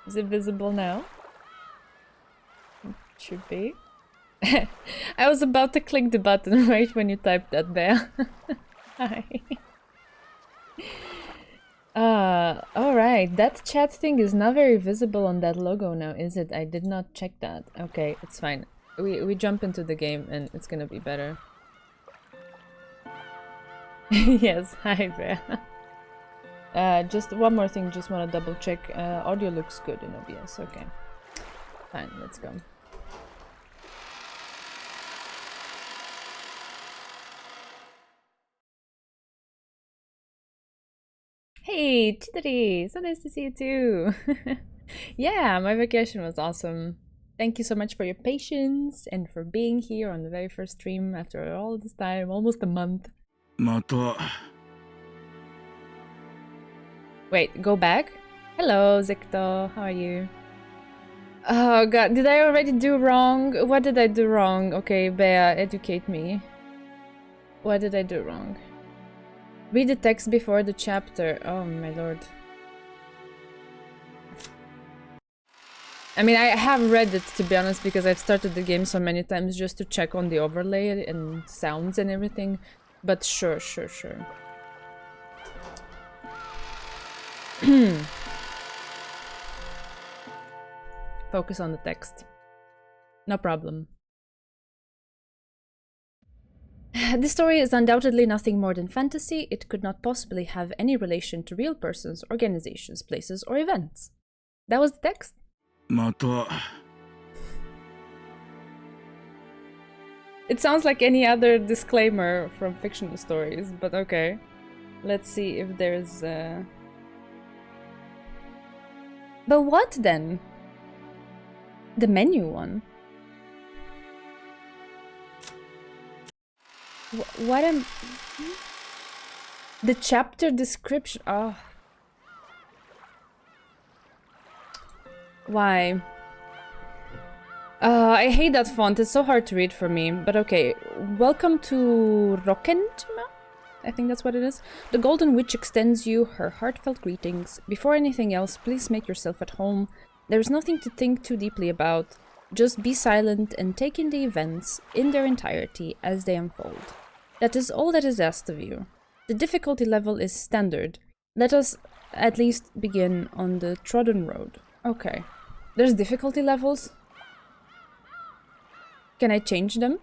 Is it visible now? It should be. I was about to click the button right when you typed that, Bea. Hi. Alright. That chat thing is not very visible on that logo now, is it? I did not check that. Okay, it's fine. We jump into the game and it's gonna be better. Yes, hi Bea. Just one more thing, just wanna double check. Audio looks good in OBS, okay. Fine, let's go. Hey, Chidori! So nice to see you too! Yeah, my vacation was awesome. Thank you so much for your patience and for being here on the very first stream after all this time, almost a month. Wait, go back? Hello, Zikto, how are you? Oh god, did I already do wrong? What did I do wrong? Okay, Bea, educate me. What did I do wrong? Read the text before the chapter. Oh my lord. I mean, I have read it, to be honest, because I've started the game so many times just to check on the overlay and sounds and everything. But sure. Focus on the text. No problem. This story is undoubtedly nothing more than fantasy. It could not possibly have any relation to real persons, organizations, places, or events. That was the text? It sounds like any other disclaimer from fictional stories, but okay. Let's see if there's But what then? The menu one? What am... The chapter description... Oh. Why? I hate that font. It's so hard to read for me. But okay. Welcome to Reconnecting? I think that's what it is. The Golden Witch extends you her heartfelt greetings. Before anything else, please make yourself at home. There's nothing to think too deeply about. Just be silent and take in the events in their entirety as they unfold. That is all that is asked of you. The difficulty level is standard. Let us at least begin on the trodden road. Okay. There's difficulty levels? Can I change them?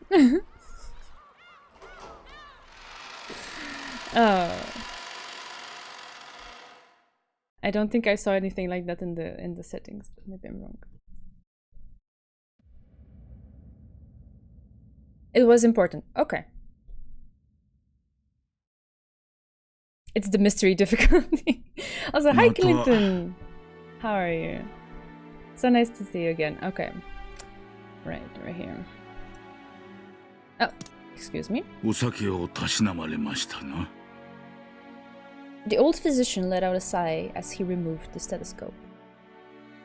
I don't think I saw anything like that in the settings, but maybe I'm wrong. It was important. Okay. It's the mystery difficulty. Also, hi Clinton! How are you? So nice to see you again. Okay. Right here. Oh, excuse me. The old physician let out a sigh as he removed the stethoscope.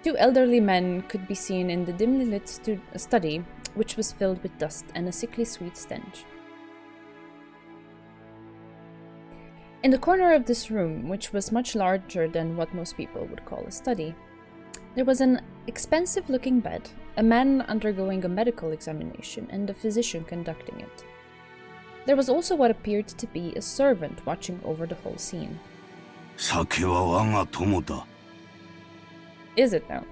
Two elderly men could be seen in the dimly lit study, which was filled with dust and a sickly sweet stench. In the corner of this room, which was much larger than what most people would call a study, there was an expensive-looking bed, a man undergoing a medical examination, and a physician conducting it. There was also what appeared to be a servant watching over the whole scene. Is it now?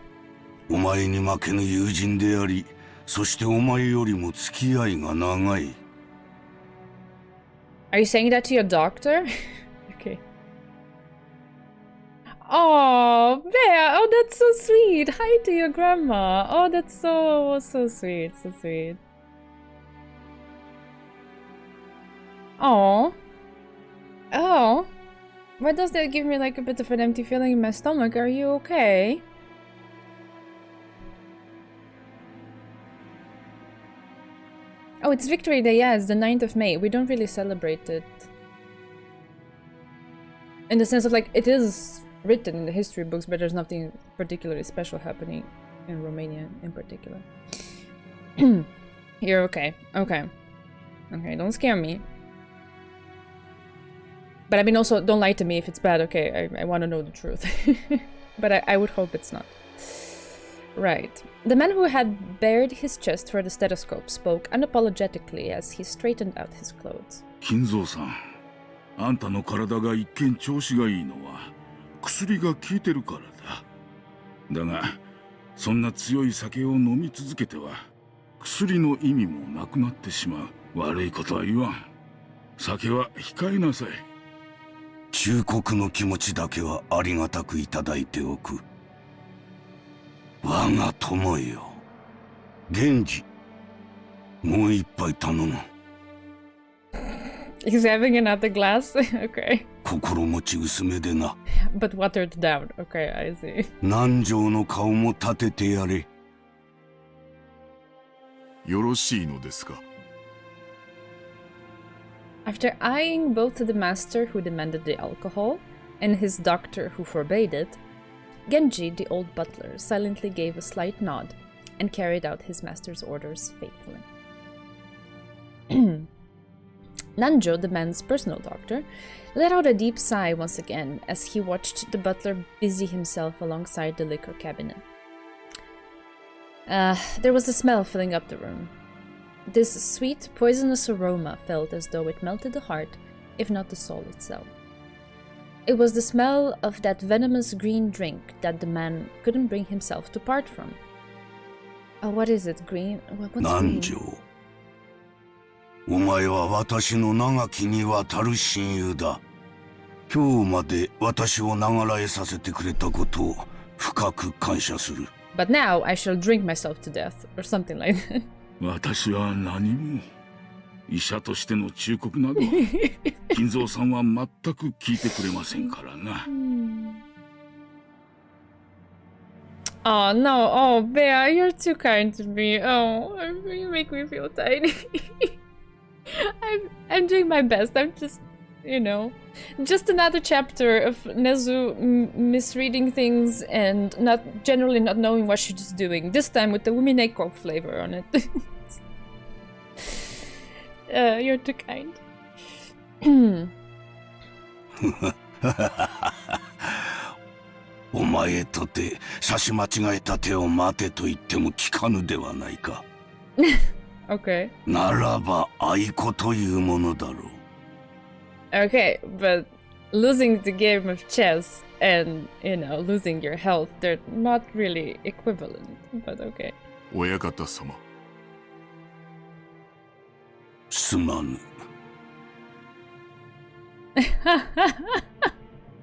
Are you saying that to your doctor? Okay. Oh, Bear! Oh, that's so sweet! Hi to your grandma! Oh, that's so sweet, so sweet. Oh. Oh. Why does that give me like a bit of an empty feeling in my stomach? Are you okay? Oh, it's Victory Day, yeah, it's the 9th of May. We don't really celebrate it. In the sense of like, it is written in the history books, but there's nothing particularly special happening in Romania in particular. You're okay. Okay. Okay, don't scare me. But I mean, also, don't lie to me if it's bad, okay? I want to know the truth. But I would hope it's not. Right. The man who had bared his chest for the stethoscope spoke unapologetically as he straightened out his clothes. 金蔵さん、あんたの体が一見調子がいいのは薬が効いてるからだ。だが、そんな強い酒を飲み続けては薬の意味もなくなってしまう。悪いことは言わん。酒は控えなさい。忠告の気持ちだけはありがたくいただいておく。我が友よ、源氏、もう一杯頼む。He's having another glass? Okay. 心持ち薄めでな。But watered down. Okay, I see. 南條の顔も立ててやれ。よろしいのですか? After eyeing both the master who demanded the alcohol and his doctor who forbade it, Genji, the old butler, silently gave a slight nod and carried out his master's orders faithfully. Nanjo, the man's personal doctor, let out a deep sigh once again as he watched the butler busy himself alongside the liquor cabinet. There was a smell filling up the room. This sweet, poisonous aroma felt as though it melted the heart, if not the soul itself. It was the smell of that venomous green drink that the man couldn't bring himself to part from. Oh, what is it? Green? What's Nanjo. green? お前は私の長きにわたる親友だ。今日まで私を長らえさせてくれたことを深く感謝する。But now I shall drink myself to death, or something like that. 私は何も医者としての忠告など金蔵さんは全く聞いてくれませんからな。Oh no, oh Bea, you're too kind to me. Oh, you make me feel tiny. I'm doing my best. I'm just, you know, just another chapter of Nezu misreading things and generally not knowing what she's doing. This time with the Umineko flavor on it. You're too kind. お前とて差し間違えた手を待てと言っても聞かぬではないか。Okay. ならば愛子というものだろう。Okay, but losing the game of chess and, you know, losing your health, they're not really equivalent, but okay. 親方様。すまぬ。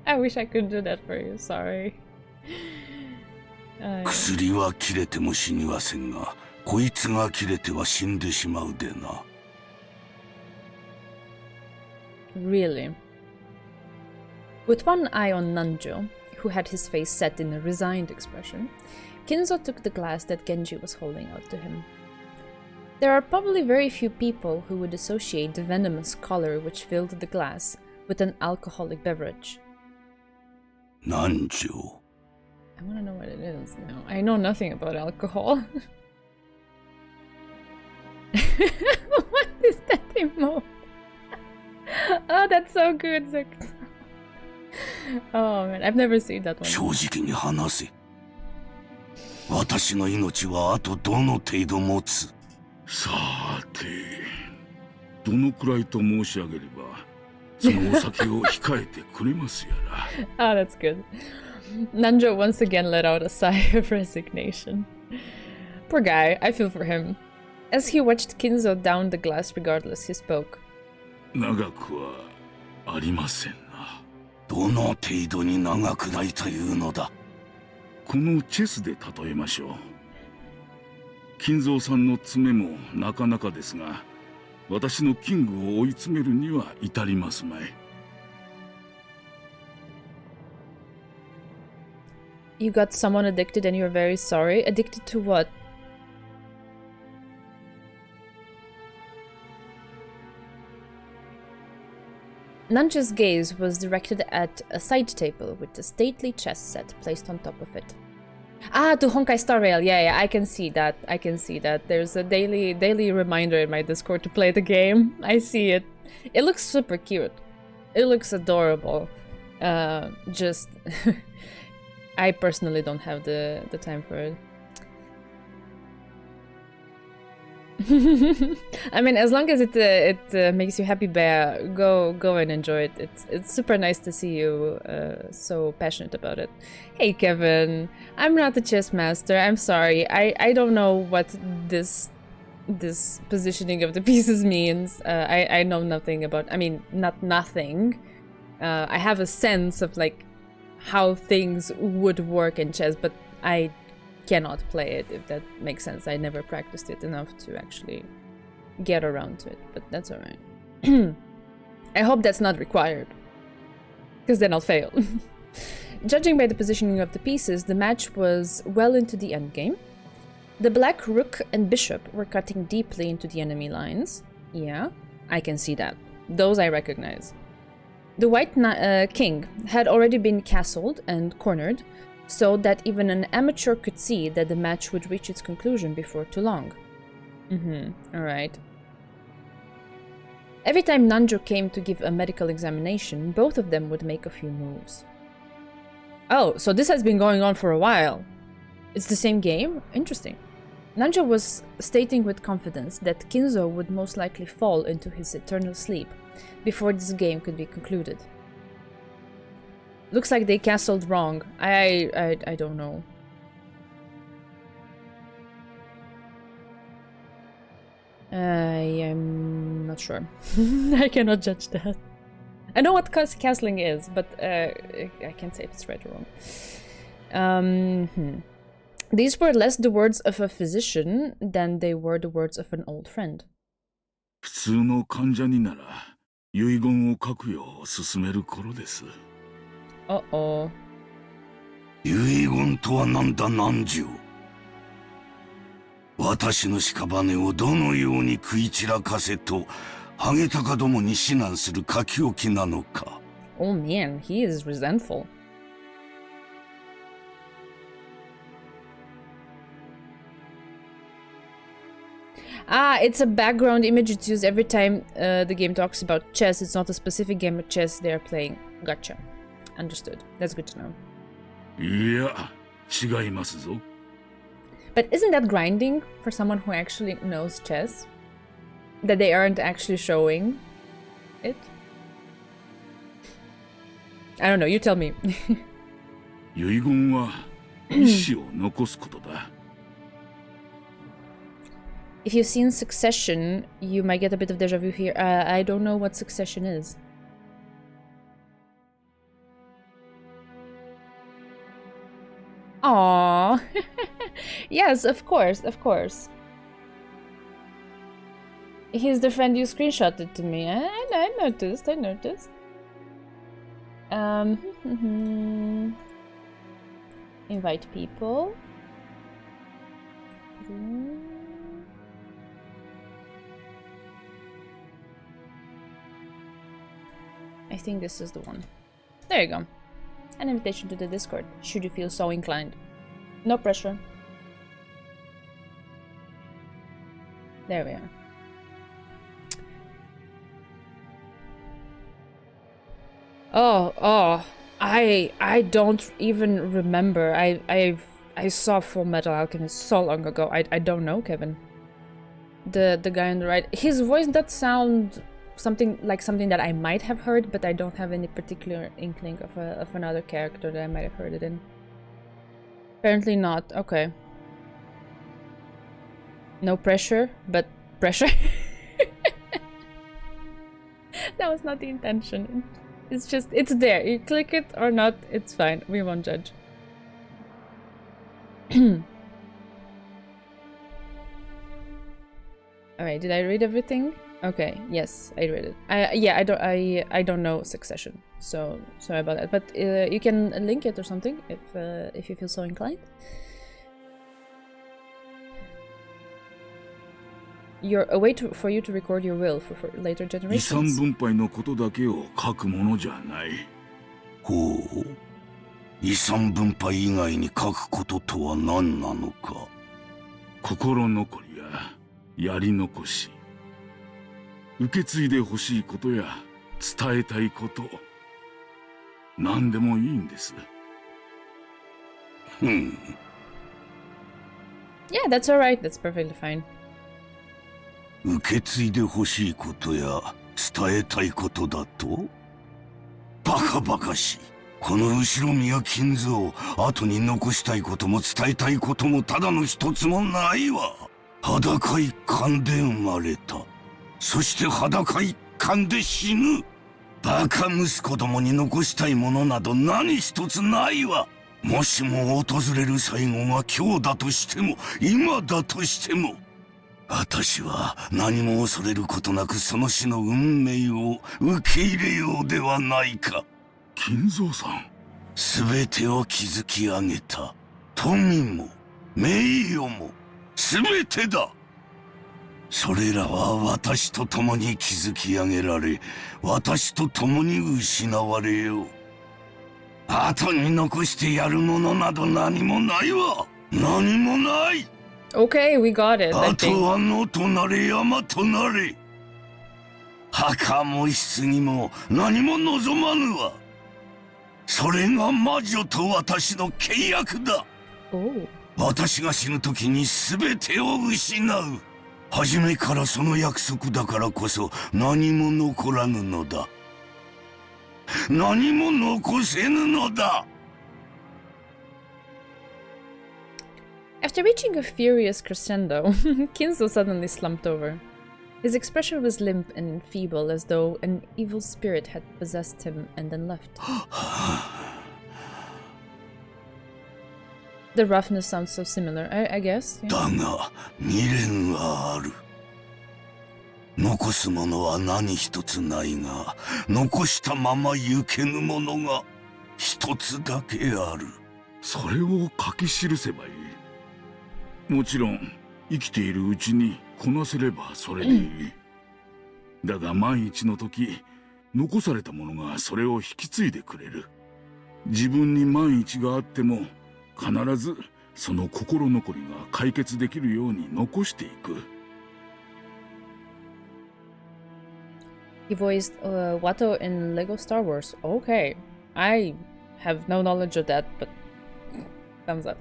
I wish I could do that for you, sorry. 薬は切れても死にはせんが、こいつが切れては死んでしまうでな。Really? With one eye on Nanjo, who had his face set in a resigned expression, Kinzo took the glass that Genji was holding out to him. There are probably very few people who would associate the venomous color which filled the glass with an alcoholic beverage. Nanjo. I want to know what it is. No, I know nothing about alcohol. What is that emote? Oh, that's so good. Oh man, I've never seen that one. 正直に話せ。私の命はあとどの程度持つ？さて、どのくらいと申し上げれば、そのお酒を控えてくれますやら。Oh, that's good. Nanjo once again let out a sigh of resignation. Poor guy, I feel for him. As he watched Kinzo down the glass regardless, he spoke. 長くはありませんな。どの程度に長くないというのだ。このチェスで例えましょう。金蔵さんの詰めもなかなかですが、私のキングを追い詰めるには至りますまい。You got someone addicted and you're very sorry? Addicted to what? Nanjo's gaze was directed at a side table with a stately chess set placed on top of it. Ah, to Honkai Star Rail. Yeah, I can see that. I can see that. There's a daily reminder in my Discord to play the game. I see it. It looks super cute. It looks adorable. Just I personally don't have the time for it. I mean, as long as it makes you happy, Bear, go and enjoy it. It's super nice to see you so passionate about it. Hey, Kevin, I'm not a chess master. I'm sorry. I don't know what this positioning of the pieces means. I know nothing about. I mean, not nothing. I have a sense of like how things would work in chess, but I cannot play it, if that makes sense. I never practiced it enough to actually get around to it, but that's alright. I hope that's not required, because then I'll fail. Judging by the positioning of the pieces, the match was well into the endgame. The black rook and bishop were cutting deeply into the enemy lines. Yeah, I can see that. Those I recognize. The white king had already been castled and cornered, so that even an amateur could see that the match would reach its conclusion before too long. Alright. Every time Nanjo came to give a medical examination, both of them would make a few moves. Oh, so this has been going on for a while. It's the same game? Interesting. Nanjo was stating with confidence that Kinzo would most likely fall into his eternal sleep before this game could be concluded. Looks like they castled wrong. I don't know. I'm not sure. I cannot judge that. I know what castling is, but I can't say if it's right or wrong. These were less the words of a physician than they were the words of an old friend. 普通の患者になら遺言を書くよう勧める頃です。Uh-oh. 遺言とは何だ何十。私の屍をどのように食い散らかせとハゲタカどもに指南する書き置きなのか。Oh man, he is resentful. Ah, it's a background image. It's used every time the game talks about chess. It's not a specific game of chess they're playing. Gotcha. Understood. That's good to know. いや、違いますぞ。But isn't that grinding for someone who actually knows chess? That they aren't actually showing it? I don't know, you tell me. 遺言は意思を残すことだ。If you've seen Succession, you might get a bit of deja vu here. I don't know what Succession is. Aww. Yes, of course, of course. He's the friend you screenshotted to me. I noticed, I noticed. Invite people. I think this is the one. There you go. An invitation to the Discord, should you feel so inclined. No pressure. There we are. Oh, I don't even remember. I saw Full Metal Alchemist so long ago. I don't know, Kevin. The guy on the right, his voice does sound something that I might have heard, but I don't have any particular inkling of another character that I might have heard it in. Apparently not. Okay. No pressure, but pressure. That was not the intention. It's just, it's there. You click it or not, it's fine. We won't judge. Alright, did I read everything? Okay, yes, I read it. I don't know Succession, so sorry about that. But you can link it or something if you feel so inclined. A way for you to record your will for later generations. 遺産分配のことだけを書くものじゃない。ほう。遺産分配以外に書くこととは何なのか。心残りややり残し。受け継いでほしいことや伝えたいこと、何でもいいんです。Yeah, that's alright. That's perfectly fine. 受け継いでほしいことや伝えたいことだと？バカバカしい。この後ろ宮金蔵、後に残したいことも伝えたいこともただの一つもないわ。裸一貫で生まれた。そして裸一貫で死ぬ。バカ息子どもに残したいものなど何一つないわ。もしも訪れる最後が今日だとしても、今だとしても、私は何も恐れることなくその死の運命を受け入れようではないか。金蔵さん。全てを築き上げた。富も名誉も全てだ。それらは私と共に築き上げられ、私と共に失われよう。後に残してやるものなど何もないわ。何もない。Okay, we got it. あとは野となれ山となれ。墓も棺も何も望まぬわ。それが魔女と私の契約だ。私が死ぬ時に全てを失う。初めからその約束だからこそ何も残らぬのだ。何も残せぬのだ。After reaching a furious crescendo, Kinzo suddenly slumped over. His expression was limp and feeble, as though an evil spirit had possessed him and then left. The roughness sounds so similar, I guess. Yeah. だが未練はある。残すものは何一つないが、残したまま行けぬものが一つだけある。それを書き記せばいい。もちろん生きているうちにこなせればそれでいい。だが万一の時、残されたものがそれを引き継いでくれる。自分に万一があっても必ずその心残りが解決できるように残していく。He voiced Watto in Lego Star Wars. Okay, I have no knowledge of that, but thumbs up.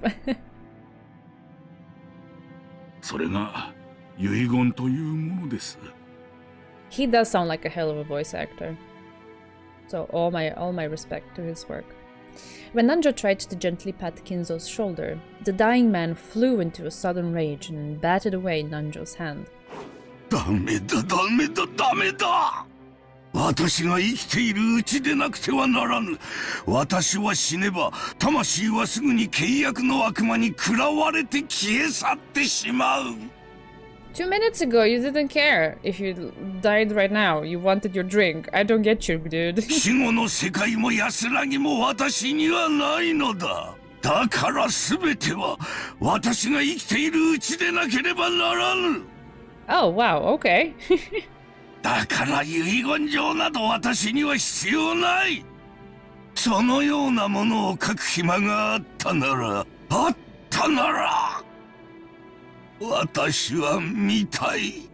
それが遺言というものです。He does sound like a hell of a voice actor. So all my respect to his work. When Nanjo tried to gently pat Kinzo's shoulder, the dying man flew into a sudden rage and batted away Nanjo's hand. ダメだダメだダメだ。私が生きているうちでなくてはならぬ。私は死ねば魂はすぐに契約の悪魔に食らわれて消え去ってしまう。2 minutes ago, you didn't care if you died right now. You wanted your drink. I don't get you, dude. 死後の世界も安らぎも私にはないのだ。だから全ては私が生きているうちでなければならぬ。Oh, wow, okay. だから遺言状など私には必要ない。そのようなものを書く暇があったなら私は見たい。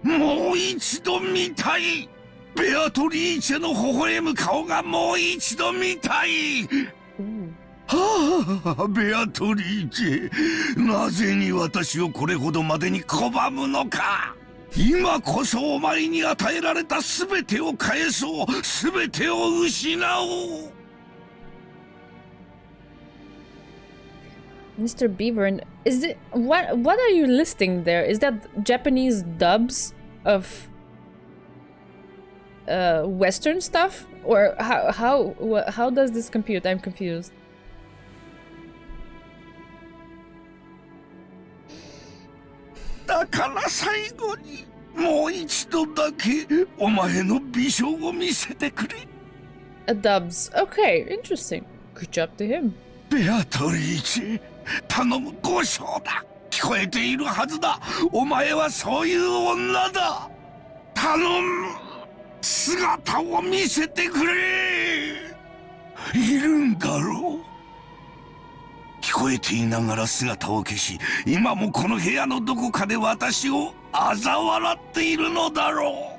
もう一度見たい。ベアトリーチェの微笑む顔がもう一度見たい。はあ、ベアトリーチェ、なぜに私をこれほどまでに拒むのか。今こそお前に与えられた全てを返そう。全てを失おう。Mr. Beaver, is it what are you listing there? Is that Japanese dubs of Western stuff, or how does this compute? I'm confused. だから最後にもう一度だけお前の美少を見せてくれ。Dubs. Okay, interesting. Good job to him. ベアトリーチェ、頼む、交渉だ。聞こえているはずだ。お前はそういう女だ。頼む、姿を見せてくれ。いるんだろう。聞こえていながら姿を消し、今もこの部屋のどこかで私を嘲笑っているのだろ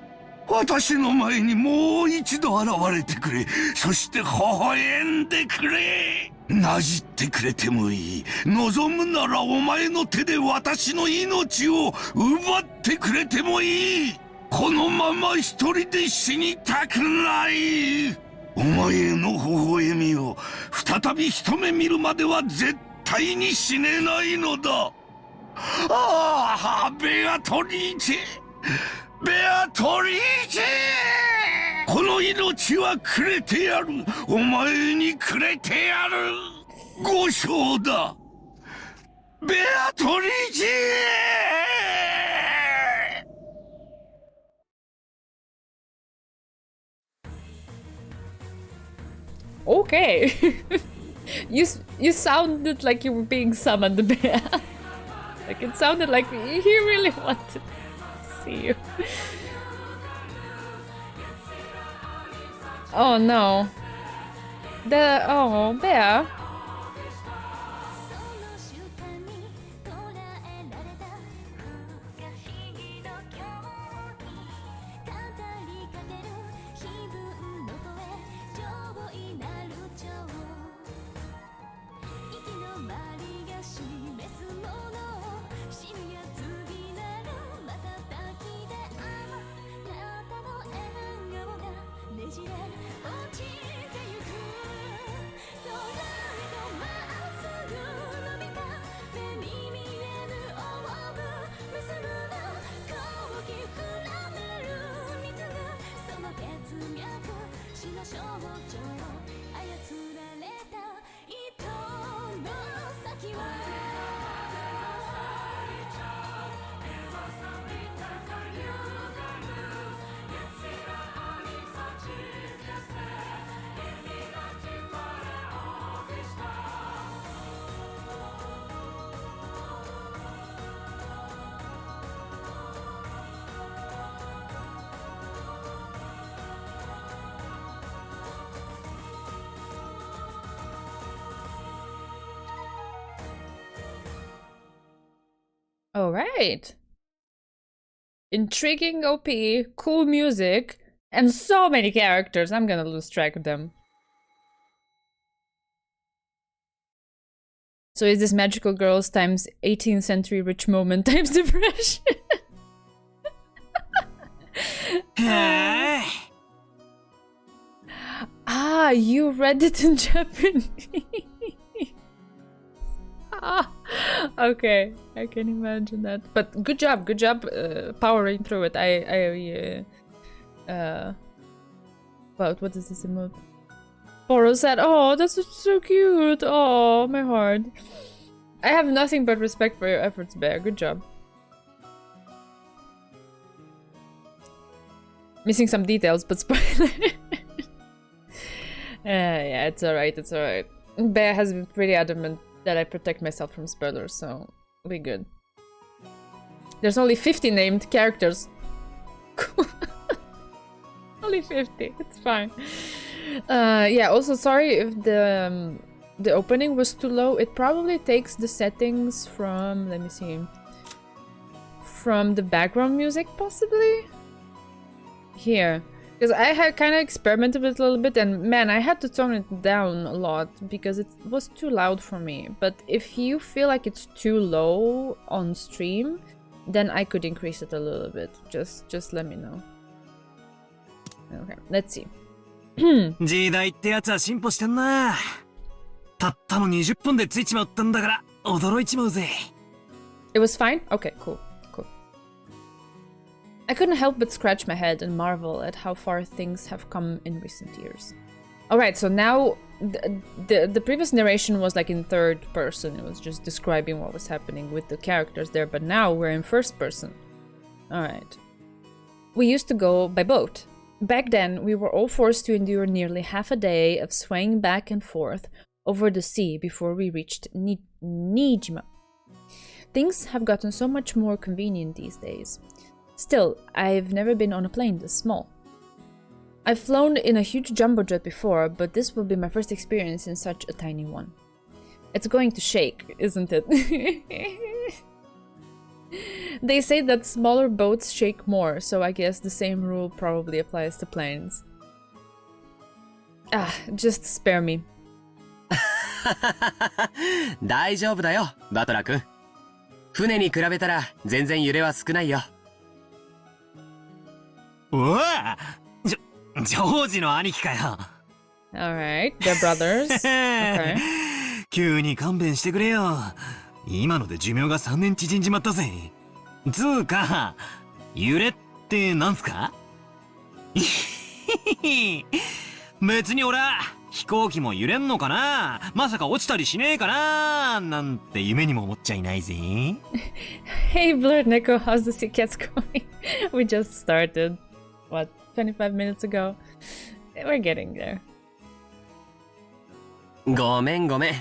う。私の前にもう一度現れてくれ。そして微笑んでくれ。なじってくれてもいい。望むならお前の手で私の命を奪ってくれてもいい。このまま一人で死にたくない。お前の微笑みを再び一目見るまでは絶対に死ねないのだ。ああ、ベアトリーチェ、ベアトリーチェ、この命はくれてやる。お前にくれてやる。5勝だ。ベアトリーチェ。Okay. you sounded like you were being summoned, Bear. Like it sounded like he really wanted to see you. Oh no. Bear. All right. Intriguing OP, cool music, and so many characters. I'm gonna lose track of them. So is this magical girls times 18th century rich moment times depression? Ah, you read it in Japanese. Okay, I can imagine that. But good job powering through it. What is this emote? Boro said, "Oh, that's so cute. Oh, my heart." I have nothing but respect for your efforts, Bear. Good job. Missing some details, but spoiler. Yeah, it's alright, it's alright. Bear has been pretty adamant that I protect myself from spoilers, so we good. There's only 50 named characters. Only 50, it's fine. Yeah, also sorry if the opening was too low. It probably takes the settings from, let me see, from the background music possibly? Here. Because I had kind of experimented with it a little bit, and man, I had to tone it down a lot because it was too loud for me. But if you feel like it's too low on stream, then I could increase it a little bit. Just let me know. Okay, let's see. 時代ってやつは進歩してんな。たったの20分でついちまったんだから驚いちまうぜ。It was fine? Okay, cool. I couldn't help but scratch my head and marvel at how far things have come in recent years. Alright, so now the previous narration was like in third person. It was just describing what was happening with the characters there, but now we're in first person. Alright. We used to go by boat. Back then, we were all forced to endure nearly half a day of swaying back and forth over the sea before we reached Nijima. Things have gotten so much more convenient these days. Still, I've never been on a plane this small. I've flown in a huge jumbo jet before, but this will be my first experience in such a tiny one. It's going to shake, isn't it? They say that smaller boats shake more, so I guess the same rule probably applies to planes. Just spare me. 大丈夫だよ、バトラ君。船に比べたら全然揺れは少ないよ。うわジョージの兄貴かよ。Alright, they're brothers. Okay. 急に勘弁してくれよ。今ので寿命が3年縮んじまったぜ。つうか、揺れってなんすか？別に俺は飛行機も揺れんのかな、まさか落ちたりしねえかななんて夢にも思っちゃいないぜ。Hey, Blurred Neko, how's the sea cats going? We just started, what, 25 minutes ago? We're getting there. ごめんごめん。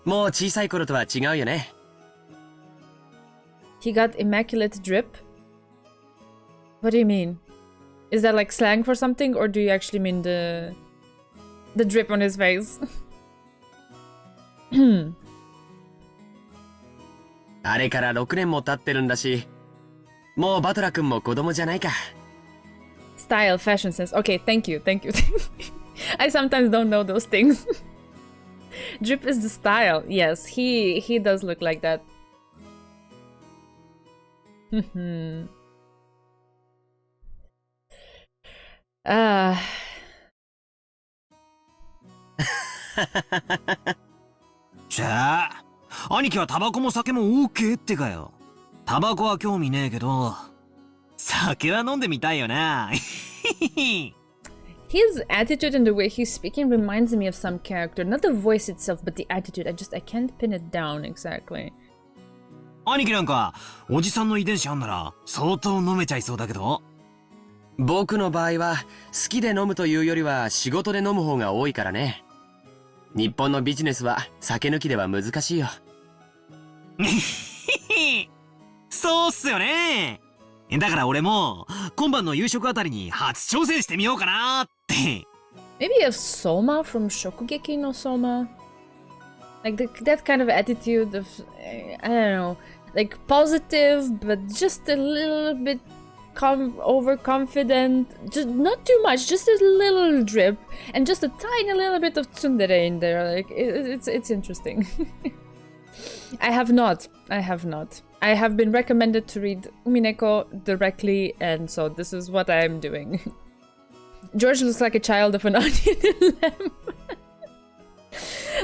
もう小さい頃とは違うよね。He got immaculate drip? What do you mean? Is that like slang for something, or do you actually mean the drip on his face? あれから6年も経ってるんだし、もうバトラ君も子供じゃないか。Style, fashion sense. Okay, thank you. I sometimes don't know those things. Drip is the style. Yes, he does look like that. Ah. じゃあ、兄貴はタバコも酒も OK ってかよ。タバコは興味ねえけど、酒は飲んでみたいよな。His attitude and the way he's speaking reminds me of some character. Not the voice itself, but the attitude. I can't pin it down exactly. 兄貴なんか、おじさんの遺伝子あんなら、相当飲めちゃいそうだけど。僕の場合は、好きで飲むというよりは仕事で飲む方が多いからね。日本のビジネスは酒抜きでは難しいよ。そうっすよね。だから俺も今晩の夕食あたりに初挑戦してみようかなって。Maybe a Soma from Shokugeki no Soma? Like that kind of attitude of, I don't know, like positive, but just a little bit overconfident. Just not too much, just a little drip, and just a tiny little bit of tsundere in there. Like it's interesting. I have not. I have been recommended to read Umineko directly, and so this is what I am doing. George looks like a child of an onion lamp.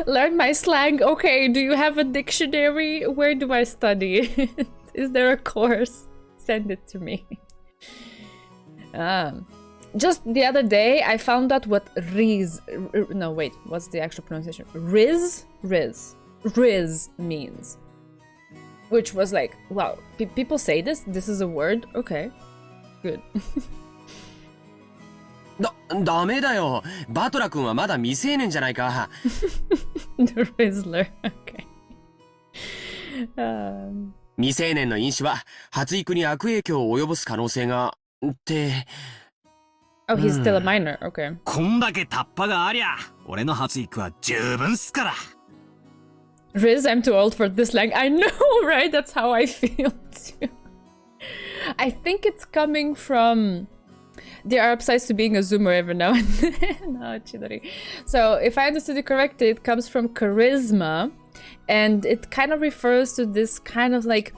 Learn my slang. Okay, do you have a dictionary? Where do I study? Is there a course? Send it to me. Just the other day, I found out what no, wait, what's the actual pronunciation? Riz means. Which was like, wow, people say this? This is a word? Okay, good. ダメだよ。バトラ君はまだ未成年じゃないか。The Rizzler, okay. 未成年の飲酒は発育に悪影響を及ぼす可能性がって。Oh, he's still a minor, okay. こんだけタッパがありゃ、俺の発育は十分っすから。Riz, I'm too old for this slang. I know, right? That's how I feel too. I think it's coming from the upsides to being a zoomer every now and then. No, Chidori. So, if I understood it correctly, it comes from charisma, and it kind of refers to this kind of like,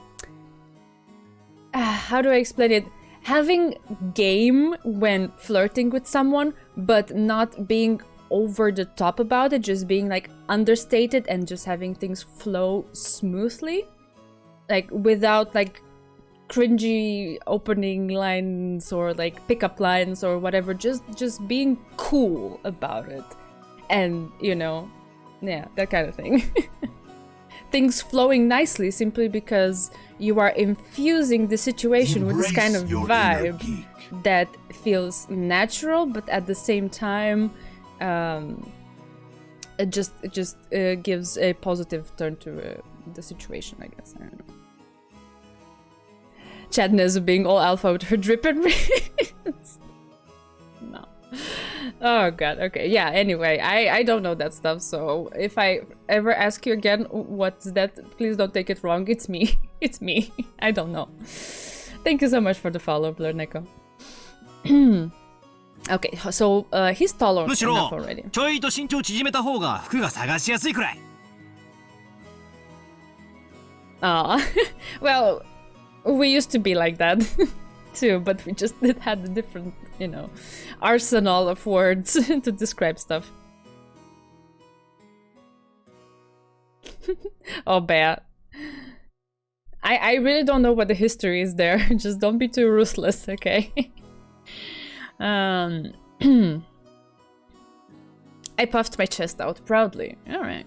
how do I explain it? Having game when flirting with someone, but not being over the top about it, just being like understated and just having things flow smoothly, like without like cringy opening lines or like pickup lines or whatever, just being cool about it, and you know, yeah, that kind of thing. Things flowing nicely simply because you are infusing the situation with this kind of vibe that feels natural, but at the same time it just gives a positive turn to the situation, I guess. I don't know. Chadness being all alpha with her drip and rings. No. Oh god, okay. Yeah, anyway, I don't know that stuff, so if I ever ask you again what's that, please don't take it wrong. It's me. It's me. I don't know. Thank you so much for the follow, Blur Neko. Okay, so he's taller むし enough ろ already. ちょいと身長縮めた方が服が探しやすいくらい。 Well, we used to be like that too, but we just had a different, you know, arsenal of words to describe stuff. Oh, Bear. I really don't know what the history is there. Just don't be too ruthless, okay? I puffed my chest out proudly. Alright.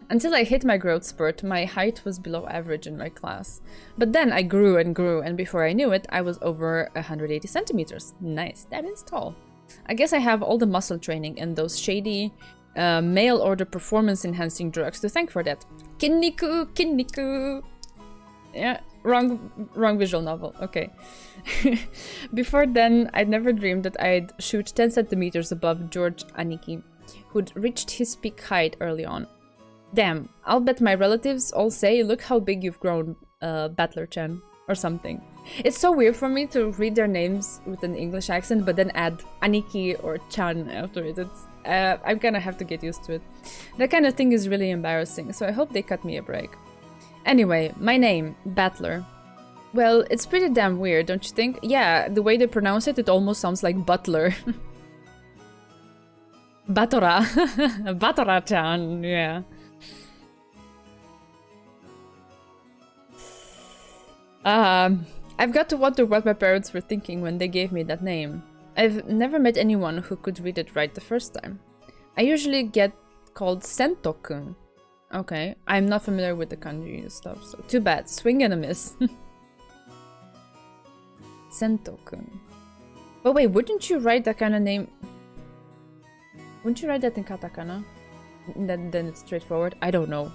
Until I hit my growth spurt, my height was below average in my class. But then I grew and grew, and before I knew it, I was over 180 centimeters. Nice, that is tall. I guess I have all the muscle training and those shady mail order performance enhancing drugs to thank for that. Kinniku, Kinniku! Yeah, wrong visual novel, okay. Before then, I'd never dreamed that I'd shoot 10 centimeters above George Aniki, who'd reached his peak height early on. Damn, I'll bet my relatives all say, look how big you've grown, Battler-chan, or something. It's so weird for me to read their names with an English accent, but then add Aniki or Chan after it. I'm gonna have to get used to it. That kind of thing is really embarrassing, so I hope they cut me a break. Anyway, my name, Battler. Well, it's pretty damn weird, don't you think? Yeah, the way they pronounce it, it almost sounds like butler. Batora. Batora-chan, yeah. I've got to wonder what my parents were thinking when they gave me that name. I've never met anyone who could read it right the first time. I usually get called Sento-kun. Okay, I'm not familiar with the kanji stuff, so too bad. Swing and a miss. Sento-kun. But wait, wouldn't you write that kind of name? Wouldn't you write that in katakana? Then it's straightforward? I don't know.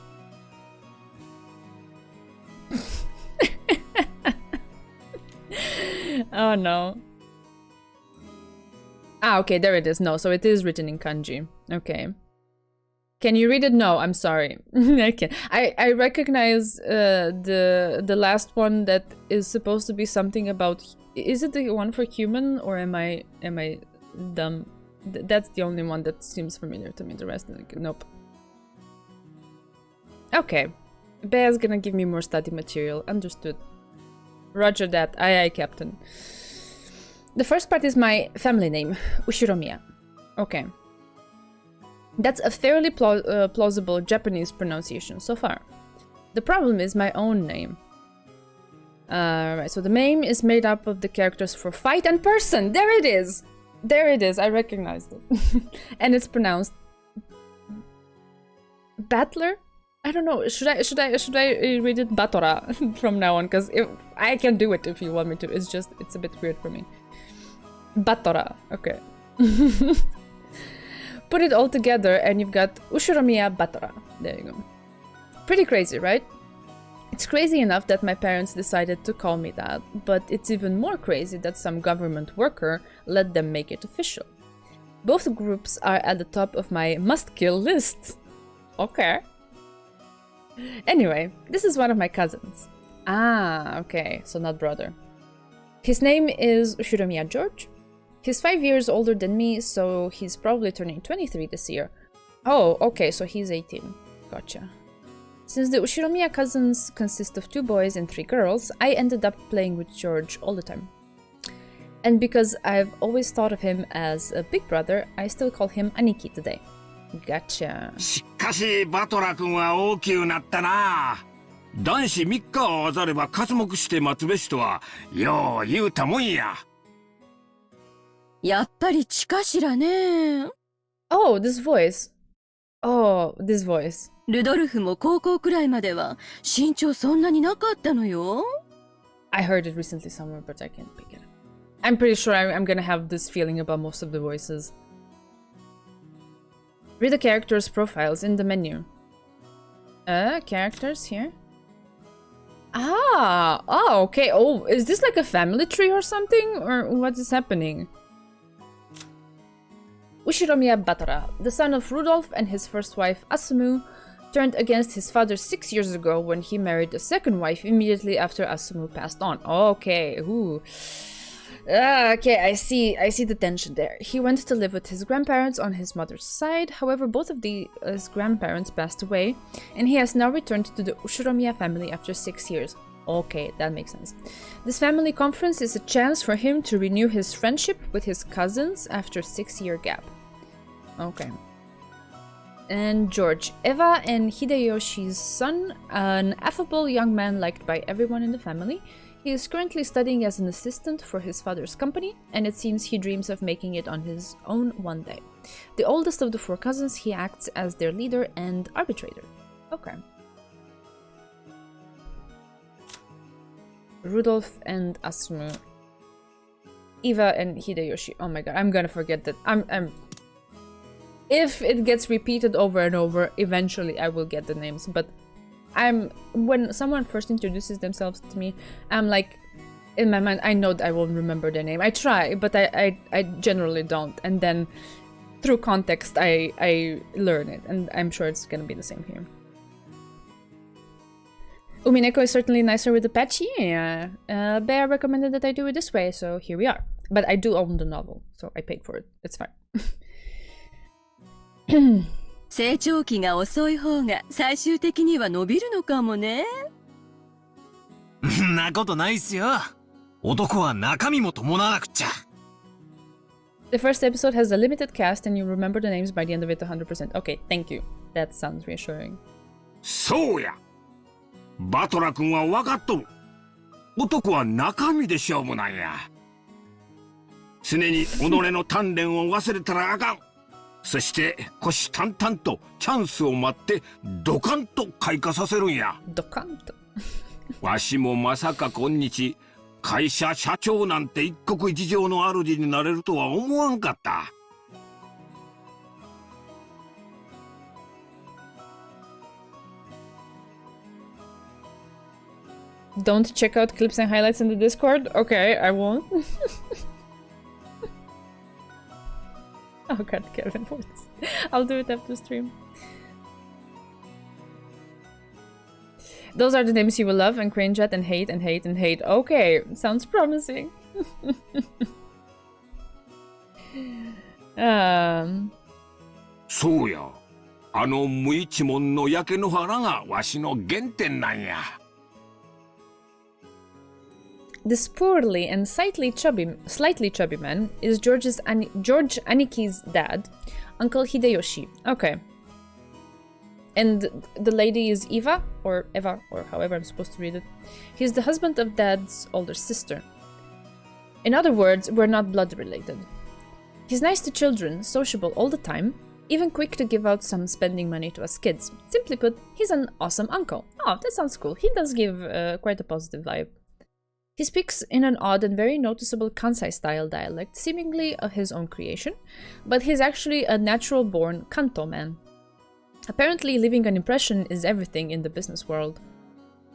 Oh no. Ah, okay, there it is. No, so it is written in kanji. Okay. Can you read it? No, I'm sorry. I can't. I recognize the last one that is supposed to be something about. Is it the one for human, or am I dumb? That's the only one that seems familiar to me. The rest, like, nope. Okay, Bear's gonna give me more study material. Understood. Roger that. Aye, aye, Captain. The first part is my family name, Ushiromiya. Okay. That's a fairly plausible Japanese pronunciation so far. The problem is my own name. Right, so the name is made up of the characters for fight and person. There it is! There it is, I recognized it. And it's pronounced Battler? I don't know. Should I read it Batora from now on? Because I can do it if you want me to. It's a bit weird for me. Batora. Okay. Put it all together and you've got Ushiromiya Batora. There you go. Pretty crazy, right? It's crazy enough that my parents decided to call me that, but it's even more crazy that some government worker let them make it official. Both groups are at the top of my must-kill list. Okay. Anyway, this is one of my cousins. Ah, okay, so not brother. His name is Ushiromiya George. He's 5 years older than me, so he's probably turning 23 this year. Oh, okay, so he's 18. Gotcha. Since the Ushiromiya cousins consist of 2 boys and 3 girls, I ended up playing with George all the time. And because I've always thought of him as a big brother, I still call him Aniki today. Gotcha. しかしバトラ君は大きくなったな。男子3日を渡れば刮目して待つべしとはよう言うたもんや。やっぱり血かしらね。Oh, this voice. Oh, this voice. ルドルフも高校くらいまでは身長そんなになかったのよ。I heard it recently somewhere, but I can't pick it up. I'm pretty sure I'm gonna have this feeling about most of the voices. Read the characters' profiles in the menu. Characters here? Ah! Oh, okay. Oh, is this like a family tree or something? Or what is happening? Ushiromiya Batora, the son of Rudolph and his first wife Asumu, turned against his father 6 years ago when he married a second wife immediately after Asumu passed on. Okay, ooh. Okay, I see the tension there. He went to live with his grandparents on his mother's side. However, both of his grandparents passed away, and he has now returned to the Ushiromiya family after 6 years. Okay, that makes sense. This family conference is a chance for him to renew his friendship with his cousins after a 6-year gap. Okay. And George, Eva and Hideyoshi's son, an affable young man liked by everyone in the family. He is currently studying as an assistant for his father's company, and it seems he dreams of making it on his own one day. The oldest of the 4 cousins, he acts as their leader and arbitrator. Okay. Rudolph and Asumu. Eva and Hideyoshi. Oh my god, I'm gonna forget that. If it gets repeated over and over, eventually I will get the names, but when someone first introduces themselves to me, I'm like, in my mind, I know that I won't remember their name. I try, but I generally don't, and then through context, I learn it, and I'm sure it's gonna be the same here. Umineko is certainly nicer with the patchy. Bear recommended that I do it this way, so here we are. But I do own the novel, so I paid for it. It's fine. 成長期が遅い方が最終的には伸びるのかもね。んなことないっすよ。男は中身も伴わなくっちゃ。The first episode has a limited cast and you remember the names by the end of it 100%. Okay, thank you. That sounds reassuring. そうや。バトラ君は分かっとる。男は中身で勝負なんや。常に己の鍛錬を忘れたらあかん。そして虎視眈々とチャンスを待ってドカンと開花させるんや。ドカンと。わしもまさか今日会社社長なんて一国一城の主になれるとは思わんかった。Don't check out clips and highlights in the Discord? Okay, I won't. Oh god, Kevin, what? I'll do it after stream. Those are the names you will love and cringe at and hate and hate and hate. Okay, sounds promising. そうや。あの無一文の焼け野原がわしの原点なんや。This poorly and slightly chubby man is George Aniki's dad, Uncle Hideyoshi. Okay. And the lady is Eva, or however I'm supposed to read it. He's the husband of Dad's older sister. In other words, we're not blood related. He's nice to children, sociable all the time, even quick to give out some spending money to us kids. Simply put, he's an awesome uncle. Oh, that sounds cool. He does give quite a positive vibe. He speaks in an odd and very noticeable Kansai-style dialect, seemingly of his own creation, but he's actually a natural-born Kanto man. Apparently, leaving an impression is everything in the business world.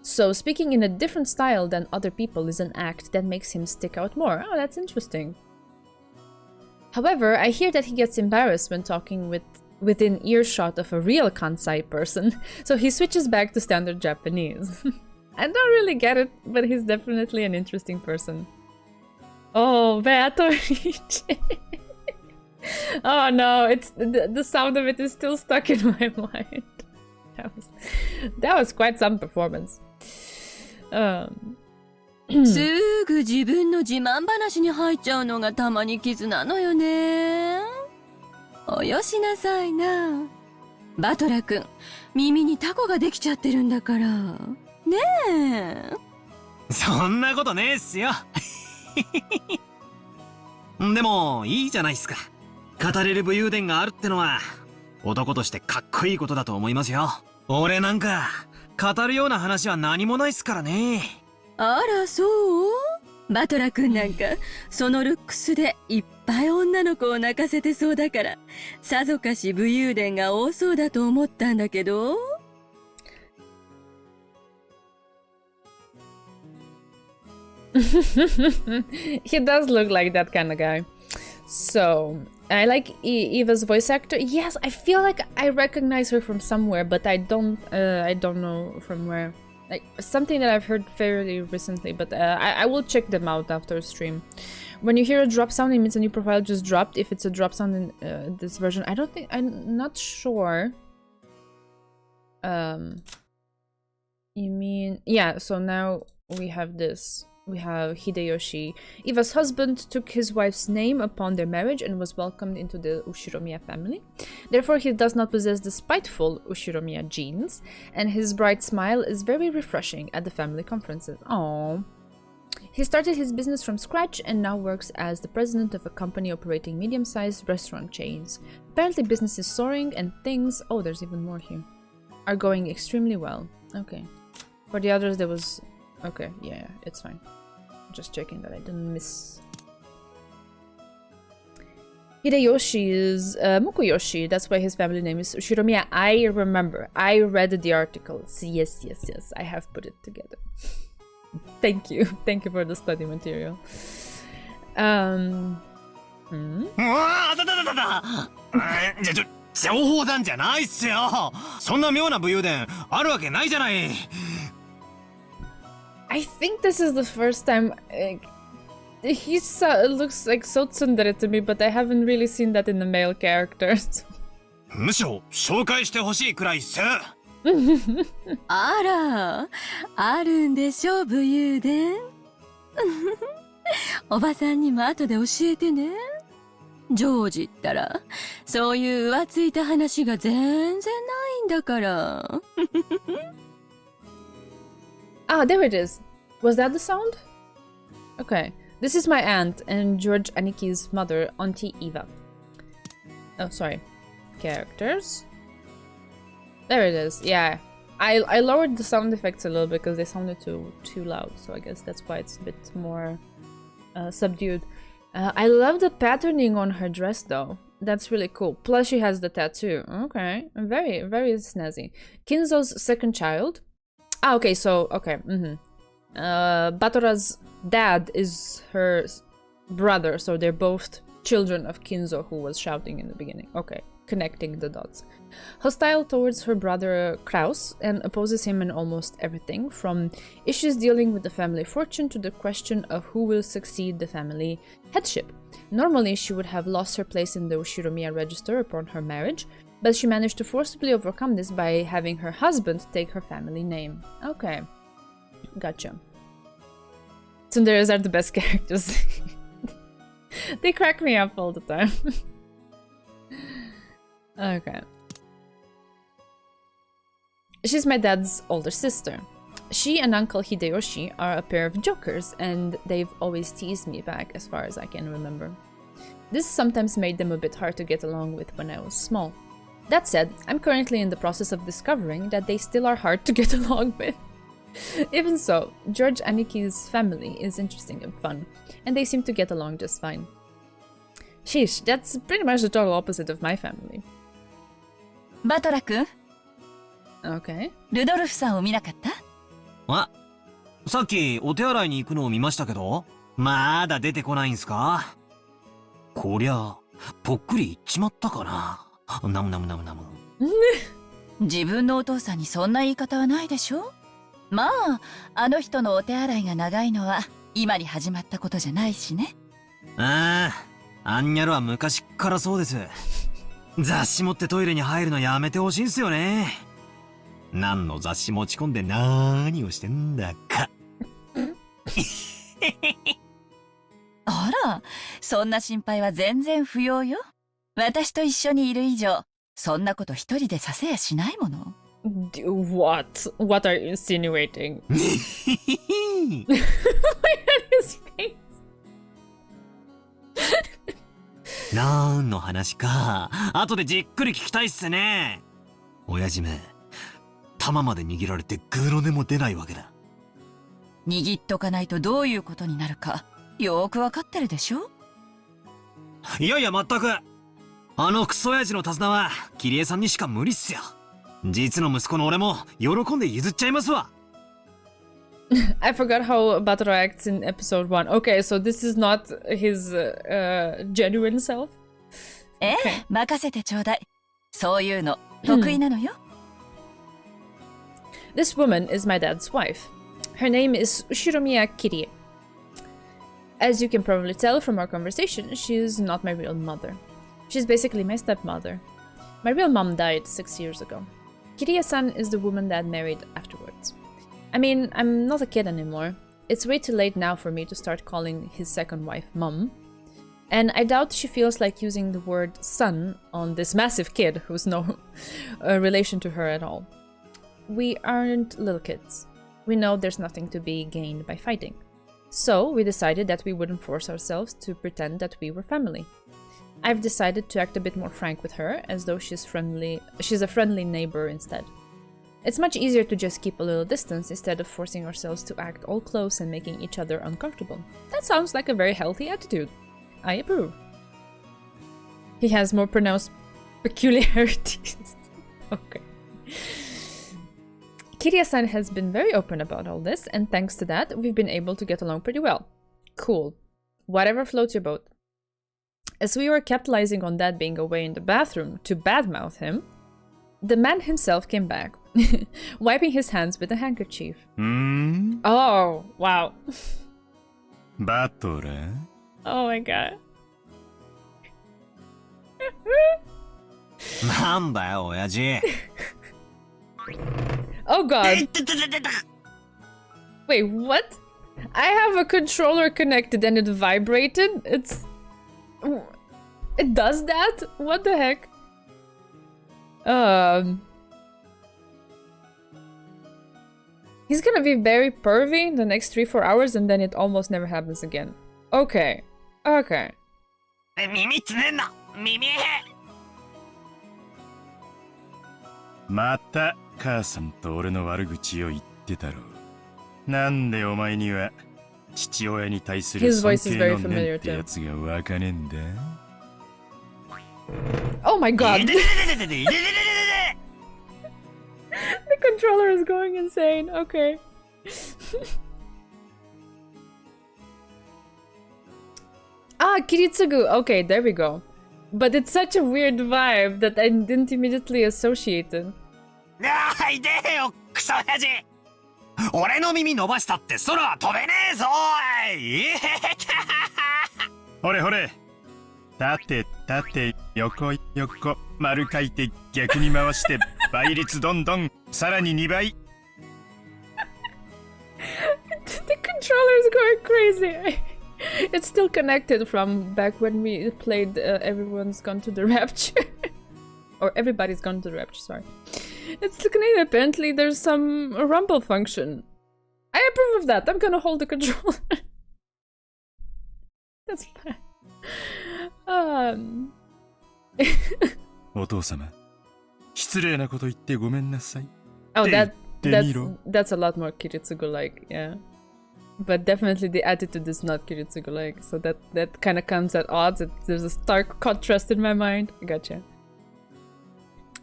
So, speaking in a different style than other people is an act that makes him stick out more. Oh, that's interesting. However, I hear that he gets embarrassed when talking within earshot of a real Kansai person, so he switches back to standard Japanese. I don't really get it, but he's definitely an interesting person. Oh, Beatrice! Oh no, it's the sound of it is still stuck in my mind. That was quite some performance. すぐ自分の自慢話に入っちゃうのがたまに傷なのよね。およしなさいな。バトラ君、耳にタコができちゃってるんだから。ねえ。そんなことねえっすよ。でもいいじゃないっすか。語れる武勇伝があるってのは男としてかっこいいことだと思いますよ。俺なんか語るような話は何もないっすからね。あらそう？バトラ君なんかそのルックスでいっぱい女の子を泣かせてそうだからさぞかし武勇伝が多そうだと思ったんだけど。He does look like that kind of guy. So, I like Eva's voice actor. Yes, I feel like I recognize her from somewhere, but I don't know from where. like something that I've heard fairly recently, but I will check them out after stream. When you hear a drop sound, it means a new profile just dropped. If it's a drop sound in this version, I'm not sure. You mean, yeah, so now we have this. We have Hideyoshi. Eva's husband took his wife's name upon their marriage and was welcomed into the Ushiromiya family. Therefore, he does not possess the spiteful Ushiromiya genes, and his bright smile is very refreshing at the family conferences. Aww. He started his business from scratch and now works as the president of a company operating medium-sized restaurant chains. Apparently, business is soaring and things, oh, there's even more here, are going extremely well. Okay. For the others, there was... Okay, yeah, it's fine. Just checking that I didn't miss. Hideyoshi is Mukuyoshi. That's why his family name is Ushiromiya. I remember. I read the articles. Yes. I have put it together. Thank you. Thank you for the study material. 情報弾じゃないっすよ。そんな妙な武勇伝あるわけないじゃない。I think this is the first time he looks like so tsundere to me, but I haven't really seen that in the male characters. むしろ紹介してほしいくらいっす。あら、あるんでしょ、武勇伝。おばさんにも後で教えてね。ジョージったら、そういう浮ついた話が全然ないんだから。Ah, there it is. Was that the sound? Okay. This is my aunt and George Aniki's mother, Auntie Eva. Oh, sorry. Characters. There it is. Yeah. I lowered the sound effects a little bit because they sounded too loud. So I guess that's why it's a bit more subdued. I love the patterning on her dress though. That's really cool. Plus she has the tattoo. Okay. Very, very snazzy. Kinzo's second child. Ah, okay, so, okay, Batora's dad is her brother, so they're both children of Kinzo, who was shouting in the beginning. Okay, connecting the dots. Hostile towards her brother Kraus, and opposes him in almost everything, from issues dealing with the family fortune to the question of who will succeed the family headship. Normally, she would have lost her place in the Ushiromiya register upon her marriage, but she managed to forcibly overcome this by having her husband take her family name. Okay. Gotcha. Tsunderes are the best characters. They crack me up all the time. Okay. She's my dad's older sister. She and Uncle Hideyoshi are a pair of jokers, and they've always teased me back as far as I can remember. This sometimes made them a bit hard to get along with when I was small. That said, I'm currently in the process of discovering that they still are hard to get along with. Even so, George Aniki's family is interesting and fun, and they seem to get along just fine. Sheesh, that's pretty much the total opposite of my family. バトラ君、 Okay. ルドルフさんを見なかった？あ、さっきお手洗いに行くのを見ましたけど、まだ出てこないんすか？こりゃ、ぽっくりいっちまったかな。ナムナムナムナム。自分のお父さんにそんな言い方はないでしょ？まあ、あの人のお手洗いが長いのは今に始まったことじゃないしね。ああ、アンニャルは昔っからそうです。雑誌持ってトイレに入るのやめてほしいんすよね。何の雑誌持ち込んで何をしてんだか。あら、そんな心配は全然不要よ。私と一緒にいる以上、そんなこと一人でさせやしないもの。What? What are you insinuating? Look at his face. 何の話か、後でじっくり聞きたいっすね。親父め、玉まで握られてグーの音も出ないわけだ。握っとかないとどういうことになるか、よーくわかってるでしょ？いやいや、全く。あのクソ親父の手綱は、キリエさんにしか無理っすよ。実の息子の俺も、喜んで譲っちゃいますわ。I forgot how Batoro acts in episode 1. Okay, so this is not his genuine self? ええ、任せてちょうだい。そういうの、得意なのよ。This woman is my dad's wife. Her name is Ushiromiya Kirie. As you can probably tell from our conversation, she is not my real mother. She's basically my stepmother. My real mom died 6 years ago. Kirie-san is the woman Dad married afterwards. I mean, I'm not a kid anymore. It's way too late now for me to start calling his second wife Mom. And I doubt she feels like using the word son on this massive kid who's no relation to her at all. We aren't little kids. We know there's nothing to be gained by fighting. So we decided that we wouldn't force ourselves to pretend that we were family. I've decided to act a bit more frank with her, as though she's a friendly neighbor instead. It's much easier to just keep a little distance instead of forcing ourselves to act all close and making each other uncomfortable. That sounds like a very healthy attitude. I approve. He has more pronounced peculiarities. Okay. Kirie-san has been very open about all this, and thanks to that, we've been able to get along pretty well. Cool. Whatever floats your boat. As we were capitalizing on Dad being away in the bathroom to badmouth him, the man himself came back, wiping his hands with a handkerchief. Oh, wow. Battle? Oh my god. なんだよ、親父。Oh god. Wait, what? I have a controller connected and it vibrated? It does that? What the heck? He's gonna be very pervy the next 3-4 hours and then it almost never happens again. Okay. Okay. 耳つねんな、耳。また母さんと俺の悪口を言ってたろう。なんでお前には父親に対する尊敬の念ってやつがわかねえんだ。Oh my god. The controller is going insane. Okay. Kiritsugu. Okay, there we go. But it's such a weird vibe that I didn't immediately associate it. いでよ、クソ親父。俺の耳伸ばしたって空は飛べねえぞーい。ほれほれ。縦縦横横丸書いて逆に回して倍率どんどんさらに2倍。The controller is going crazy. It's still connected from back when we played Everyone's Gone to the Rapture. Or Everybody's Gone to the Rapture, sorry. It's connected. Apparently there's some rumble function. I approve of that. I'm gonna hold the controller. That's fine. お父様、失礼なこと言ってごめんなさい。Oh, that's a lot more Kiritsugu-like, yeah. But definitely the attitude is not Kiritsugu-like, so that kind of comes at odds. There's a stark contrast in my mind. Gotcha.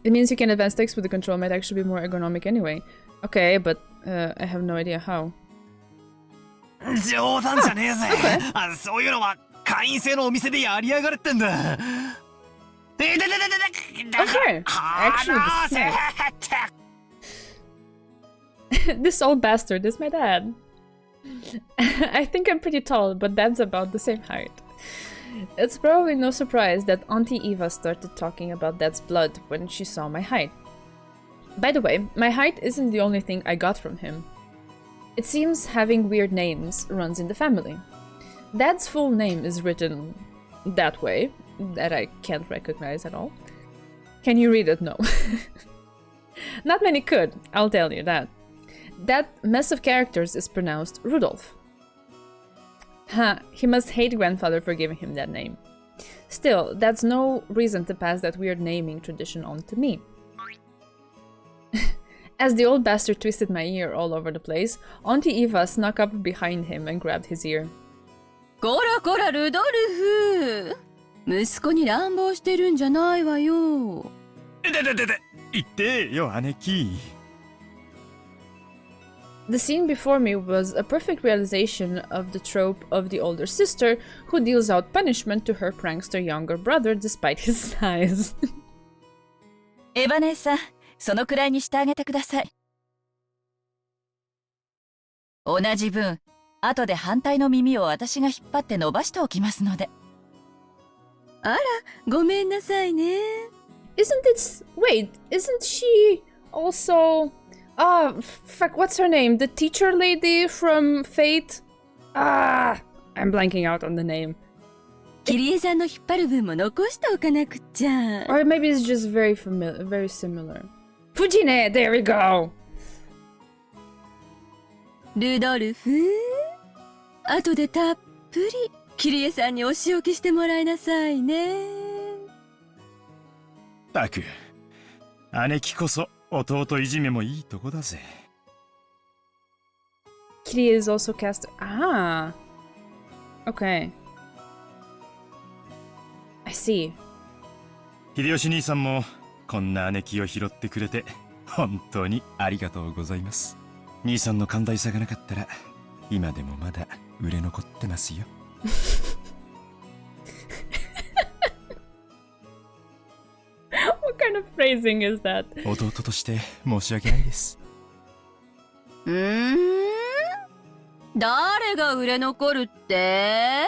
It means you can advance text with the control might actually be more ergonomic anyway. Okay, but I have no idea how. 冗談じゃねえぜ。そういうのは会員制のお店でやりやがるってんだ。Okay, actually this old bastard is my dad. I think I'm pretty tall, but Dad's about the same height. It's probably no surprise that Auntie Eva started talking about Dad's blood when she saw my height. By the way, my height isn't the only thing I got from him. It seems having weird names runs in the family. Dad's full name is written that way, that I can't recognize at all. Can you read it? No. Not many could, I'll tell you that. That mess of characters is pronounced Rudolph. He must hate grandfather for giving him that name. Still, that's no reason to pass that weird naming tradition on to me. As the old bastard twisted my ear all over the place, Auntie Eva snuck up behind him and grabbed his ear. こらこらルドルフ、息子に乱暴してるんじゃないわよ。言ってよ、姉貴。The scene before me was a perfect realization of the trope of the older sister who deals out punishment to her prankster younger brother despite his size. エヴァ姉さん、そのくらいにしてあげてください。同じ分、後で反対の耳を私が引っ張って伸ばしておきますので。あら、ごめんなさいね。Wait, isn't she also... Ah, fuck, what's her name? The teacher lady from Fate? Ah, I'm blanking out on the name. キリエさんの引っ張る分も残しておかなくっちゃ。Or maybe it's just very similar. Fujine, there we go! ルドルフ、後でたっぷりキリエさんにお仕置きしてもらいなさいね。たく、姉貴こそ弟いじめもいいとこだぜ。Kirie is also cast... Ah! Okay. I see. 秀吉兄さんもこんな姉貴を拾ってくれて本当にありがとうございます。兄さんの寛大さがなかったら今でもまだ売れ残ってますよ。What kind of phrasing is that? 弟として申し訳ないです。誰が売れ残るって？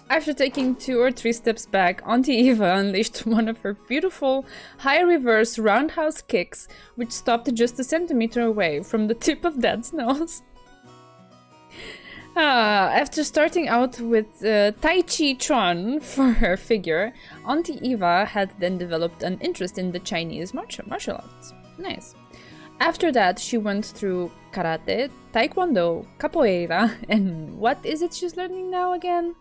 After taking 2 or 3 steps back, Auntie Eva unleashed one of her beautiful high reverse roundhouse kicks, which stopped just a centimeter away from the tip of Dad's nose. After starting out with Tai Chi Chuan for her figure, Auntie Eva had then developed an interest in the Chinese martial arts. Nice. After that, she went through karate, taekwondo, capoeira, and what is it she's learning now again?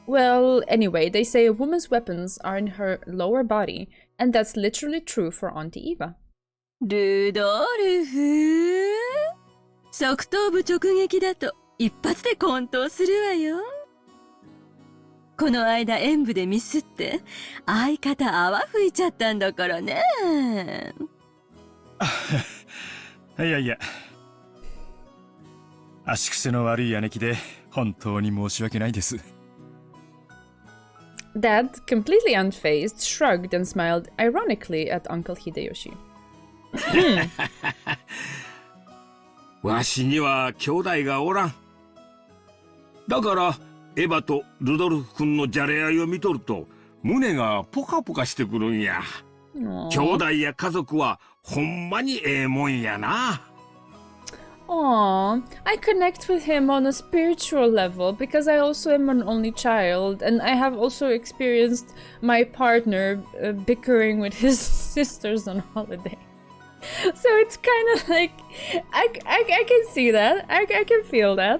Well, anyway, they say a woman's weapons are in her lower body, and that's literally true for Auntie Eva. ルドルフ、側頭部直撃だと一発で混沌するわよ。この間演舞でミスって相方泡吹いちゃったんだからね。いやいや、足癖の悪い姉貴で本当に申し訳ないです。Dad, completely unfazed, shrugged and smiled ironically at Uncle Hideyoshi. わしには兄弟がおらん。だからエヴァとルドルフ君のじゃれ合いを見とると胸がポカポカしてくるんや。兄弟や家族はほんまにええもんやな。Aww, I connect with him on a spiritual level because I also am an only child and I have also experienced my partner bickering with his sisters on holiday. So it's kind of like, I can see that, I can feel that.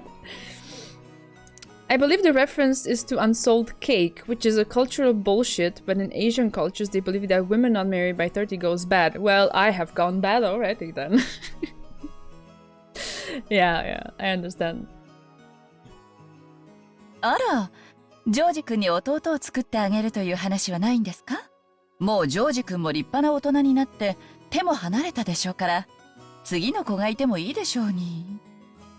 I believe the reference is to unsold cake, which is a cultural bullshit, but in Asian cultures they believe that women not married by 30 goes bad. Well, I have gone bad already then. Yeah, I understand. あら、ジョージ君に弟を作ってあげるという話はないんですか？もうジョージ君も立派な大人になって手も離れたでしょうから、次の子がいてもいいでしょうに。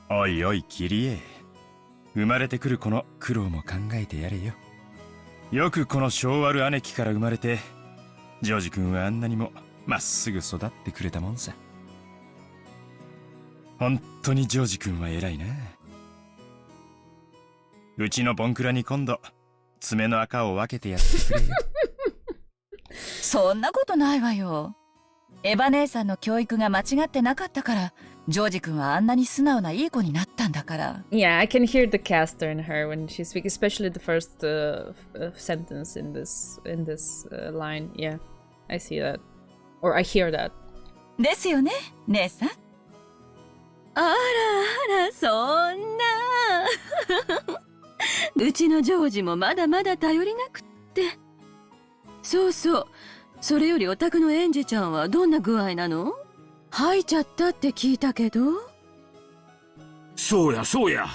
おいおいキリエ、生まれてくる子の苦労も考えてやれよ。よくこの性悪姉貴から生まれて、ジョージ君はあんなにもまっすぐ育ってくれたもんさ。本当にジョージ君は偉いな。うちのボンクラに今度爪の赤を分けてやってくれよ。そんなことないわよ。エヴァ姉さんの教育が間違ってなかったから、ジョージ君はあんなに素直ないい子になったんだから。Yeah, I can hear the caster in her when she speaks, especially the first sentence in this line. Yeah, I see that. Or I hear that. ですよね、姉さん。あらあら、そんな。うちのジョージもまだまだ頼りなくって。そうそう。それよりお宅のエンジェちゃんはどんな具合なの？吐いちゃったって聞いたけど。そうやそうや。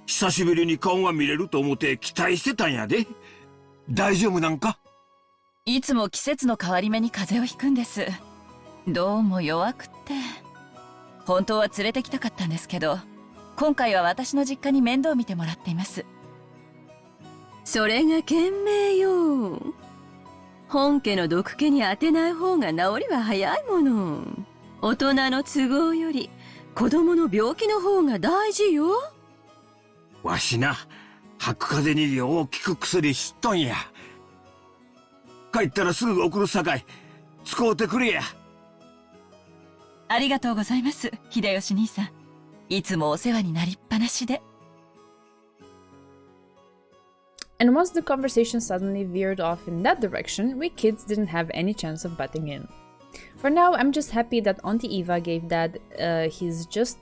久しぶりに顔が見れると思って期待してたんやで。大丈夫なんか？いつも季節の変わり目に風邪をひくんです。どうも弱くって。本当は連れてきたかったんですけど、今回は私の実家に面倒見てもらっています。それが賢明よ。本家の毒気に当てない方が治りは早いもの。大人の都合より子供の病気の方が大事よ。わしな、白風邪に大きく薬知っとんや。帰ったらすぐ送るさかい、使うてくれや。ありがとうございます、秀吉兄さん。いつもお世話になりっぱなしで。And once the conversation suddenly veered off in that direction, we kids didn't have any chance of butting in. For now, I'm just happy that Auntie Eva gave Dad his just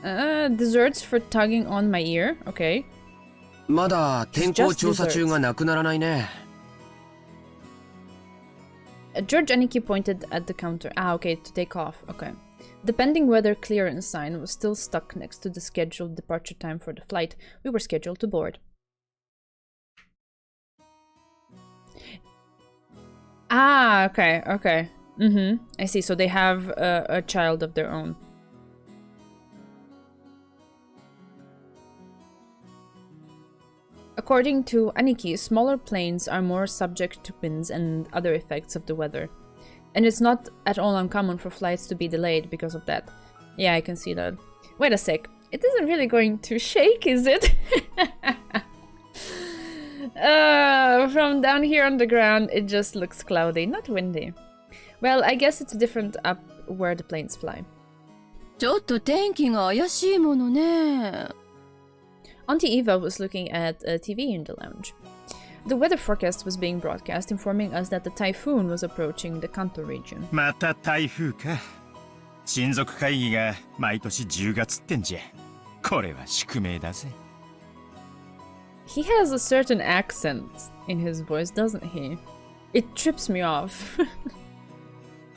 desserts for tugging on my ear. Okay. まだ天候調査中がなくならないね。George Aniki pointed at the counter. Ah, okay, to take off. Okay. The pending weather clearance sign was still stuck next to the scheduled departure time for the flight we were scheduled to board. Ah, okay, okay. I see. So they have a child of their own. According to Aniki, smaller planes are more subject to winds and other effects of the weather. And it's not at all uncommon for flights to be delayed because of that. Yeah, I can see that. Wait a sec. It isn't really going to shake, is it? From down here on the ground, it just looks cloudy, not windy. Well, I guess it's different up where the planes fly. ちょっと天気が怪しいものね。Auntie Eva was looking at a TV in the lounge. The weather forecast was being broadcast, informing us that the typhoon was approaching the Kanto region. また台風か。親族会議が毎年10月ってんじゃ。これは宿命だぜ。He has a certain accent in his voice, doesn't he? It trips me off.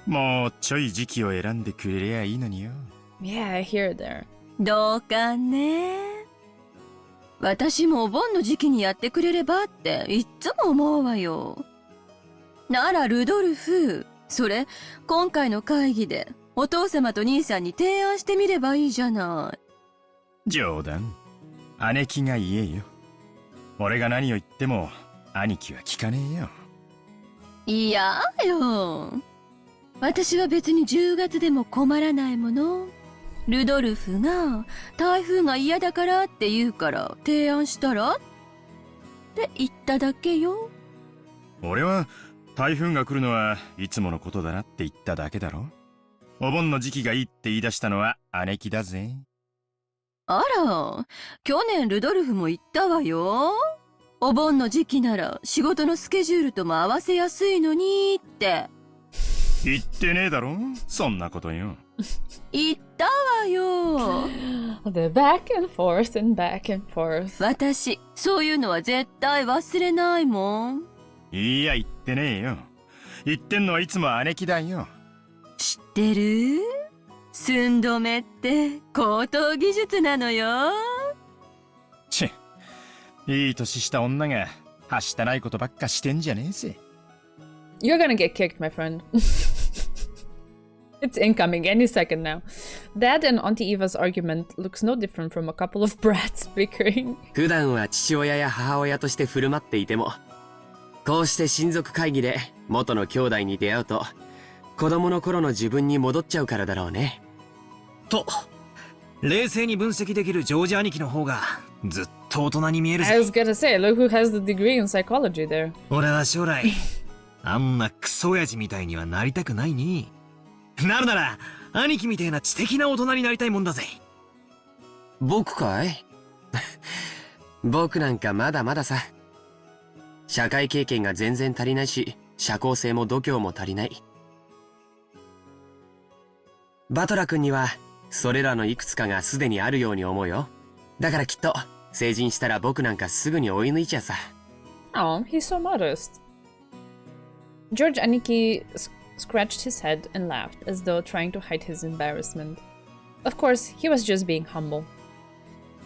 もうちょい時期を選んでくれりゃいいのによ。Yeah, I hear there. どうかね。私もお盆の時期にやってくれればっていっつも思うわよ。ならルドルフ、それ今回の会議でお父様と兄さんに提案してみればいいじゃない。冗談。姉貴が言えよ。俺が何を言っても兄貴は聞かねえよ。いやよ。私は別に10月でも困らないもの。ルドルフが台風が嫌だからって言うから提案したらって言っただけよ。俺は台風が来るのはいつものことだなって言っただけだろ。お盆の時期がいいって言い出したのは姉貴だぜ。あら、去年ルドルフも言ったわよ。お盆の時期なら仕事のスケジュールとも合わせやすいのにって。言ってねえだろ、そんなことよ。言ったわよ。The back and forth and back and forth. 私、そういうのは絶対忘れないもん。いや、言ってねえよ。言ってんのはいつも姉貴だよ。知ってる？寸止めって高等技術なのよ。ちぇ、いい年した女がはしたないことばっかしてんじゃねえぜ。You're gonna get kicked, my friend. It's incoming any second now. Dad and Auntie Eva's argument looks no different from a couple of brats bickering. 普段は父親や母親として振る舞っていても、こうして親族会議で元の兄弟に出会うと、子供の頃の自分に戻っちゃうからだろうね。と、冷静に分析できるジョージ兄貴の方がずっと大人に見えるぜ。I was gonna say, look who has the degree in psychology there. 俺は将来、あんなクソ親父みたいにはなりたくないに。なるなら、兄貴みたいな知的な大人になりたいもんだぜ。僕かい？僕なんかまだまださ。社会経験が全然足りないし、社交性も度胸も足りない。バトラ君には、それらのいくつかがすでにあるように思うよ。だからきっと、成人したら僕なんかすぐに追い抜いちゃうさ。Oh, he's so modest. George Aniki scratched his head and laughed, as though trying to hide his embarrassment. Of course, he was just being humble.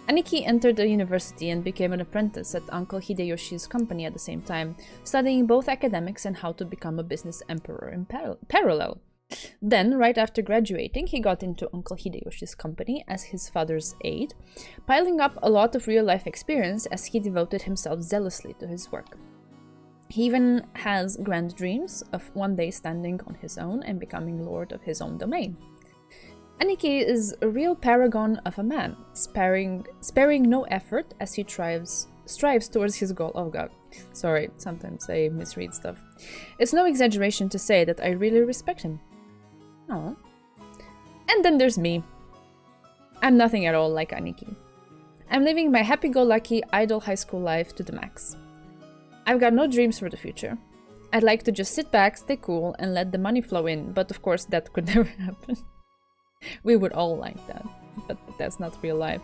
Aniki entered the university and became an apprentice at Uncle Hideyoshi's company at the same time, studying both academics and how to become a business emperor in parallel. Then, right after graduating, he got into Uncle Hideyoshi's company as his father's aide, piling up a lot of real-life experience as he devoted himself zealously to his work. He even has grand dreams of one day standing on his own and becoming lord of his own domain. Aniki is a real paragon of a man, sparing no effort as he strives towards his goal. Oh god, sorry, sometimes I misread stuff. It's no exaggeration to say that I really respect him. Oh. And then there's me. I'm nothing at all like Aniki. I'm living my happy-go-lucky, idle high school life to the max. I've got no dreams for the future. I'd like to just sit back, stay cool, and let the money flow in, but of course that could never happen. We would all like that, but that's not real life.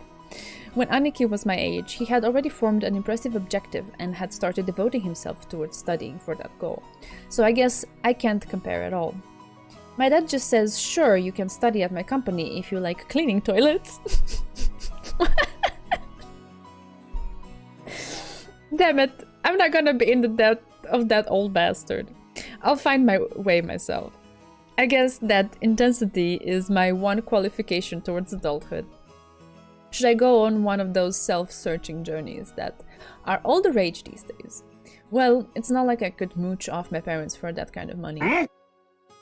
When Aniki was my age, he had already formed an impressive objective and had started devoting himself towards studying for that goal. So I guess I can't compare at all. My dad just says, sure, you can study at my company if you like cleaning toilets. Damn it, I'm not gonna be in the debt of that old bastard. I'll find my way myself. I guess that intensity is my one qualification towards adulthood. Should I go on one of those self-searching journeys that are all the rage these days? Well, it's not like I could mooch off my parents for that kind of money.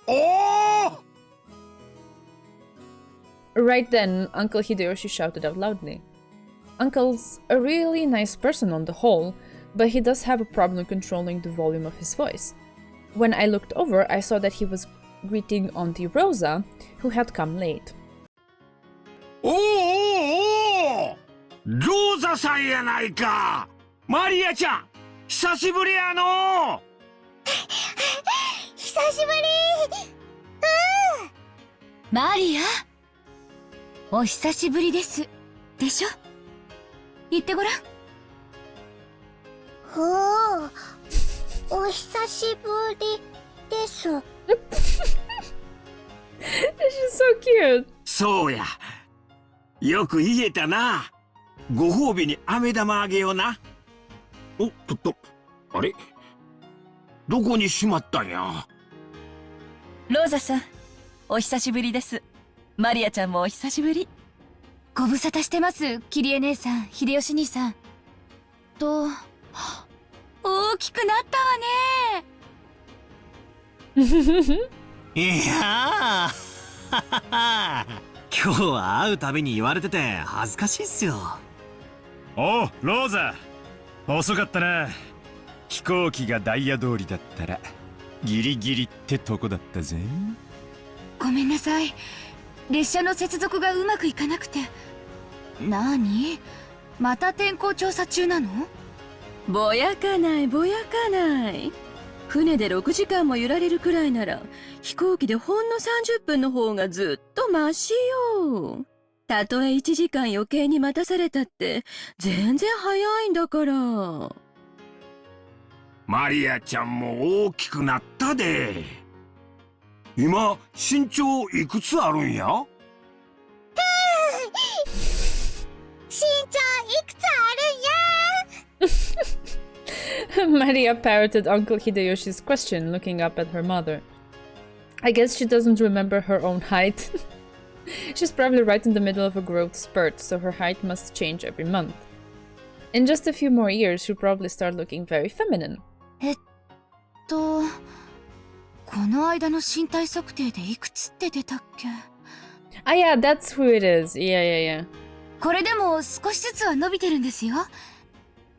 Oh! Right then, Uncle Hideyoshi shouted out loudly. Uncle's a really nice person on the whole, but he does have a problem controlling the volume of his voice. When I looked over, I saw that he was greeting Auntie Rosa, who had come late. Oh! Rosa さんやないか。マリアちゃん、久しぶりやの。久しぶり。マリア、お久しぶりです。でしょ？言ってごらん。お久しぶりです。She's so cute. そうや。よく言えたな。ご褒美に飴玉あげような。あれ？どこにしまったんや。ローザさん、お久しぶりです。マリアちゃんもお久しぶり。ご無沙汰してます、キリエ姉さん、秀吉兄さん。大きくなったわね。いやー今日は会うたびに言われてて恥ずかしいっすよ。おう、ローザ。遅かったな。飛行機がダイヤ通りだったらギリギリってとこだったぜ。ごめんなさい。列車の接続がうまくいかなくて。なに？また天候調査中なの？ぼやかないぼやかない。船で6時間も揺られるくらいなら飛行機でほんの30分の方がずっとマシよ。たとえ1時間余計に待たされたって全然早いんだから。マリアちゃんも大きくなったで。今身長いくつあるんや？身長いくつあるんや。Maria parroted Uncle Hideyoshi's question, looking up at her mother. I guess she doesn't remember her own height. She's probably right in the middle of a growth spurt, so her height must change every month. In just a few more years, she'll probably start looking very feminine. この間の身体測定でいくつって出たっけ？ Ah yeah, that's who it is. Yeah. これでも少しずつは伸びてるんですよ。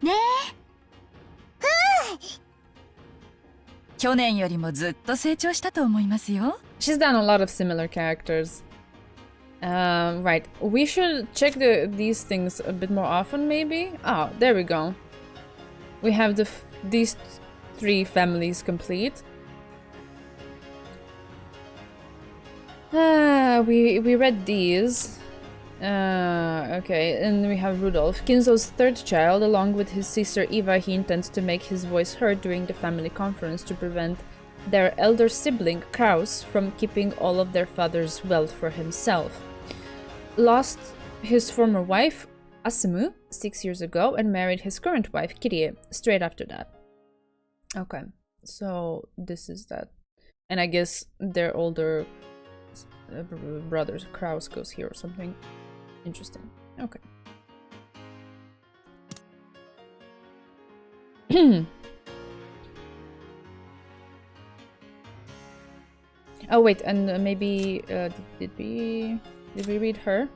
ねえ。去年よりもずっと成長したと思いますよ。She's done a lot of similar characters. Right. We should check these things a bit more often, maybe? Oh, there we go. We have these 3 families complete. We read these. Okay, and we have Rudolph, Kinzo's 3rd child. Along with his sister Eva, he intends to make his voice heard during the family conference to prevent their elder sibling, Kraus, from keeping all of their father's wealth for himself. Lost his former wife, Asumu, 6 years ago, and married his current wife, Kirie, straight after that. Okay, so this is that. And I guess their older brother, Kraus, goes here or something. Interesting. Okay. Oh wait, and maybe did we? Did we read her?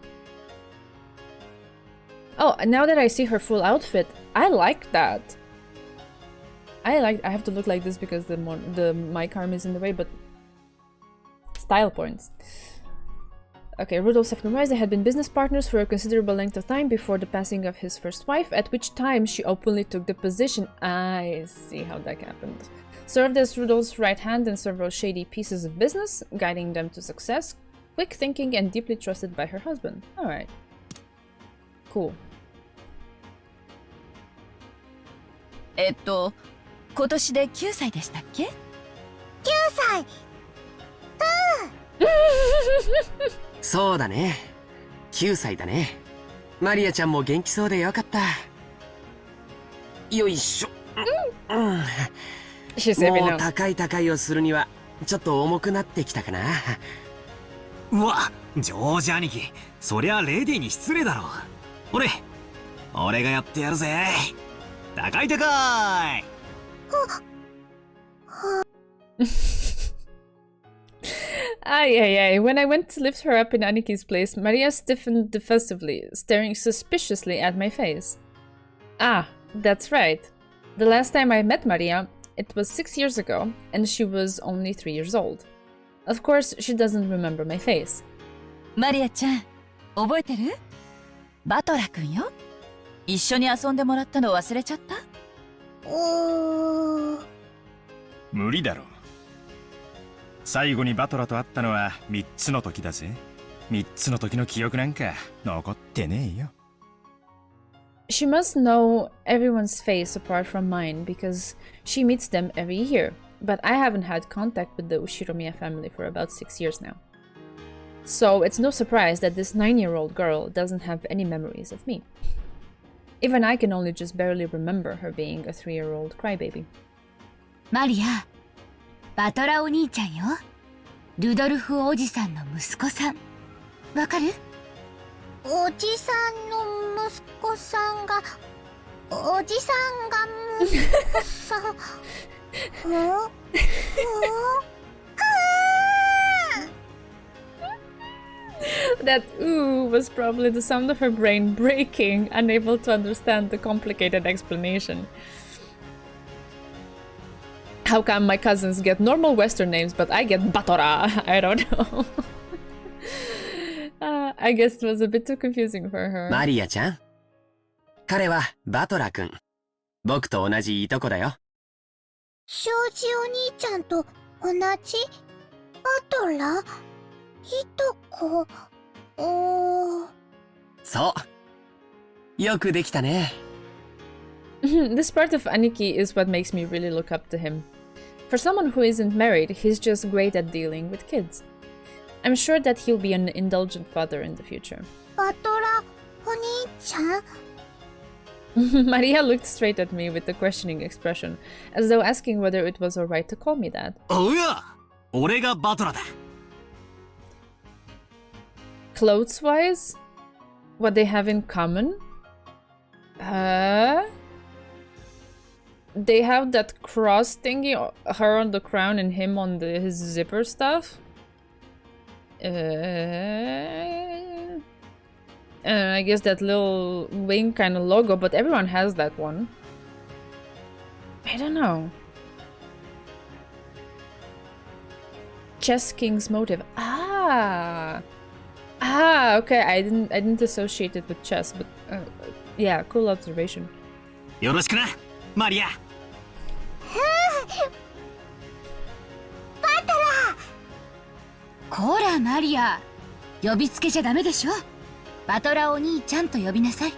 Oh, now that I see her full outfit, I like that. I have to look like this because the mic arm is in the way, but style points. Okay, Rudolf and had been business partners for a considerable length of time before the passing of his first wife, at which time she openly took the position. I see how that happened. Served as Rudolf's right hand in several shady pieces of business, guiding them to success, quick thinking and deeply trusted by her husband. Alright. Cool. 今年で9歳でしたっけ？ 9歳。そうだね。9歳だね。マリアちゃんも元気そうでよかった。よいしょ。もう高いをするにはちょっと重くなってきたかな。うわ、ジョージ兄貴、そりゃレディーに失礼だろ。俺がやってやるぜ。高い。Ay. When I went to lift her up in Aniki's place, Maria stiffened defensively, staring suspiciously at my face. Ah, that's right. The last time I met Maria, it was 6 years ago, and she was only 3 years old. Of course, she doesn't remember my face. マリアちゃん、覚えてる？バトラ君よ。一緒に遊んでもらったの忘れちゃった？無理だろ。最後にバトラと会ったのは3つの時だぜ。3つの時の記憶なんか残ってねえよ。She must know everyone's face apart from mine because she meets them every year, but I haven't had contact with the Ushiromiya family for about 6 years now. So it's no surprise that this 9-year-old girl doesn't have any memories of me. Even I can only just barely remember her being a 3-year-old crybaby. マリア、バトラお兄ちゃんよ。ルドルフおじさんの息子さん。わかる？おじさんの息子さんが、おじさんが息子さん。That ooh was probably the sound of her brain breaking, unable to understand the complicated explanation. How come my cousins get normal Western names, but I get Batora? I don't know. I guess it was a bit too confusing for her. マリアちゃん。彼はバトラ君。僕と同じいとこだよ。庄司お兄ちゃんと同じ？バトラ？いとこ？そう。よくできたね。This part of Aniki is what makes me really look up to him. For someone who isn't married, he's just great at dealing with kids. I'm sure that he'll be an indulgent father in the future. バトラお兄ちゃん？ Maria looked straight at me with a questioning expression, as though asking whether it was alright to call me that. おや、俺がバトラだ。Clothes-wise? What they have in common? They have that cross thingy, her on the crown and him on his zipper stuff. I guess that little wing kind of logo, but everyone has that one. I don't know. Chess King's motive. Okay. I didn't associate it with chess, but yeah, cool observation. よろしくな、マリア。バトラ！こらマリア、呼びつけちゃダメでしょ。バトラお兄ちゃんと呼びなさい。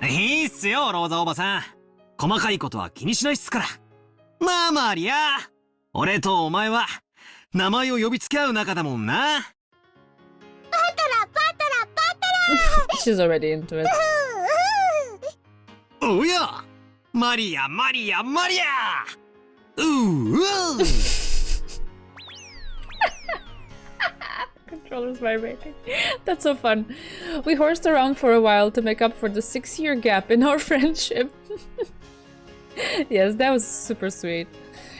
いいっすよ、ローザおばさん。細かいことは気にしないっすから。なあ、マリア。俺とお前は名前を呼びつけ合う仲だもんな。バトラ、バトラ、バトラ。 She's already into it. おや、マリア、マリア、マリア。Controller's vibrating. That's so fun. We horsed around for a while to make up for the 6-year gap in our friendship. Yes, that was super sweet.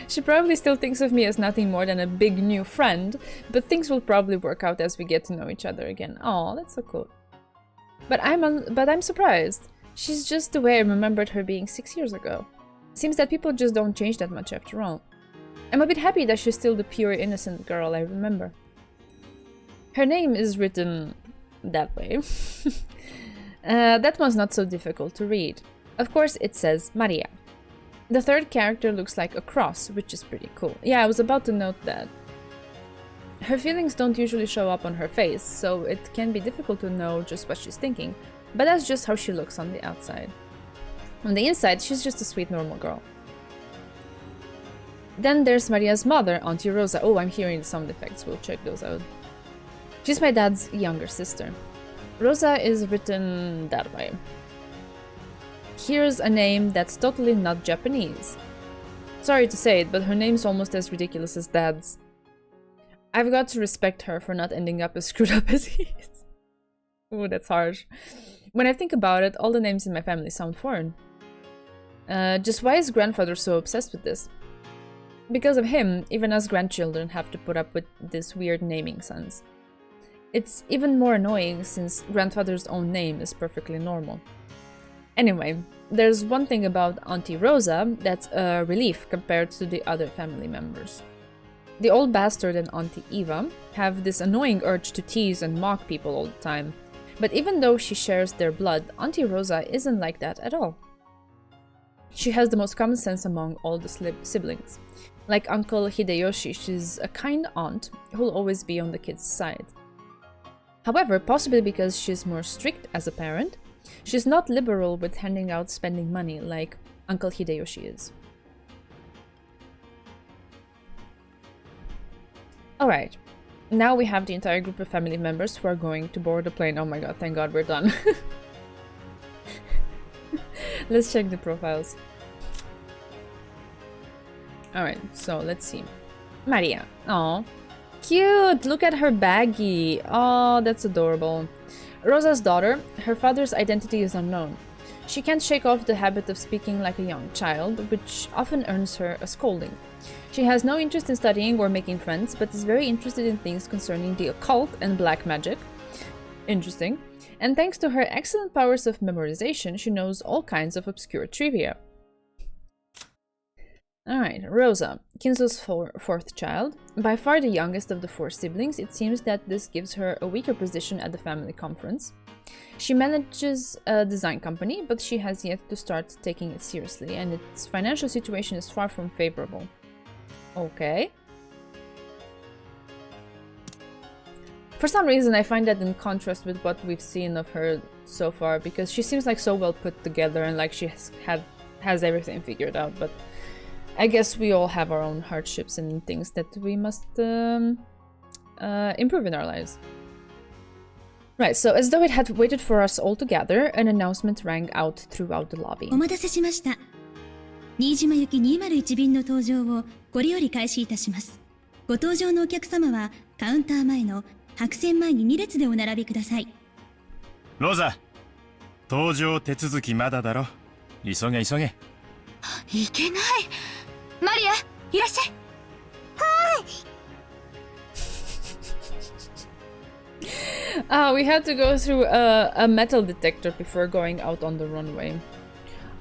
She probably still thinks of me as nothing more than a big new friend, but things will probably work out as we get to know each other again. Oh, that's so cool. But I'm surprised. She's just the way I remembered her being 6 years ago. Seems that people just don't change that much after all. I'm a bit happy that she's still the pure, innocent girl I remember. Her name is written that way. That one's not so difficult to read. Of course, it says Maria. The third character looks like a cross, which is pretty cool. Yeah, I was about to note that. Her feelings don't usually show up on her face, so it can be difficult to know just what she's thinking, but that's just how she looks on the outside. On the inside, she's just a sweet, normal girl. Then there's Maria's mother, Auntie Rosa. Oh, I'm hearing the sound effects, we'll check those out. She's my dad's younger sister. Rosa is written that way. Here's a name that's totally not Japanese. Sorry to say it, but her name's almost as ridiculous as Dad's. I've got to respect her for not ending up as screwed up as he is. Ooh, that's harsh. When I think about it, all the names in my family sound foreign. Just why is grandfather so obsessed with this? Because of him, even us grandchildren have to put up with this weird naming sense. It's even more annoying since grandfather's own name is perfectly normal. Anyway, there's one thing about Auntie Rosa that's a relief compared to the other family members. The old bastard and Auntie Eva have this annoying urge to tease and mock people all the time. But even though she shares their blood, Auntie Rosa isn't like that at all. She has the most common sense among all the siblings. Like Uncle Hideyoshi, she's a kind aunt who'll always be on the kids' side. However, possibly because she's more strict as a parent, she's not liberal with handing out spending money like Uncle Hideyoshi is. Alright, now we have the entire group of family members who are going to board the plane. Oh my god, thank god we're done. Let's check the profiles. Alright, so let's see. Maria. Aww. Cute! Look at her baggie. Oh, that's adorable. Rosa's daughter. Her father's identity is unknown. She can't shake off the habit of speaking like a young child, which often earns her a scolding. She has no interest in studying or making friends, but is very interested in things concerning the occult and black magic. Interesting. And thanks to her excellent powers of memorization, she knows all kinds of obscure trivia. Alright, Rosa, Kinzo's fourth child. By far the youngest of the four siblings, it seems that this gives her a weaker position at the family conference. She manages a design company, but she has yet to start taking it seriously, and its financial situation is far from favorable. Okay. For some reason, I find that in contrast with what we've seen of her so far, because she seems like so well put together and like she has everything figured out, but I guess we all have our own hardships and things that we must improve in our lives. Right, so as though it had waited for us all to gather, an announcement rang out throughout the lobby. お待たせしました。新島行き201便の搭乗をこれより開始いたします。ご搭乗のお客様はカウンター前の白線前に2列でお並びください。ロザ、搭乗手続きまだだろ。急げ急げ。いけない。マリア、いらっしゃい。We had to go through a metal detector before going out on the runway.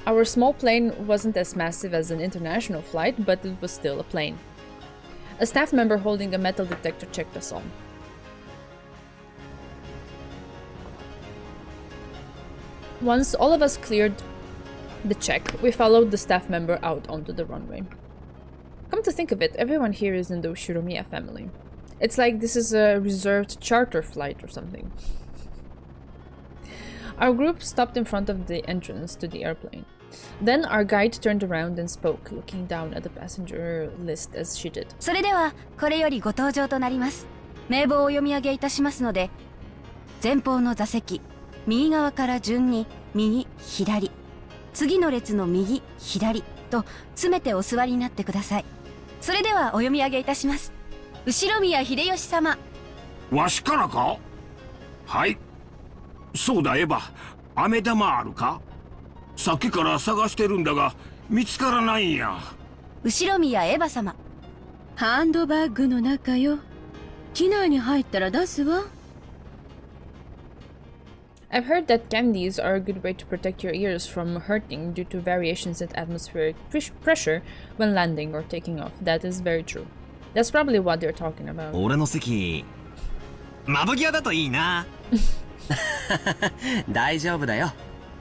Our small plane wasn't as massive as an international flight, but it was still a plane. A staff member holding a metal detector checked us all. Once all of us cleared the check, we followed the staff member out onto the runway. Come to think of it, everyone here is in the Ushiromiya family. It's like this is a reserved charter flight or something. Our group stopped in front of the entrance to the airplane. Then our guide turned around and spoke, looking down at the passenger list as she did. それではこれよりご搭乗となります。名簿をお読み上げいたしますので、前方の座席、右側から順に右、左、次の列の右、左と詰めてお座りになってください。それではお読み上げいたします。後宮秀吉様。わしからか？はい。そうだエヴァ、飴玉あるか？さっきから探してるんだが見つからないんや。後宮エヴァ様。ハンドバッグの中よ。機内に入ったら出すわ。I've heard that candies are a good way to protect your ears from hurting due to variations in atmospheric pressure when landing or taking off. That is very true. That's probably what they're talking about. 俺の席、窓際だといいな。大丈夫だよ。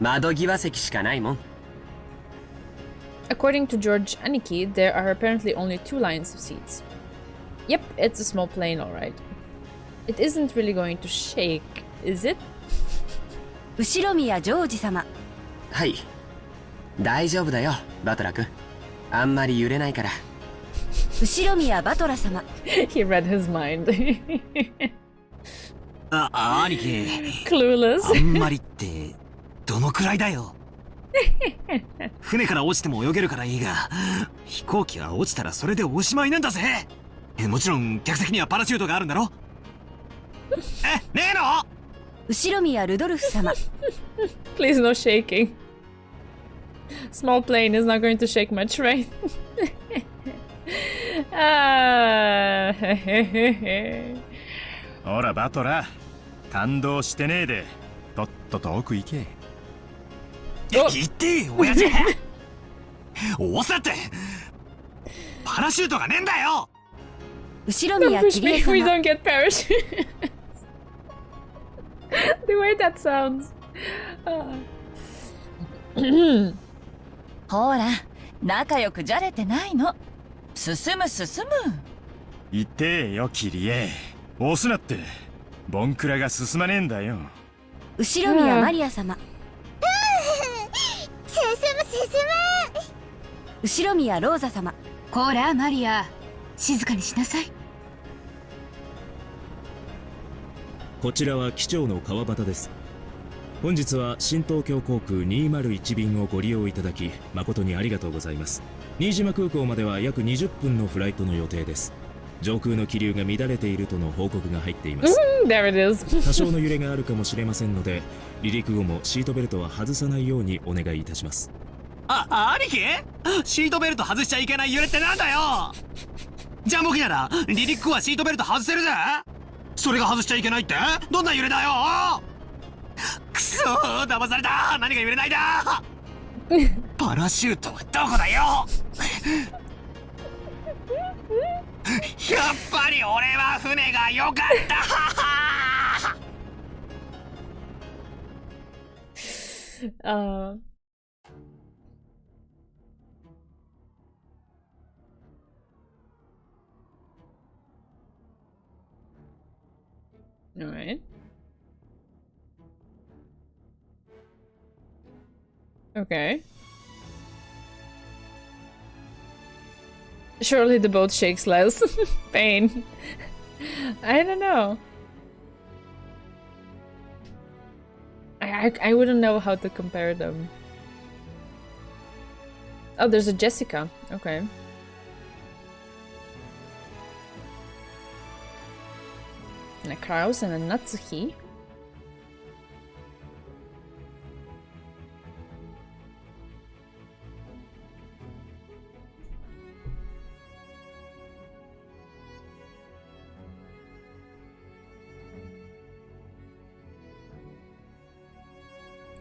窓際席しかないもん。According to George Aniki, there are apparently only 2 lines of seats. Yep, it's a small plane, alright. It isn't really going to shake, is it? 後宮ジョージ様。はい。大丈夫だよ、バトラ君。あんまり揺れないから。後宮バトラ様。He read his mind. 兄貴。Clueless. あんまりってどのくらいだよ。船から落ちても泳げるからいいが、飛行機が落ちたらそれでおしまいなんだぜ。もちろん客席にはパラシュートがあるんだろ。ねえの？後宮ルドルフ様。Please no shaking. Small plane is not going to shake much, right? Ah. ほらバトラ、感動してねえでとっとと奥行け。言って親父。おさってパラシュートがねえんだよ。後宮キリエ様。 We don't get parachute. The way that sounds. ほら、仲良くじゃれてないの。進む進む。言ってよキリエ。押すなって。ボンクラが進まねえんだよ。後宮マリア様。進む後宮ローザ様。こらマリア、静かにしなさい。こちらは機長の川端です。本日は新東京航空201便をご利用いただき誠にありがとうございます。新島空港までは約20分のフライトの予定です。上空の気流が乱れているとの報告が入っています。There it is. 多少の揺れがあるかもしれませんので、離陸後もシートベルトは外さないようにお願いいたします。兄貴？シートベルト外しちゃいけない揺れってなんだよ。ジャンボ機なら離陸後はシートベルト外せるぜ。それが外しちゃいけないってどんな揺れだよ。くそー、騙された。何が揺れないだ。パラシュートはどこだよ。やっぱり俺は船が良かった。All right. Okay. Surely the boat shakes less. Pain. I don't know. I wouldn't know how to compare them. Oh, there's a Jessica. Okay. And a Kraus and a Natsuki.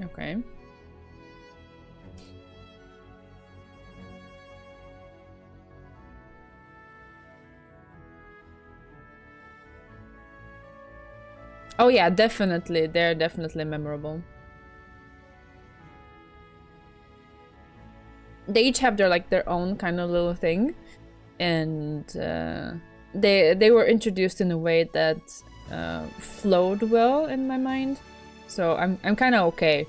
Okay. Oh yeah, definitely. They're definitely memorable. They each have their own kind of little thing, and they were introduced in a way that flowed well in my mind. So I'm kind of okay.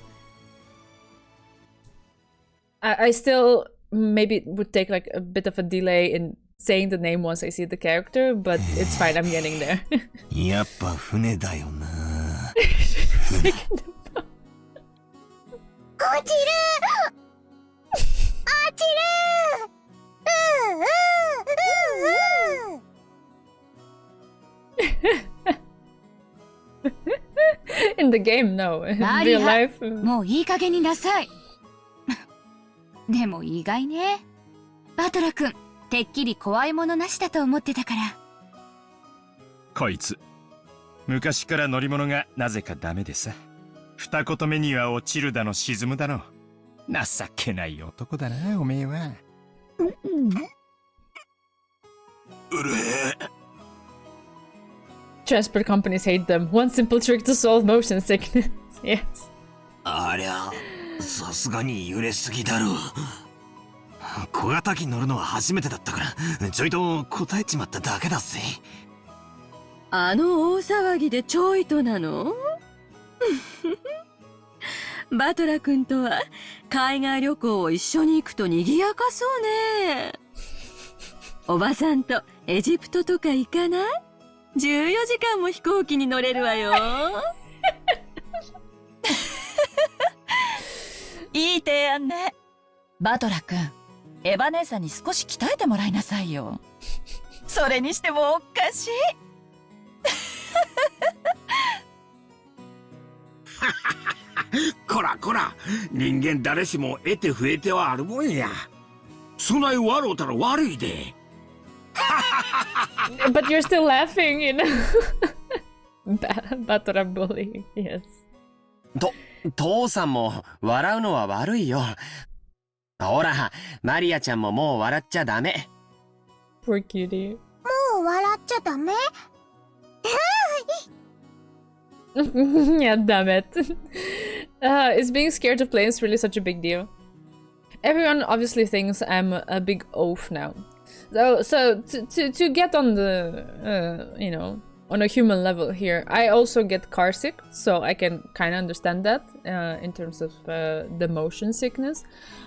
I still maybe would take like a bit of a delay in saying the name once I see the character, but it's fine. I'm getting there. やっぱ船だよな。落ちる。落ちる。In the game, no. In マリ real ア、life. もういい加減になさい。でも意外ね。バトラ君、てっきり怖いものなしだと思ってたから。こいつ昔から乗り物がなぜかダメでさ、二言目には落ちるだの沈むだの。情けない男だな、おめえは。うるえ。Transport companies hate them. One simple trick to solve motion sickness. Yes. ありゃ、さすがに揺れすぎだろう。小型機乗るのは初めてだったから、ちょいと答えちまっただけだぜ。あの大騒ぎでちょいとなの？バトラ君とは海外旅行を一緒に行くと賑やかそうね。おばさんとエジプトとか行かない？ 14 時間も飛行機に乗れるわよ。いい提案ね。バトラ君、エヴァ姉さんに少し鍛えてもらいなさいよ。それにしてもおかしい。こらこら、人間誰しも得て増えてはあるもんや。そない笑うたら悪いで。But you're still laughing, you know. Batora bullying, yes. 父さんも笑うのは悪いよ。ほら、マリアちゃんももう笑っちゃダメ。Poor cutie. もう笑っちゃダメ？Yeah, damn it. Is being scared of planes really such a big deal? Everyone obviously thinks I'm a big oaf now. So to get on the, you know, on a human level here, I also get car sick, so I can kind of understand that in terms of the motion sickness.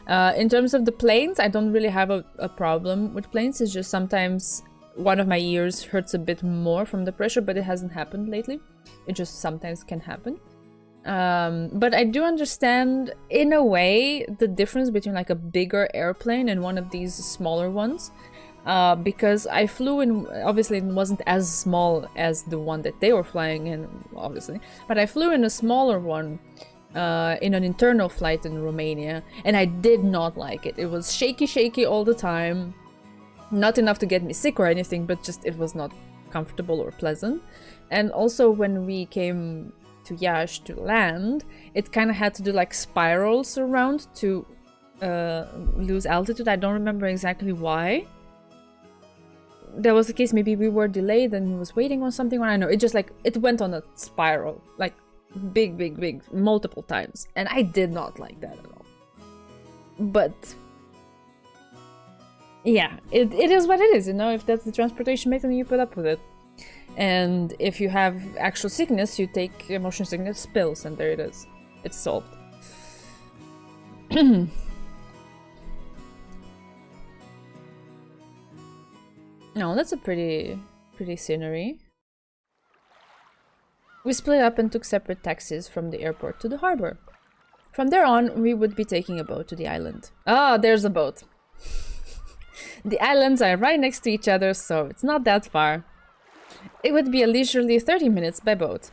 In terms of the planes, I don't really have a problem with planes. It's just sometimes one of my ears hurts a bit more from the pressure, but it hasn't happened lately. It just sometimes can happen. But I do understand, in a way, the difference between like a bigger airplane and one of these smaller ones. Because I flew in, obviously it wasn't as small as the one that they were flying in, obviously. But I flew in a smaller one in an internal flight in Romania, and I did not like it. It was shaky all the time. Not enough to get me sick or anything, but just it was not comfortable or pleasant. And also when we came to Yash to land, it kind of had to do like spirals around to lose altitude. I don't remember exactly why. That was the case. Maybe we were delayed and he was waiting on something. I don't know. It just like, it went on a spiral, like big, multiple times. And I did not like that at all. But yeah, it is what it is, you know. If that's the transportation method, you put up with it. And if you have actual sickness, you take motion sickness pills, and there it is. It's solved. No, that's a pretty scenery. We split up and took separate taxis from the airport to the harbor. From there on, we would be taking a boat to the island. Ah, there's a boat. The islands are right next to each other, so it's not that far. It would be a leisurely 30 minutes by boat.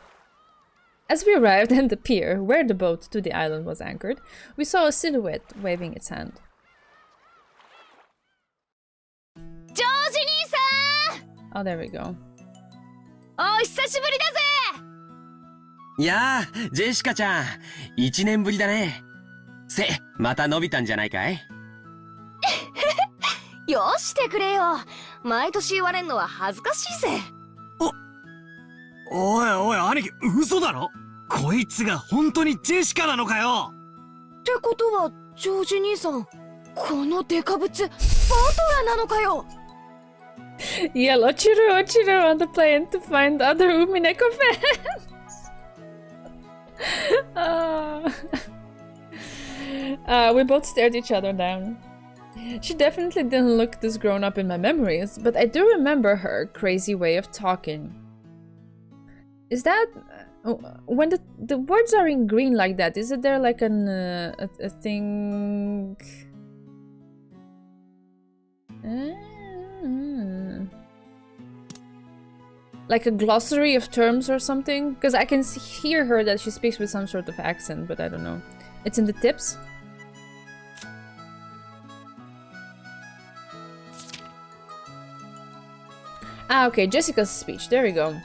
As we arrived at the pier, where the boat to the island was anchored, we saw a silhouette waving its hand. Oh, there we go. お久しぶりだぜ。やあ、ジェシカちゃん、1年ぶりだね。また伸びたんじゃないかい？よしてくれよ。毎年言われんのは恥ずかしいぜ。おい兄貴、嘘だろ？こいつが本当にジェシカなのかよ。ってことはジョージ兄さん、このデカブツバトラなのかよ。Yeah, Ochiro on the plane to find other Umineko fans. We both stared each other down. She definitely didn't look this grown up in my memories, but I do remember her crazy way of talking. Is that when the words are in green like that? Is it there like a thing? Like a glossary of terms or something? Because I can hear her that she speaks with some sort of accent, but I don't know. It's in the tips? Ah, okay, Jessica's speech. There we go.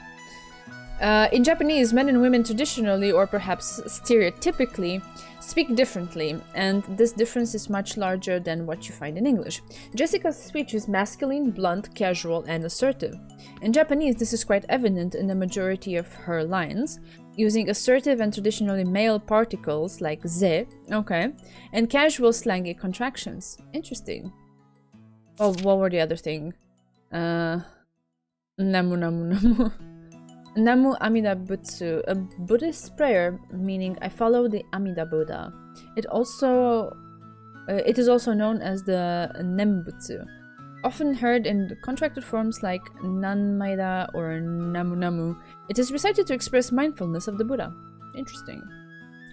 In Japanese, men and women traditionally, or perhaps stereotypically, speak differently, and this difference is much larger than what you find in English. Jessica's speech is masculine, blunt, casual, and assertive. In Japanese, this is quite evident in the majority of her lines, using assertive and traditionally male particles like ze, okay, and casual slangy contractions. Interesting. Oh, what were the other thing? Namu namu namu. Namu Amida Butsu, a Buddhist prayer meaning I follow the Amida Buddha. It is also known as the Nembutsu, often heard in contracted forms like Nanmaida or Namu Namu. It is recited to express mindfulness of the Buddha. Interesting.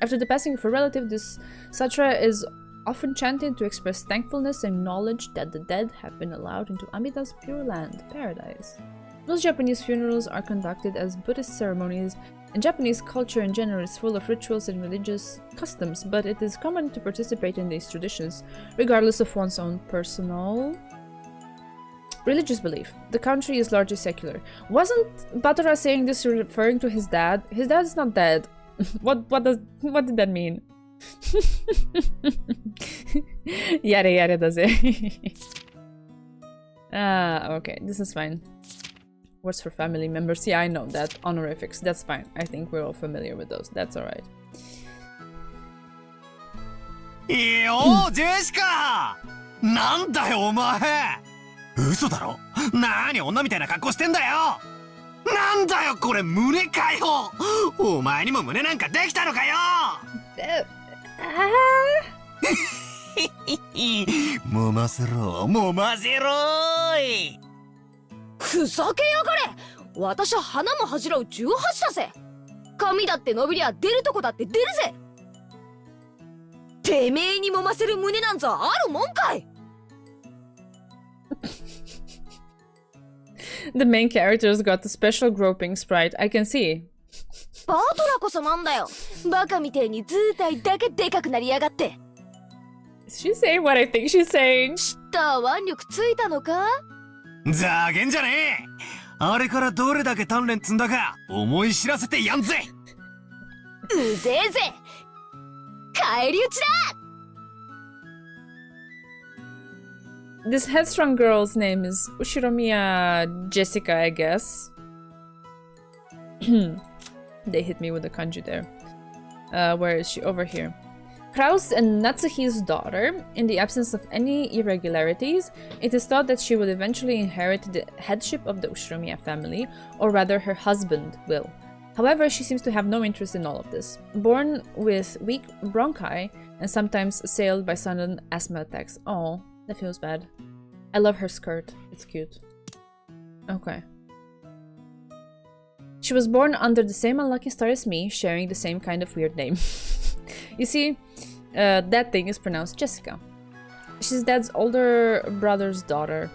After the passing of a relative, this sutra is often chanted to express thankfulness and knowledge that the dead have been allowed into Amida's pure land, paradise. Most Japanese funerals are conducted as Buddhist ceremonies, and Japanese culture in general is full of rituals and religious customs, but it is common to participate in these traditions, regardless of one's own personal religious belief. The country is largely secular. Wasn't Batora saying this referring to his dad? His dad is not dead. What did that mean? Yare yare does it. Okay, this is fine. Words for family members. Yeah, I know that. Honorifics. That's fine. I think we're all familiar with those. That's alright. Yo, Jessica! なんだよお前! 嘘だろ? 何女みたいな格好してんだよ! なんだよこれ胸かよ! お前にも胸なんかできたのかよ! もませろ、もませろーい! ふざけやがれ！私は花も恥じらう18だぜ！髪だって伸びりゃ出るとこだって出るぜ！てめえに揉ませる胸なんざあるもんかい！ The main character's got a special groping sprite, I can see. バートラこそなんだよ！バカみてえに図体だけでかくなりやがって！ Is she saying what I think she's saying? 知った腕力ついたのか？ ざけんじゃねえ！あれからどれだけ鍛錬積んだか思い知らせてやんぜ！うぜえぜ！返り討ちだ！ This headstrong girl's name is Ushiromiya Jessica, I guess. They hit me with the kanji there. Where is she? Over here. Kraus and Natsuhi's daughter. In the absence of any irregularities, it is thought that she will eventually inherit the headship of the Ushiromiya family, or rather her husband will. However, she seems to have no interest in all of this. Born with weak bronchi and sometimes assailed by sudden asthma attacks. Oh, that feels bad. I love her skirt. It's cute. Okay. She was born under the same unlucky star as me, sharing the same kind of weird name. You see, that thing is pronounced Jessica. She's Dad's older brother's daughter.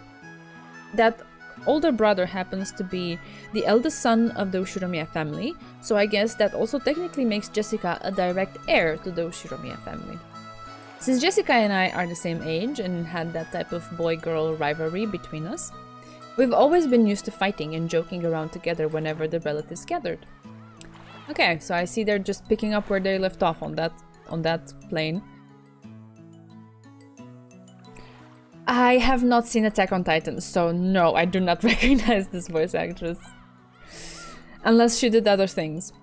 That older brother happens to be the eldest son of the Ushiromiya family, so I guess that also technically makes Jessica a direct heir to the Ushiromiya family. Since Jessica and I are the same age and had that type of boy-girl rivalry between us, we've always been used to fighting and joking around together whenever the relatives gathered. Okay, so I see they're just picking up where they left off on that plane. I have not seen Attack on Titan, so no, I do not recognize this voice actress. Unless she did other things.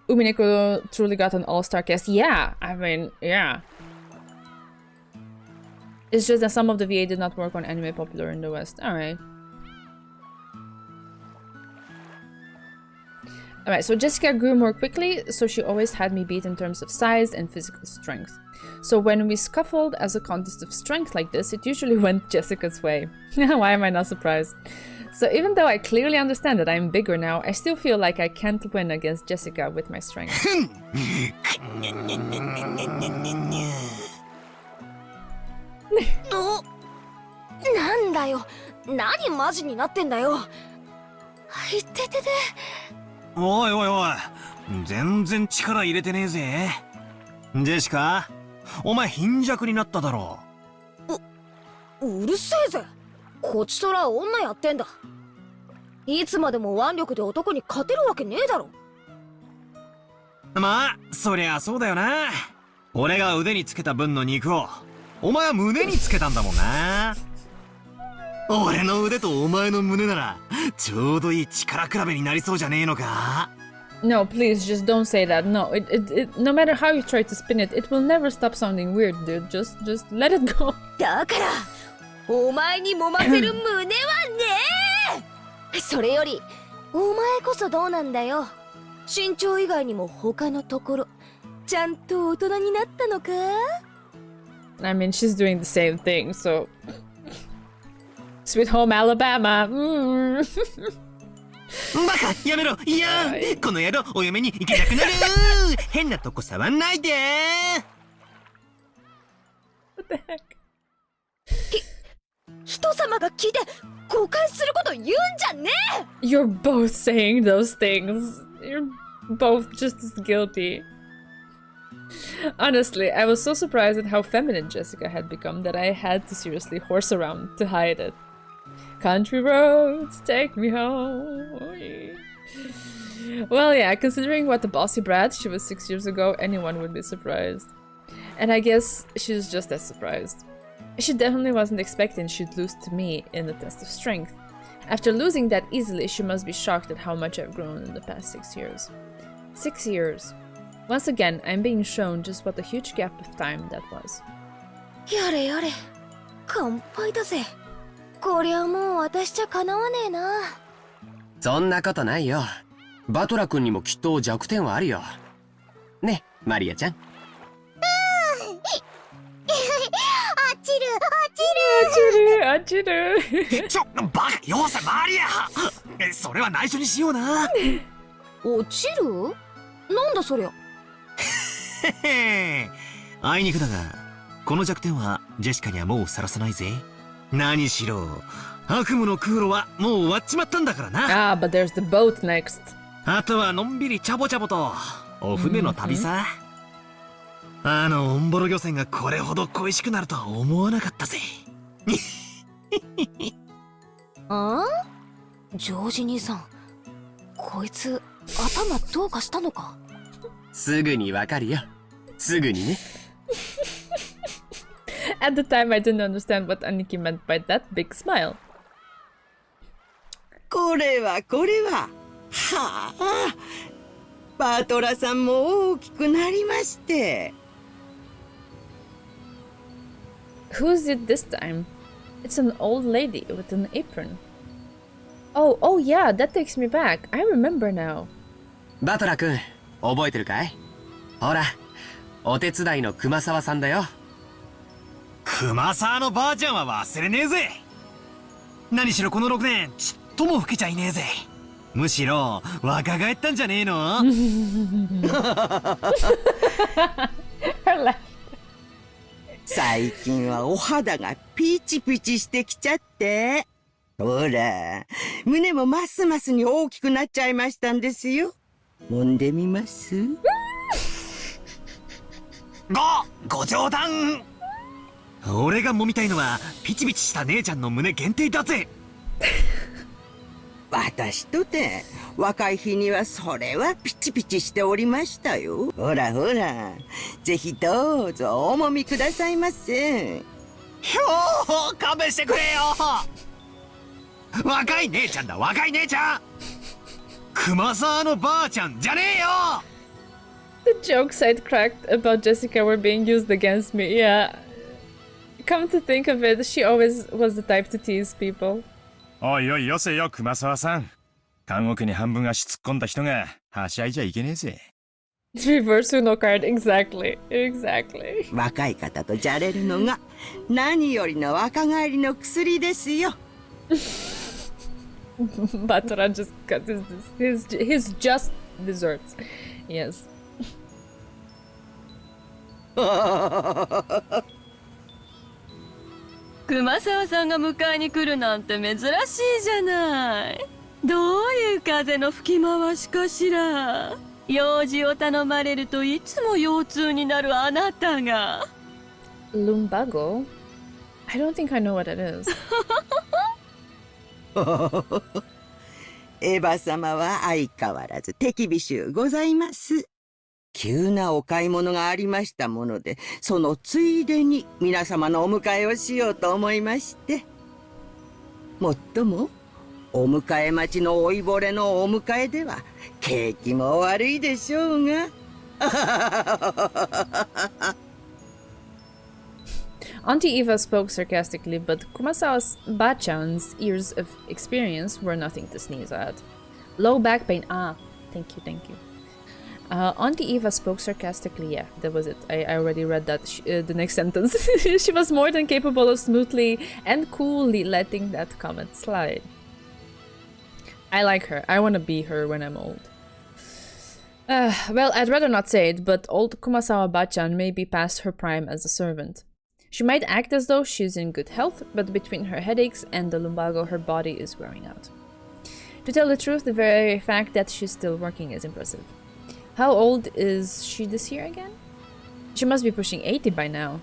Umineko truly got an all-star cast. Yeah, I mean, yeah. It's just that some of the VA did not work on anime popular in the West. Alright. Alright, so Jessica grew more quickly, so she always had me beat in terms of size and physical strength. So when we scuffled as a contest of strength like this, it usually went Jessica's way. Why am I not surprised? So even though I clearly understand that I'm bigger now, I still feel like I can't win against Jessica with my strength. なんだよ、何マジになってんだよ。いててて。おいおいおい、全然力入れてねえぜ。ジェシカ、お前貧弱になっただろ。うるせえぜ。こちとら女やってんだ。いつまでも腕力で男に勝てるわけねえだろ。まあそりゃそうだよな。俺が腕につけた分の肉をお前は胸につけたんだもんな。俺の腕とお前の胸ならちょうどいい力比べになりそうじゃねえのか。 No, please, just don't say that. No, no matter how you try to spin it, it will never stop sounding weird, dude. Just let it go. だからお前に揉ませる胸はねえ。それよりお前こそどうなんだよ。身長以外にも他のところちゃんと大人になったのか。 I mean, she's doing the same thing, so... Sweet Home Alabama. バカやめろ。いやこの野郎お嫁に行けなくなる。変なとこ触んないで。 What the heck? 人様が聞いて誤解すること言うんじゃねえ。 You're both saying those things. You're both just as guilty. Honestly, I was so surprised at how feminine Jessica had become that I had to seriously horse around to hide it. Country roads, take me home. Well, yeah, considering what a bossy brat she was 6 years ago, anyone would be surprised. And I guess she's just as surprised. She definitely wasn't expecting she'd lose to me in the test of strength. After losing that easily, she must be shocked at how much I've grown in the past 6 years. 6 years. Once again, I'm being shown just what a huge gap of time that was. やれやれ、乾杯だぜ。こりゃもう私じゃかなわねえな。そんなことないよ。バトラ君にもきっと弱点はあるよ。ね、マリアちゃん。あちる。ちょ、バカよせマリア。それは内緒にしような。落ちる？なんだそりゃ。あいにくだがこの弱点はジェシカにはもうさらさないぜ。何しろ悪夢の空路はもう終わっちまったんだからな。Ah, but there's the boat next. あとはのんびりチャボチャボとお船の旅さ。あのオンボロ漁船がこれほど恋しくなるとは思わなかったぜ。ああ？ジョージ兄さん、こいつ頭どうかしたのか？すぐにわかるよ。すぐにね。At the time, I didn't understand what Aniki meant by that big smile. これははあ、バトラさんも大きくなりまして。Who's it this time? It's an old lady with an apron. Oh yeah, that takes me back. I remember now. バトラ君、覚えてるかい？ほら、お手伝いの熊沢さんだよ。熊沢のばあちゃんは忘れねえぜ。何しろこの6年ちっとも老けちゃいねえぜ。むしろ若返ったんじゃねえの？最近はお肌がピチピチしてきちゃって。ほら、胸もますますに大きくなっちゃいましたんですよ。揉んでみます？ご冗談。俺が揉みたいのはピチピチした姉ちゃんの胸限定だぜ。私とて若い日にはそれはピチピチしておりましたよ。ほらほら、ぜひどうぞお揉みくださいませ。ひょー、勘弁してくれよ。若い姉ちゃんだ、若い姉ちゃん。熊沢のばあちゃんじゃねえよ。The jokes I'd cracked about Jessica were being used against me. Yeah. Come to think of it, she always was the type to tease people. おいおいよせよ熊沢さん。監獄に半分足突っ込んだ人がはしゃいじゃいけねえぜ。Reverse Uno card, exactly. 若い方とじゃれるのが何よりの若返りの薬ですよ。Batora just got his just desserts. Yes. 熊沢さんが迎えに来るなんて珍しいじゃない。どういう風の吹き回しかしら。用事を頼まれるといつも腰痛になるあなたが。Lumbago? I don't think I know what it is. エヴァ様は相変わらず手厳しゅうございます。急なお買い物がありましたもので、そのついでに皆様のお迎えをしようと思いまして。もっとも、お迎え待ちの老いぼれのお迎えでは、景気も悪いでしょうが。Auntie Eva spoke sarcastically, but Kumasawa's Bachan's years of experience were nothing to sneeze at. Low back pain. Ah, thank you. Auntie Eva spoke sarcastically. Yeah, that was it. I already read that. The next sentence. She was more than capable of smoothly and coolly letting that comment slide. I like her. I want to be her when I'm old. Well, I'd rather not say it, but old Kumasawa Bachan may be past her prime as a servant. She might act as though she's in good health, but between her headaches and the lumbago, her body is wearing out. To tell the truth, the very fact that she's still working is impressive. How old is she this year again? She must be pushing 80 by now.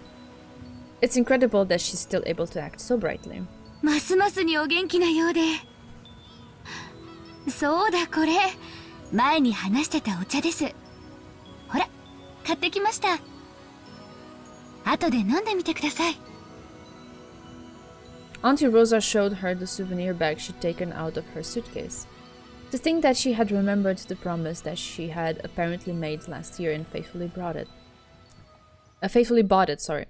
It's incredible that she's still able to act so brightly. ますますにお元気なようで。そうだ、これ。前に話してたお茶です。ほら、買ってきました。後で飲んでみてください。Auntie Rosa showed her the souvenir bag she'd taken out of her suitcase. To think that she had remembered the promise that she had apparently made last year and faithfully bought it, sorry.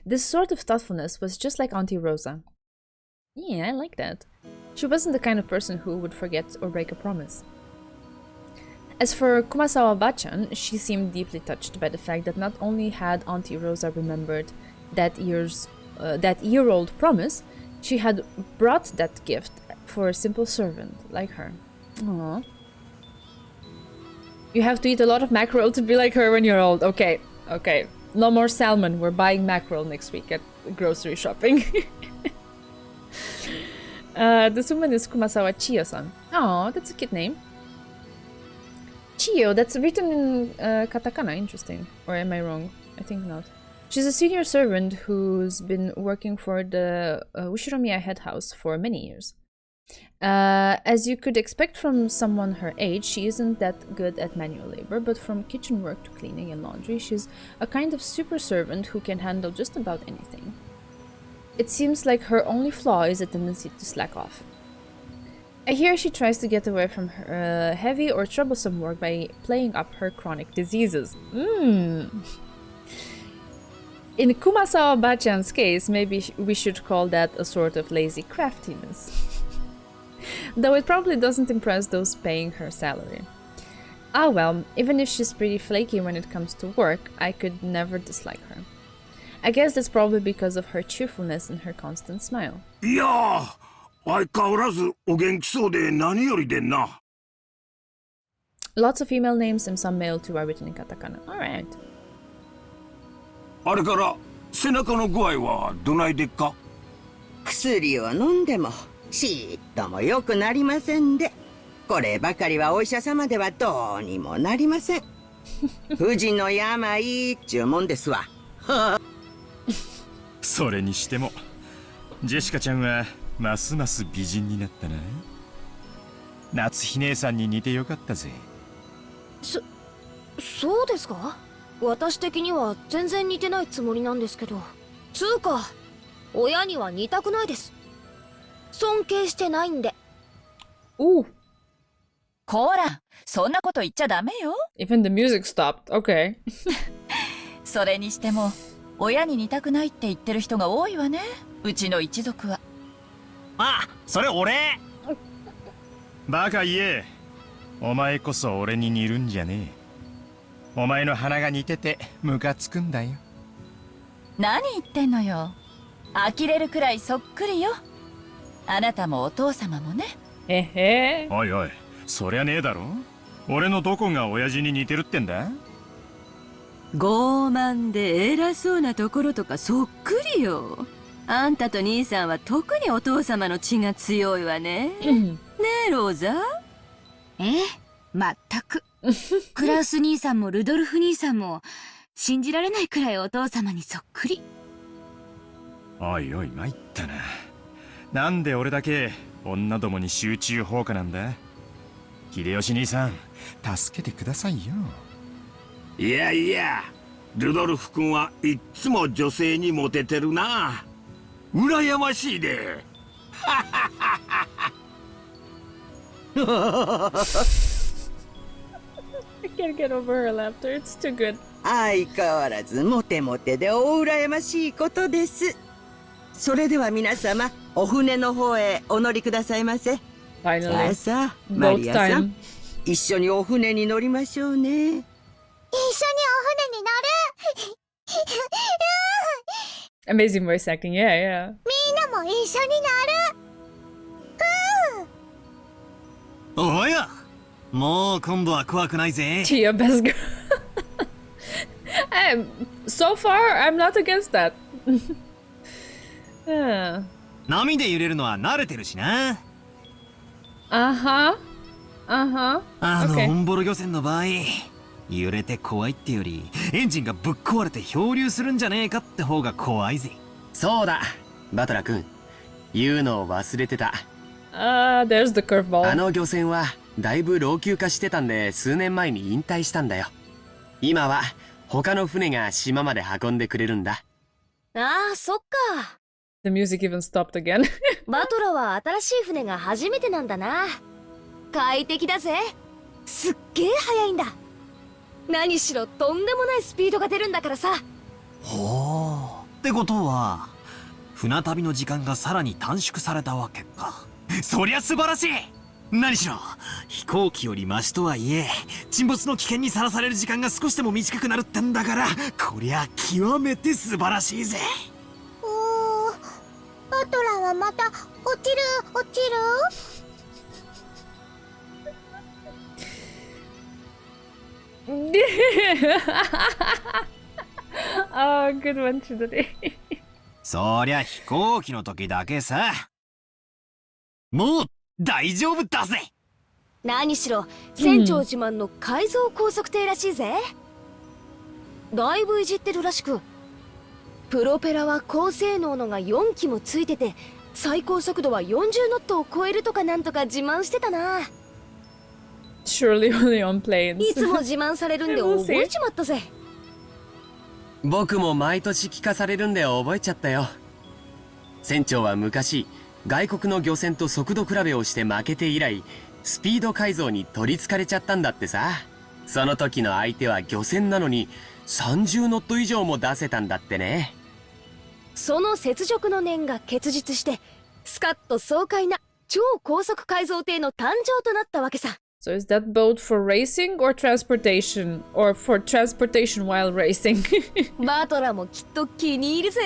This sort of thoughtfulness was just like Auntie Rosa. Yeah, I like that. She wasn't the kind of person who would forget or break a promise. As for Kumasawa Bachan, she seemed deeply touched by the fact that not only had Auntie Rosa remembered that year-old promise, she had brought that gift for a simple servant like her. Aww. You have to eat a lot of mackerel to be like her when you're old. Okay. No more salmon. We're buying mackerel next week at grocery shopping. This woman is Kumasawa Chiyo-san. Oh, that's a cute name. Chiyo, that's written in katakana. Interesting. Or am I wrong? I think not. She's a senior servant who's been working for the Ushiromiya head house for many years. As you could expect from someone her age, she isn't that good at manual labor, but from kitchen work to cleaning and laundry, she's a kind of super servant who can handle just about anything. It seems like her only flaw is a tendency to slack off. I hear she tries to get away from her heavy or troublesome work by playing up her chronic diseases. In Kumasawa Bachan's case, maybe we should call that a sort of lazy craftiness. Though it probably doesn't impress those paying her salary. Ah well, even if she's pretty flaky when it comes to work, I could never dislike her. I guess that's probably because of her cheerfulness and her constant smile. Yeah! 相変わらずお元気そうで何よりでんな。Lots of female names and some male too are written in katakana. Alright. あれから背中の具合はどないでっか？薬を飲んでもちっとも良くなりませんで、こればかりはお医者様ではどうにもなりません。不治の病っちゅうもんですわ。それにしてもジェシカちゃんはますます美人になったな。夏日姉さんに似てよかったぜ。そうですか？私的には全然似てないつもりなんですけど。つうか親には似たくないです。尊敬してないんで。おう。こら、そんなこと言っちゃダメよ。Even the music stopped. Okay. それにしても親に似たくないって言ってる人が多いわね。うちの一族は。あ、それ俺。バカ言え。お前こそ俺に似るんじゃねえ。お前の鼻が似ててムカつくんだよ。何言ってんのよ。呆れるくらいそっくりよ。あなたもお父様もね。へへ。おいおい、そりゃねえだろ。俺のどこが親父に似てるってんだ？傲慢で偉そうなところとかそっくりよ。あんたと兄さんは特にお父様の血が強いわね。ねえローザ？まったく。クラウス兄さんもルドルフ兄さんも信じられないくらいお父様にそっくり。おいおい参ったな。なんで俺だけ女どもに集中放火なんだ。秀吉兄さん、助けてくださいよ。いやいや、ルドルフ君はいっつも女性にモテてるな。羨ましいで。I can't get over her laughter. It's too good. 相変わらずモテモテでお羨ましいことです。それでは皆様、お船の方へお乗りくださいませ。Finally. さあ、マリアさん、 time. 一緒にお船に乗りましょうね。一緒にお船に乗る。 Amazing voice acting. Yeah, yeah. みんなも一緒に乗る。おや、もう今度は怖くないぜ。 Tia, best girl. So far, I'm not against that. Yeah. 波で揺れるのは慣れてるしな。Uh-huh. オンボロ漁船の場合、揺れて怖いってよりエンジンがぶっ壊れて漂流するんじゃねえかって方が怖いぜ。そうだ、バトラ君、言うのを忘れてた。There's the curveball. あの漁船はだいぶ老朽化してたんで、数年前に引退したんだよ。今は他の船が島まで運んでくれるんだ。ああ、そっか。 The music even stopped again. バトラは新しい船が初めてなんだな。快適だぜ。すっげえ速いんだ。何しろとんでもないスピードが出るんだからさ。ほう。ってことは船旅の時間がさらに短縮されたわけか。そりゃ素晴らしい。何しろ飛行機よりマシとはいえ、沈没の危険にさらされる時間が少しでも短くなるってんだから、こりゃ極めて素晴らしいぜ。バトラはまた落ちる。 Oh, good one, Chidori. そりゃ飛行機の時だけさ。もう大丈夫だぜ。何しろ船長自慢の改造高速艇らしいぜ。だいぶいじってるらしく、プロペラは高性能のが4機もついてて、最高速度は40ノットを超えるとかなんとか自慢してたな。 Surely only on planes. いつも自慢されるんで覚えちまったぜ。僕も毎年聞かされるんで覚えちゃったよ。船長は昔外国の漁船と速度比べをして負けて以来、スピード改造に取りつかれちゃったんだってさ。その時の相手は漁船なのに30ノット以上も出せたんだってね。その雪辱の念が結実して、スカッと爽快な超高速改造艇の誕生となったわけさ。 So is that boat for racing or transportation? Or for transportation while racing? バトラもきっと気に入るぜ。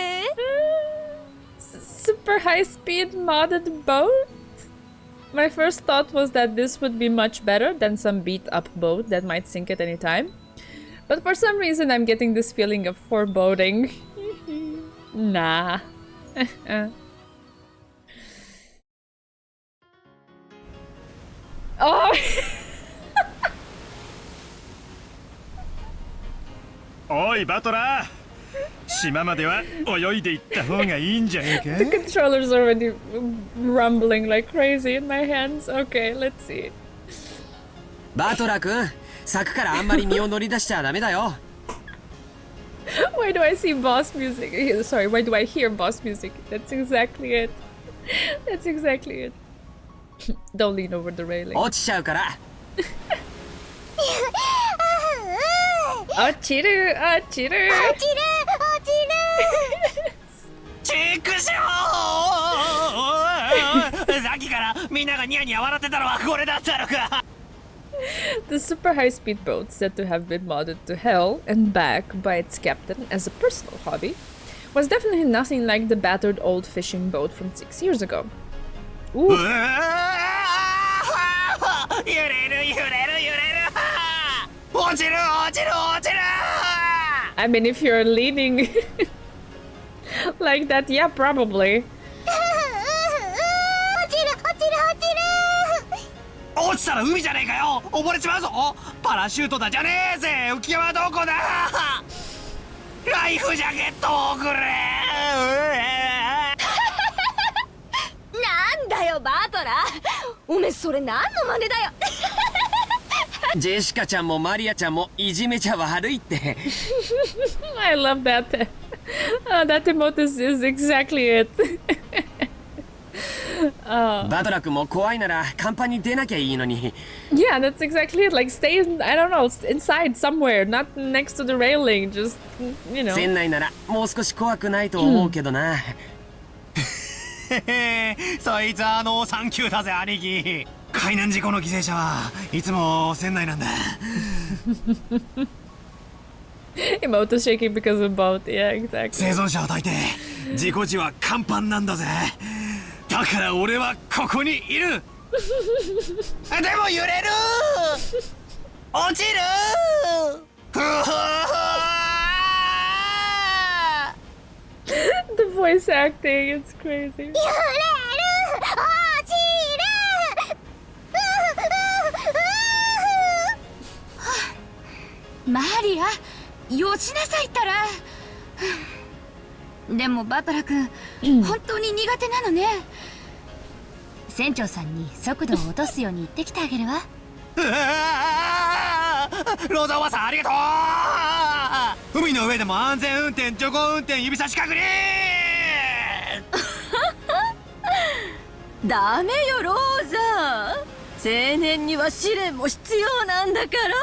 Super high speed modded boat? My first thought was that this would be much better than some beat up boat that might sink at any time. But for some reason I'm getting this feeling of foreboding. Nah. Oh! おいバトラー、島までは泳いで行った方がいいんじゃねえか。 The controller's already rumbling like crazy in my hands. Okay, let's see. バトラー君、柵からあんまり身を乗り出しちゃダメだよ。Why do I see boss music? Sorry, why do I hear boss music? That's exactly it. That's exactly it. Don't lean over the railing. 落ちちゃうから。落ちる、落ちる。チェックしろー。さっきからみんながニヤニヤ笑ってたのはこれだったのか。 The super high-speed boat, said to have been modded to hell and back by its captain as a personal hobby, was definitely nothing like the battered old fishing boat from 6 years ago. Ooh. I mean, if you're leaning like that, yeah, probably. 落ちたら海じゃねえかよ。溺れちまうぞ。パラシュートだじゃねえぜ。浮き輪はどこだ。ライフジャケットをくれ。なんだよよバトラ。おめそれ何の真似だよ。ジェシカちゃんもマリアちゃんもいじめちゃ悪いって。I love that. That emote is exactly it. バトラ君も怖いなら甲板に出なきゃいいのに。Yeah, that's exactly it. Like stay, I don't know, inside somewhere, not next to the railing. Just, you know. 船内ならもう少し怖くないと思うけどな。そいつはサンキューだぜ兄貴。海難事故の犠牲者はいつも船内なんだ。Emote is shaking because of boat. Yeah, exactly. 生存者は大抵事故時は甲板なんだぜ。だから俺はここにいる。でも揺れる。落ちる。The voice acting, it's crazy. マリア、よしなさいったら。でもバトラ君、本当に苦手なのね。船長さんに速度を落とすように言ってきてあげるわ。ローザおばさんありがとう。海の上でも安全運転、徐行運転、指差し確認。ダメよローザ。青年には試練も必要なんだから。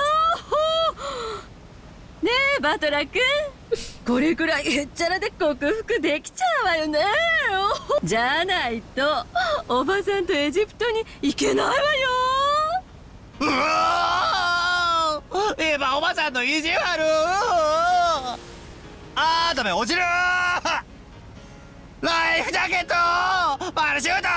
ねえバトラ君、これくらいへっちゃらで克服できちゃうわよね。じゃないとおばさんとエジプトに行けないわよ。うわー、エヴァおばさんの意地悪。ダメ、落ちる。ライフジャケット、パラシュート。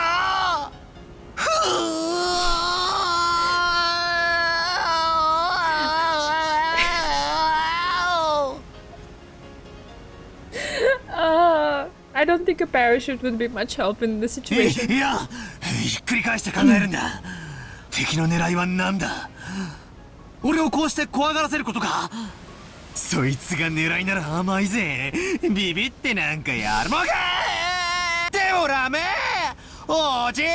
I don't think a parachute would be much help in this situation. いや、ひっくり返して考えるんだ。敵の狙いは何だ。俺をこうして怖がらせることか。そいつが狙いなら甘いぜ。ビビってなんかやるもんか。でもダメ、落ちる。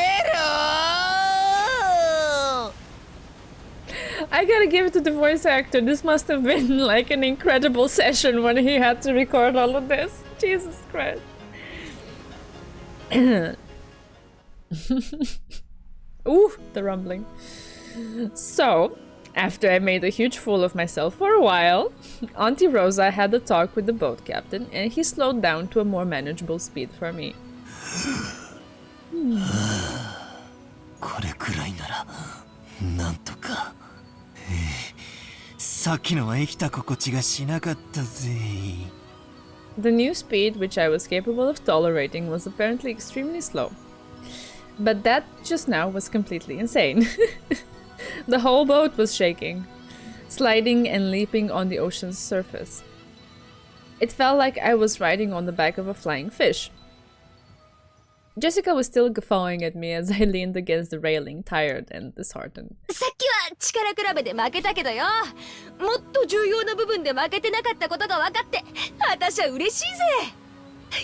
I gotta give it to the voice actor. This must have been like an incredible session when he had to record all of this. Jesus Christ. Ooh, the rumbling. So, after I made a huge fool of myself for a while, Auntie Rosa had a talk with the boat captain and he slowed down to a more manageable speed for me. これくらいならなんとか。さっきのは生きた心地がしなかったぜ。The new speed which I was capable of tolerating was apparently extremely slow. But that just now was completely insane. The whole boat was shaking, sliding and leaping on the ocean's surface. It felt like I was riding on the back of a flying fish. Jessica was still guffawing at me as I leaned against the railing, tired and disheartened. さっきは力比べで負けたけどよ。もっと重要な部分で負けてなかったことが分かって、私は嬉しい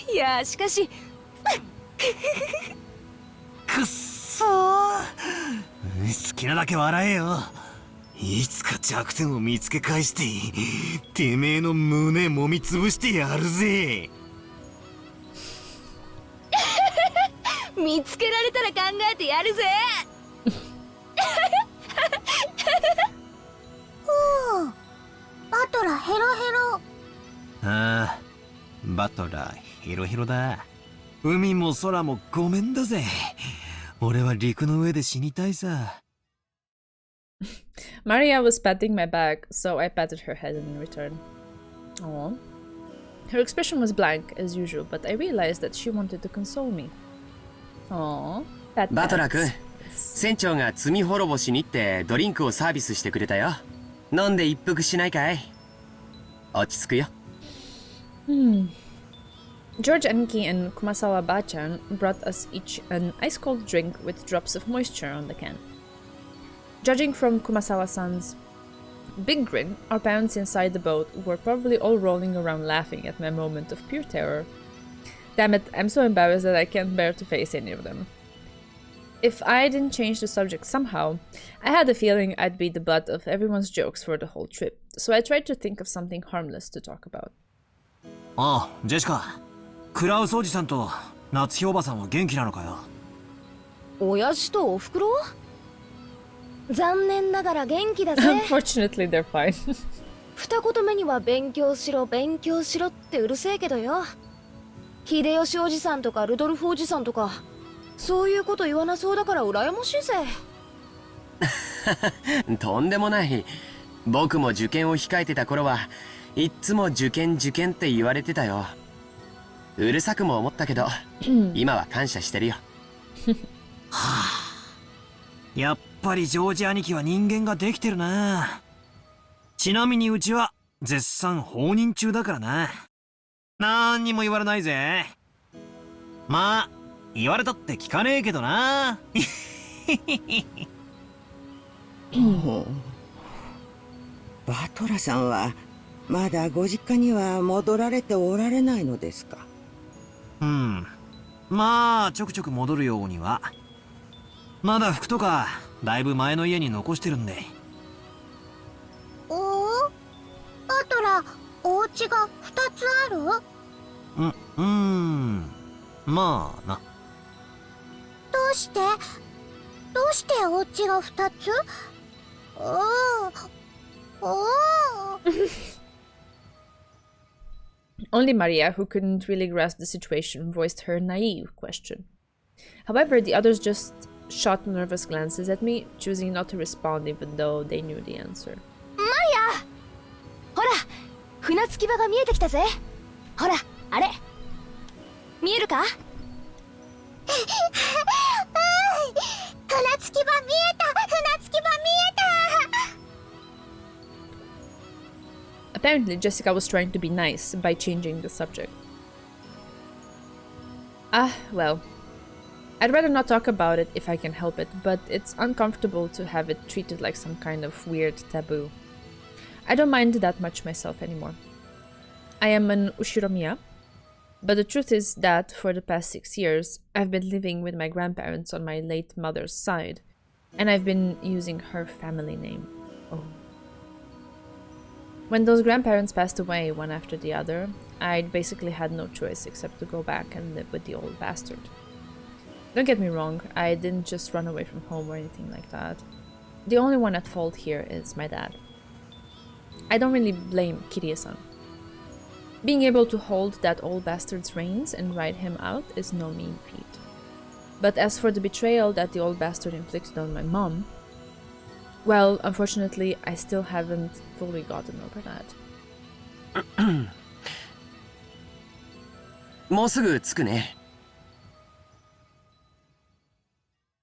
ぜ。いや、しかし。くっそー。好きなだけ笑えよ。いつか弱点を見つけ返して、てめえの胸揉みつぶしてやるぜ。見つけられたら考えてやるぜ。おお、バトラヘロヘロ。ああ、バトラヘロヘロだ。海も空もごめんだぜ。俺は陸の上で死にたいさ。Maria was patting my back, so I patted her head in return. Aww. Her expression was blank, as usual, but I realized that she wanted to console me. Aww. バトラ君、船長が罪滅ぼしにってドリンクをサービスしてくれたよ。飲んで一服しないかい？落ち着くよ。George Anki and Kumasawa Bachan brought us each an ice-cold drink with drops of moisture on the can. Judging from Kumasawa-san's big grin, our parents inside the boat were probably all rolling around laughing at my moment of pure terror. Damn it, I'm so embarrassed that I can't bear to face any of them. If I didn't change the subject somehow, I had a feeling I'd be the butt of everyone's jokes for the whole trip, so I tried to think of something harmless to talk about. ああ、ジェシカ。クラウスおじさんと夏日おばさんは元気なのかよ。親父とおふくろ？残念ながら元気だぜ。Unfortunately, they're fine. 二言目には勉強しろ勉強しろってうるせえけどよ。秀吉おじさんとかルドルフおじさんとかそういうこと言わなそうだから羨ましいぜ。とんでもない。僕も受験を控えてた頃はいっつも受験受験って言われてたよ。うるさくも思ったけど今は感謝してるよ。はあ、やっぱりジョージ兄貴は人間ができてるな。ちなみにうちは絶賛放任中だからな。なんにも言われないぜ。まあ言われたって聞かねえけどな。バトラさんはまだご実家には戻られておられないのですか？うん。まあちょくちょく戻るようには。まだ服とかだいぶ前の家に残してるんで。バトラ、お家が2つある？まあな。どうしてお家が2つ？Only Maria, who couldn't really grasp the situation, voiced her naive question. However, the others just shot nervous glances at me, choosing not to respond even though they knew the answer. Maria! ほら、船着き場が見えてきたぜ。ほら、あれ。見えるか？船着き場見えた！船着き場見えた！ Apparently, Jessica was trying to be nice by changing the subject. Well. I'd rather not talk about it if I can help it, but it's uncomfortable to have it treated like some kind of weird taboo. I don't mind that much myself anymore. I am an Ushiromiya, but the truth is that for the past 6 years, I've been living with my grandparents on my late mother's side, and I've been using her family name. Oh. When those grandparents passed away one after the other, I'd basically had no choice except to go back and live with the old bastard. Don't get me wrong, I didn't just run away from home or anything like that. The only one at fault here is my dad. I don't really blame Kirie-san. Being able to hold that old bastard's reins and ride him out is no mean feat. But as for the betrayal that the old bastard inflicted on my mom, well, unfortunately, I still haven't fully gotten over that. もうすぐ着くね。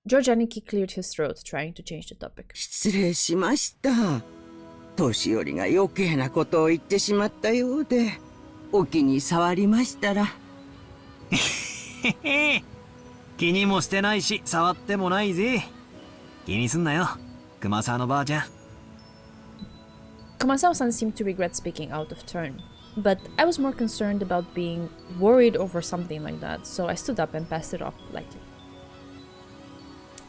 George Aniki cleared his throat, trying to change the topic. 失礼しました。年寄りが余計なことを言ってしまったようで、お気に障りましたら。気にもしてないし、触ってもないぜ。気にすんなよ、熊沢のばあちゃん。Kumasawa-san seemed to regret speaking out of turn, but I was more concerned about being worried over something like that, so I stood up and passed it off lightly.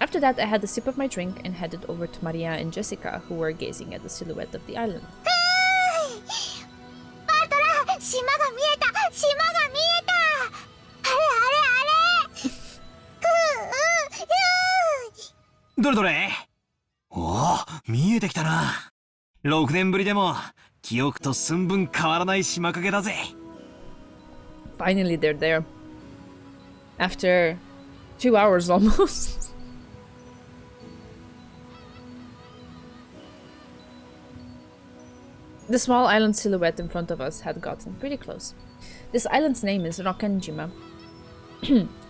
After that, I had a sip of my drink and headed over to Maria and Jessica, who were gazing at the silhouette of the island. Batola! 島が見えた！島が見えた！あれどれどれ？おお、見えてきたな。6年ぶりでも記憶と寸分変わらない島影だぜ。Finally, they're there. After 2 hours almost. The small island silhouette in front of us had gotten pretty close. This island's name is Reconnecting.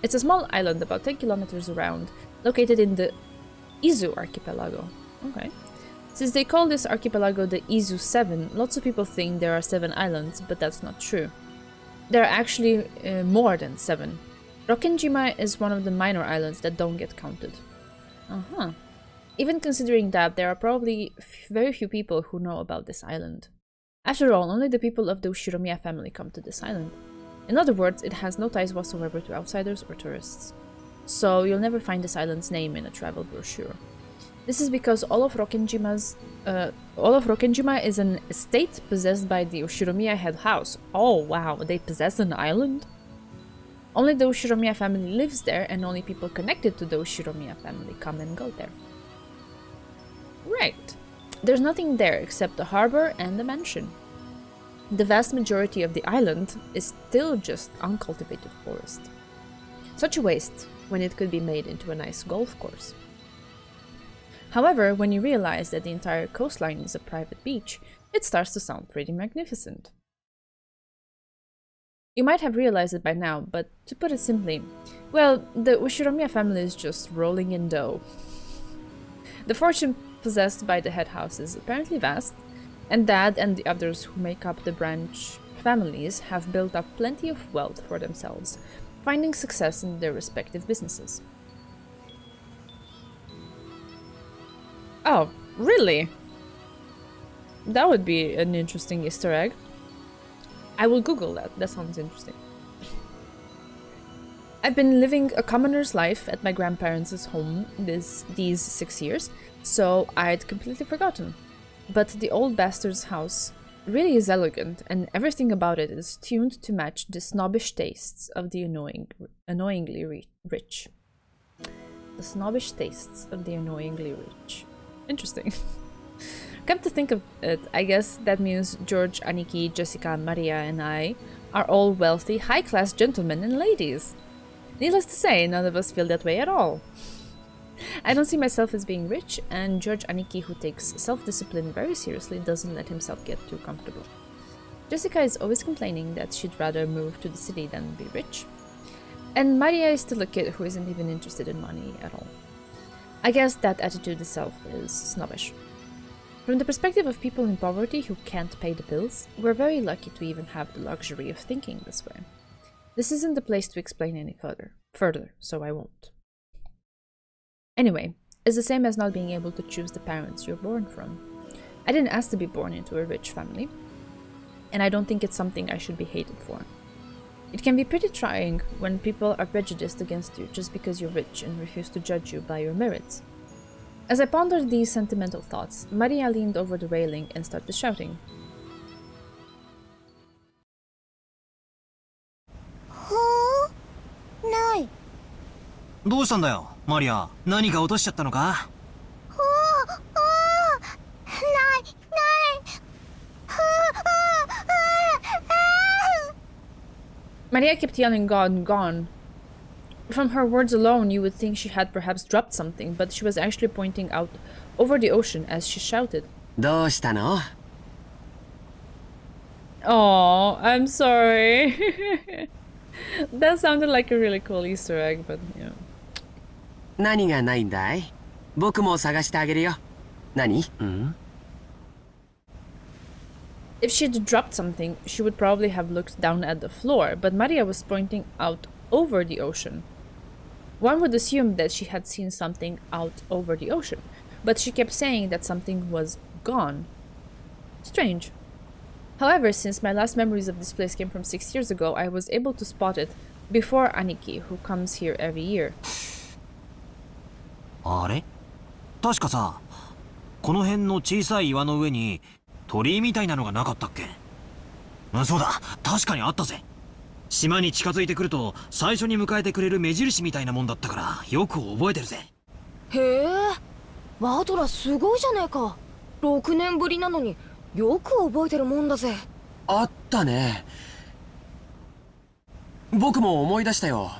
It's a small island about 10 kilometers around, located in the Izu archipelago. Okay. Since they call this archipelago the Izu 7, lots of people think there are 7 islands, but that's not true. There are actually more than 7. Rokkenjima is one of the minor islands that don't get counted. Even considering that, there are probably very few people who know about this island. After all, only the people of the Ushiromiya family come to this island. In other words, it has no ties whatsoever to outsiders or tourists. so you'll never find this island's name in a travel brochure. This is because all of Rokkenjima is an estate possessed by the Ushiromiya head house. Oh wow, they possess an island? Only the Ushiromiya family lives there, and only people connected to the Ushiromiya family come and go there. Right. There's nothing there except the harbor and the mansion. The vast majority of the island is still just uncultivated forest. Such a waste when it could be made into a nice golf course. However, when you realize that the entire coastline is a private beach, it starts to sound pretty magnificent. You might have realized it by now, but to put it simply, well, the Ushiromiya family is just rolling in dough. The fortune possessed by the head house is apparently vast, and Dad and the others who make up the branch families have built up plenty of wealth for themselves, finding success in their respective businesses. Oh, really? That would be an interesting Easter egg. I will Google that. That sounds interesting. I've been living a commoner's life at my grandparents' home these 6 years, so I'd completely forgotten. But the old bastard's house really is elegant, and everything about it is tuned to match the snobbish tastes of the annoyingly rich. The snobbish tastes of the annoyingly rich. Interesting. Come to think of it, I guess that means George, Aniki, Jessica, Maria, and I are all wealthy, high-class gentlemen and ladies. Needless to say, none of us feel that way at all. I don't see myself as being rich, and George Aniki, who takes self-discipline very seriously, doesn't let himself get too comfortable. Jessica is always complaining that she'd rather move to the city than be rich. And Maria is still a kid who isn't even interested in money at all. I guess that attitude itself is snobbish. From the perspective of people in poverty who can't pay the bills, we're very lucky to even have the luxury of thinking this way. This isn't the place to explain any further, so I won't. Anyway, it's the same as not being able to choose the parents you're born from. I didn't ask to be born into a rich family, and I don't think it's something I should be hated for. It can be pretty trying when people are prejudiced against you just because you're rich and refuse to judge you by your merits. As I pondered these sentimental thoughts, Maria leaned over the railing and started shouting. Nai. どうしたんだよ、マリア。何か落としちゃったのか？ Maria kept yelling, "Gone, gone." From her words alone, you would think she had perhaps dropped something, but she was actually pointing out over the ocean as she shouted. どうしたの? Oh, I'm sorry. That sounded like a really cool Easter egg, but yeah. 何がないんだい? 僕も探してあげるよ。何? If she'd dropped something, she would probably have looked down at the floor, but Maria was pointing out over the ocean. One would assume that she had seen something out over the ocean, but she kept saying that something was gone. Strange. However, since my last memories of this place came from 6 years ago, I was able to spot it before Aniki, who comes here every year. あれ? 確かさ、この辺の小さい岩の上に鳥居みたいなのがなかったっけ？そうだ、確かにあったぜ。島に近づいてくると最初に迎えてくれる目印みたいなもんだったからよく覚えてるぜ。へえ、バトラすごいじゃねえか。6年ぶりなのによく覚えてるもんだぜ。あったね。僕も思い出したよ。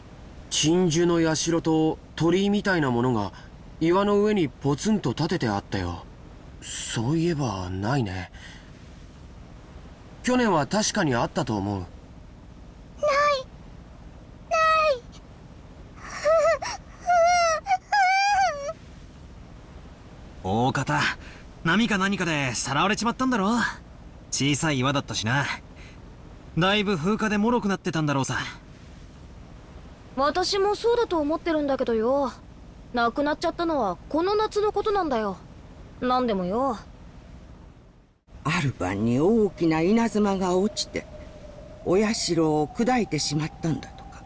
鎮守の社と鳥居みたいなものが岩の上にポツンと立ててあったよ。そういえばないね。去年は確かにあったと思う。大方、波か何かでさらわれちまったんだろ。小さい岩だったしな。だいぶ風化で脆くなってたんだろうさ。私もそうだと思ってるんだけどよ。亡くなっちゃったのはこの夏のことなんだよ。なんでもよ。ある晩に大きな稲妻が落ちてお社を砕いてしまったんだとか。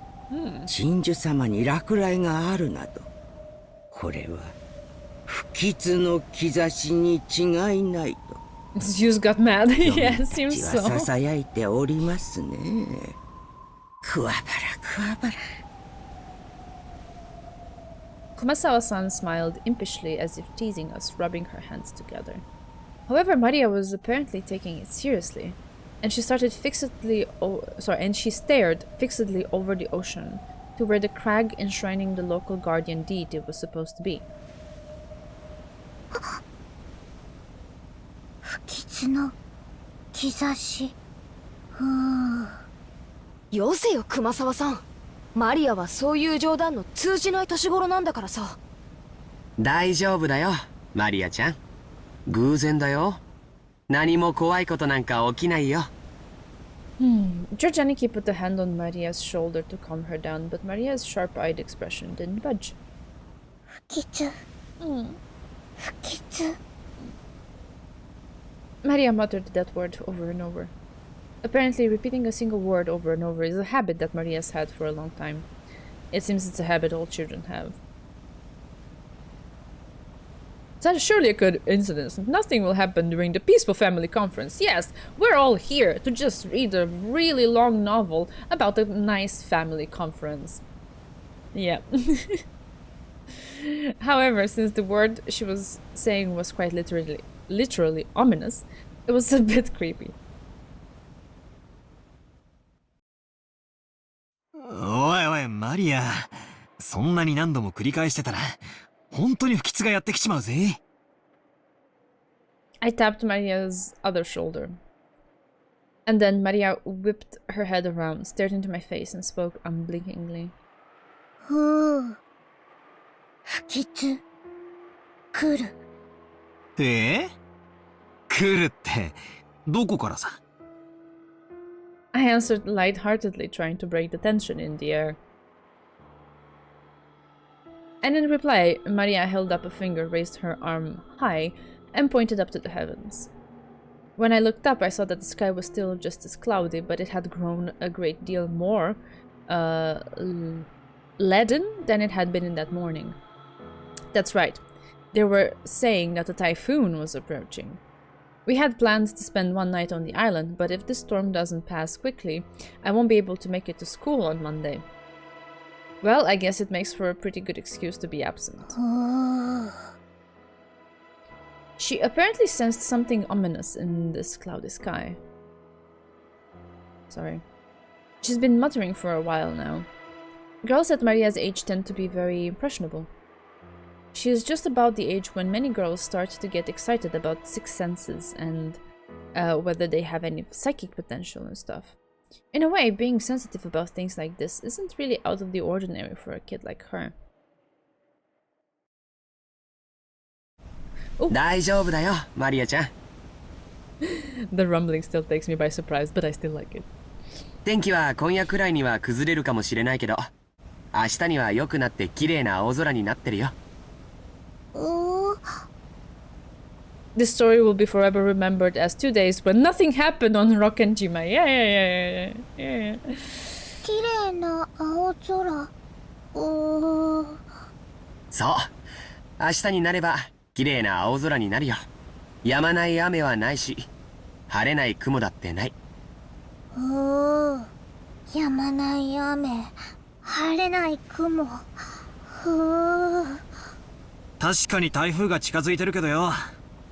神樹様に落雷があるなど、これは不吉の兆しに違いないと Zeus got mad. Yeah, it 父 seems は so. ささやいておりますね。くわばらくわばら。Kumasawa-san smiled impishly as if teasing us, rubbing her hands together. However, Maria was apparently taking it seriously, and she stared fixedly over the ocean to where the crag enshrining the local guardian deity was supposed to be. 不吉の兆し。よせよ、熊沢さん。マリアはそういう冗談の通じない年頃なんだからさ。大丈夫だよ、マリアちゃん。偶然だよ。何も怖いことなんか起きないよ。George Aniki put a hand on Maria's shoulder to calm her down, but Maria's sharp-eyed expression didn't budge. 不吉。不吉。Maria muttered that word over and over. Apparently, repeating a single word over and over is a habit that Maria's had for a long time. It seems it's a habit all children have. That's surely a good incident. Nothing will happen during the Peaceful Family Conference. Yes, we're all here to just read a really long novel about a nice family conference. Yeah. However, since the word she was saying was quite literally ominous, it was a bit creepy. おいおい、マリア。そんなに何度も繰り返してたら、本当に不吉がやってきちまうぜ。I tapped Maria's other shoulder. And then Maria whipped her head around, stared into my face, and spoke unblinkingly. 不吉。来る。来るって、どこからさ。I answered lightheartedly, trying to break the tension in the air. And in reply, Maria held up a finger, raised her arm high, and pointed up to the heavens. When I looked up, I saw that the sky was still just as cloudy, but it had grown a great deal more leaden than it had been in that morning. That's right. They were saying that a typhoon was approaching. We had planned to spend one night on the island, but if this storm doesn't pass quickly, I won't be able to make it to school on Monday. Well, I guess it makes for a pretty good excuse to be absent. She apparently sensed something ominous in this cloudy sky. Sorry. She's been muttering for a while now. Girls at Maria's age tend to be very impressionable. She is just about the age when many girls start to get excited about sixth senses and whether they have any psychic potential and stuff. In a way, being sensitive about things like this isn't really out of the ordinary for a kid like her. 大丈夫だよ、マリアちゃん。The rumbling still takes me by surprise, but I still like it. 天気は今夜くらいには崩れるかもしれないけど、明日には良くなって綺麗な青空になってるよ。This story will be forever remembered as 2 days when nothing happened on Rockenjima. Yeah. 綺麗な青空。そう。明日になれば綺麗な青空になるよ。止まない雨はないし、晴れない雲だってない。止まない雨、晴れない雲。確かに台風が近づいてるけどよ。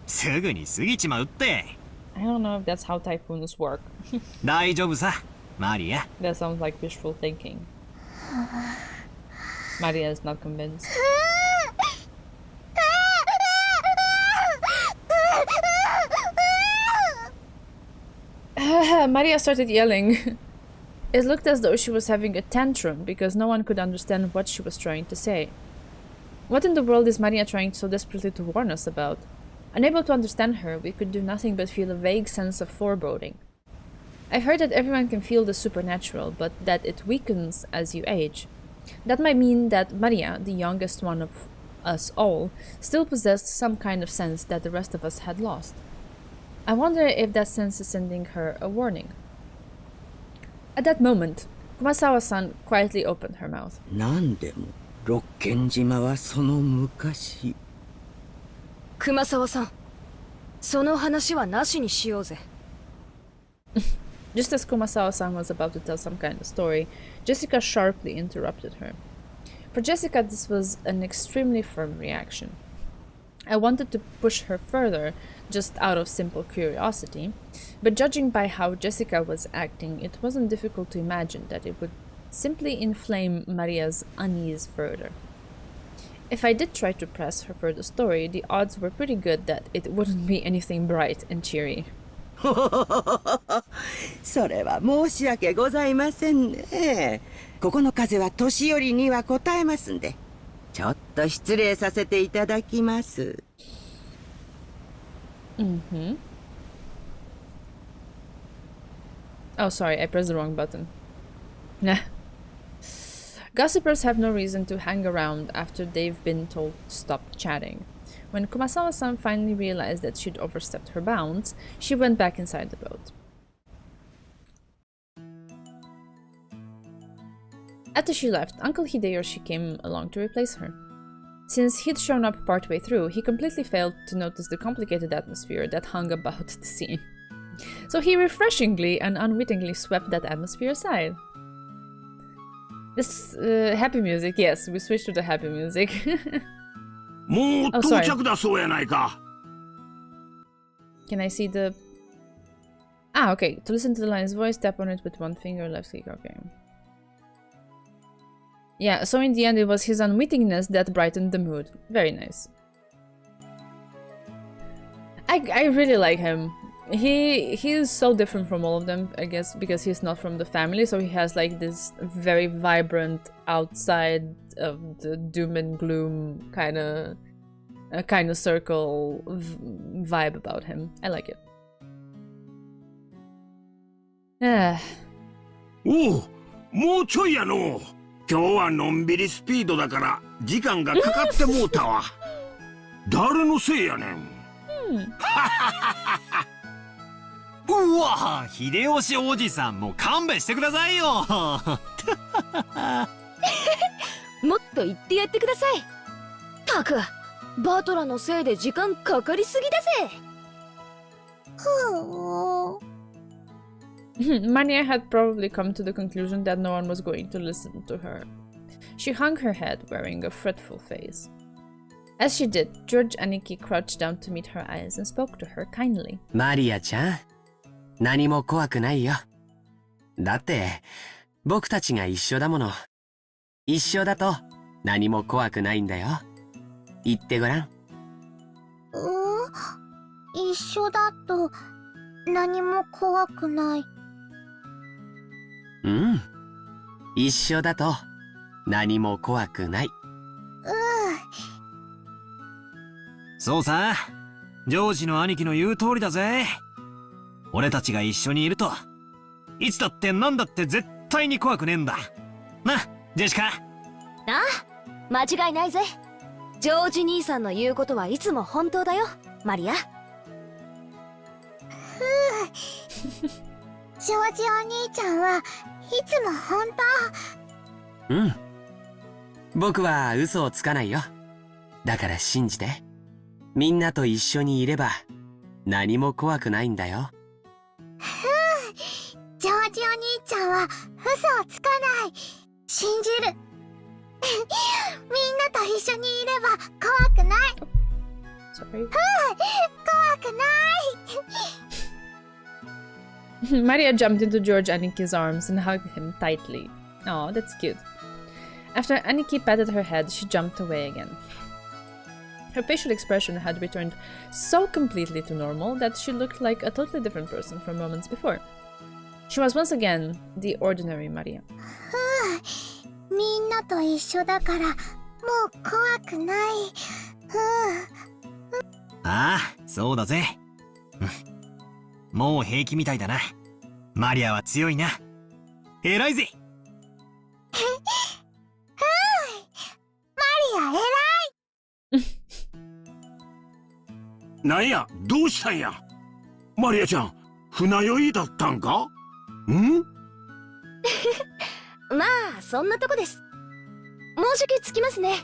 すぐに過ぎちまうって。I don't know if that's how typhoons work. 大丈夫さ、マリア。That sounds like wishful thinking. Maria is not convinced. Maria started yelling. It looked as though she was having a tantrum because no one could understand what she was trying to say. What in the world is Maria trying so desperately to warn us about? Unable to understand her, we could do nothing but feel a vague sense of foreboding. I heard that everyone can feel the supernatural, but that it weakens as you age. That might mean that Maria, the youngest one of us all, still possessed some kind of sense that the rest of us had lost. I wonder if that sense is sending her a warning. At that moment, Kumasawa-san quietly opened her mouth. なんでも六軒島はその昔。熊沢さん、その話はなしにしようぜ。Just as Kumasawa-san was about to tell some kind of story, Jessica sharply interrupted her. For Jessica, this was an extremely firm reaction. I wanted to push her further, just out of simple curiosity, but judging by how Jessica was acting, it wasn't difficult to imagine that it would simply inflame Maria's unease further. If I did try to press her further story, the odds were pretty good that it wouldn't be anything bright and cheery. それは申し訳ございませんね。ここの風は年寄りには応えますんで、ちょっと失礼させていただきます。Mm-hmm. Oh, sorry, I pressed the wrong button. Nah. Gossipers have no reason to hang around after they've been told to stop chatting. When Kumasawa-san finally realized that she'd overstepped her bounds, she went back inside the boat. After she left, Uncle Hideyoshi came along to replace her. Since he'd shown up partway through, he completely failed to notice the complicated atmosphere that hung about the scene. So he refreshingly and unwittingly swept that atmosphere aside. This happy music, yes, we switched to the happy music. もう到着だそうやないか。Can I see the... Ah, okay. To listen to the lion's voice, tap on it with one finger, left click, okay. Yeah, so in the end it was his unwittingness that brightened the mood. Very nice. I really like him. He is so different from all of them, I guess, because he's not from the family, so he has like this very vibrant outside of the doom and gloom kind of circle vibe about him. I like it. おう、もうちょいやの。今日はのんびりスピードだから時間がかかってもうたわ。誰のせいやねん。うわ、秀吉おじさんもう勘弁してくださいよ。もっと言ってやってください。たく、バトラのせいで時間かかりすぎだぜ。Mania had probably come to the conclusion that no one was going to listen to her. She hung her head, wearing a fretful face. As she did, George Aniki crouched down to meet her eyes and spoke to her kindly. マリアちゃん、何も怖くないよ。だって、僕たちが一緒だもの。一緒だと何も怖くないんだよ。言ってごらん。一緒だと何も怖くない。うん。一緒だと何も怖くない。そうさ、ジョージの兄貴の言う通りだぜ。俺たちが一緒にいると、いつだって何だって絶対に怖くねえんだ。な、ジェシカ。ああ、間違いないぜ。ジョージ兄さんの言うことはいつも本当だよ、マリア。ジョージお兄ちゃんはいつも本当。うん。僕は嘘をつかないよ。だから信じて。みんなと一緒にいれば何も怖くないんだよ。ジョージお兄ちゃんは嘘をつかない。信じる。みんなと一緒にいれば怖くない。Sorry. 怖くない。Maria jumped into George Aniki's arms and hugged him tightly. Oh, that's cute. After Aniki patted her head, she jumped away again. Her facial expression had returned so completely to normal that she looked like a totally different person from moments before. She was once again the ordinary Maria. みんなと一緒だからもう怖くない。ああ、そうだぜ。もう平気みたいだな。マリアは強いな。偉いぜ。マリア偉い。なんや、どうしたんや。マリアちゃん、船酔いだったんか。ん？まあそんなとこです。もうじき着きますね。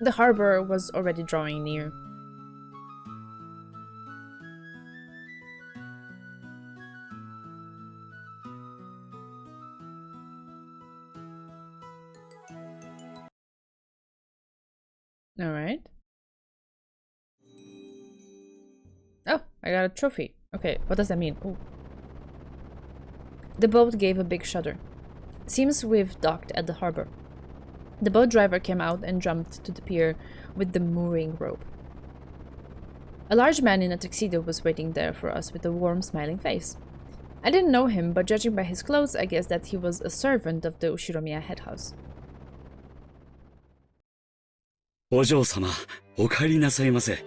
The harbor was already drawing near. Alright. Oh, I got a trophy. Okay, what does that mean? Oh. The boat gave a big shudder. Seems we've docked at the harbor. The boat driver came out and jumped to the pier with the mooring rope. A large man in a tuxedo was waiting there for us with a warm, smiling face. I didn't know him, but judging by his clothes, I guessed that he was a servant of the Ushiromiya head house. お嬢様、お帰りなさいませ。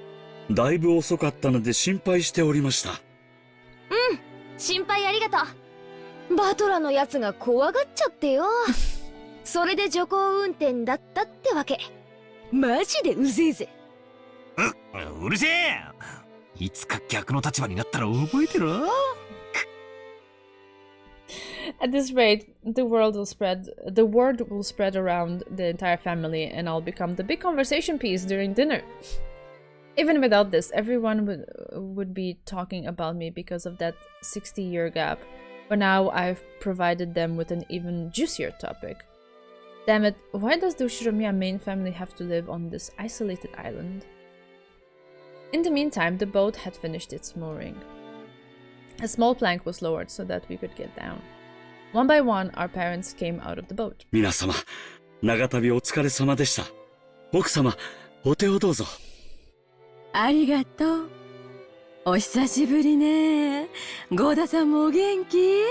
だいぶ遅かったので心配しておりました。うん、心配ありがとう。バトラのやつが怖がっちゃってよ。それで徐行運転だったってわけ。マジでうぜえぜ。うるせえ。いつか逆の立場になったら覚えてろ。At this rate, the word will spread around the entire family, and I'll become the big conversation piece during dinner. Even without this, everyone would be talking about me because of that 60-year gap. But now I've provided them with an even juicier topic. Damn it, why does the Ushiromiya main family have to live on this isolated island? In the meantime, the boat had finished its mooring. A small plank was lowered so that we could get down. One by one, our parents came out of the boat. 皆様、長旅お疲れ様でした。奥様、お手をどうぞ。ありがとう。お久しぶりね。ゴーダさんもお元気？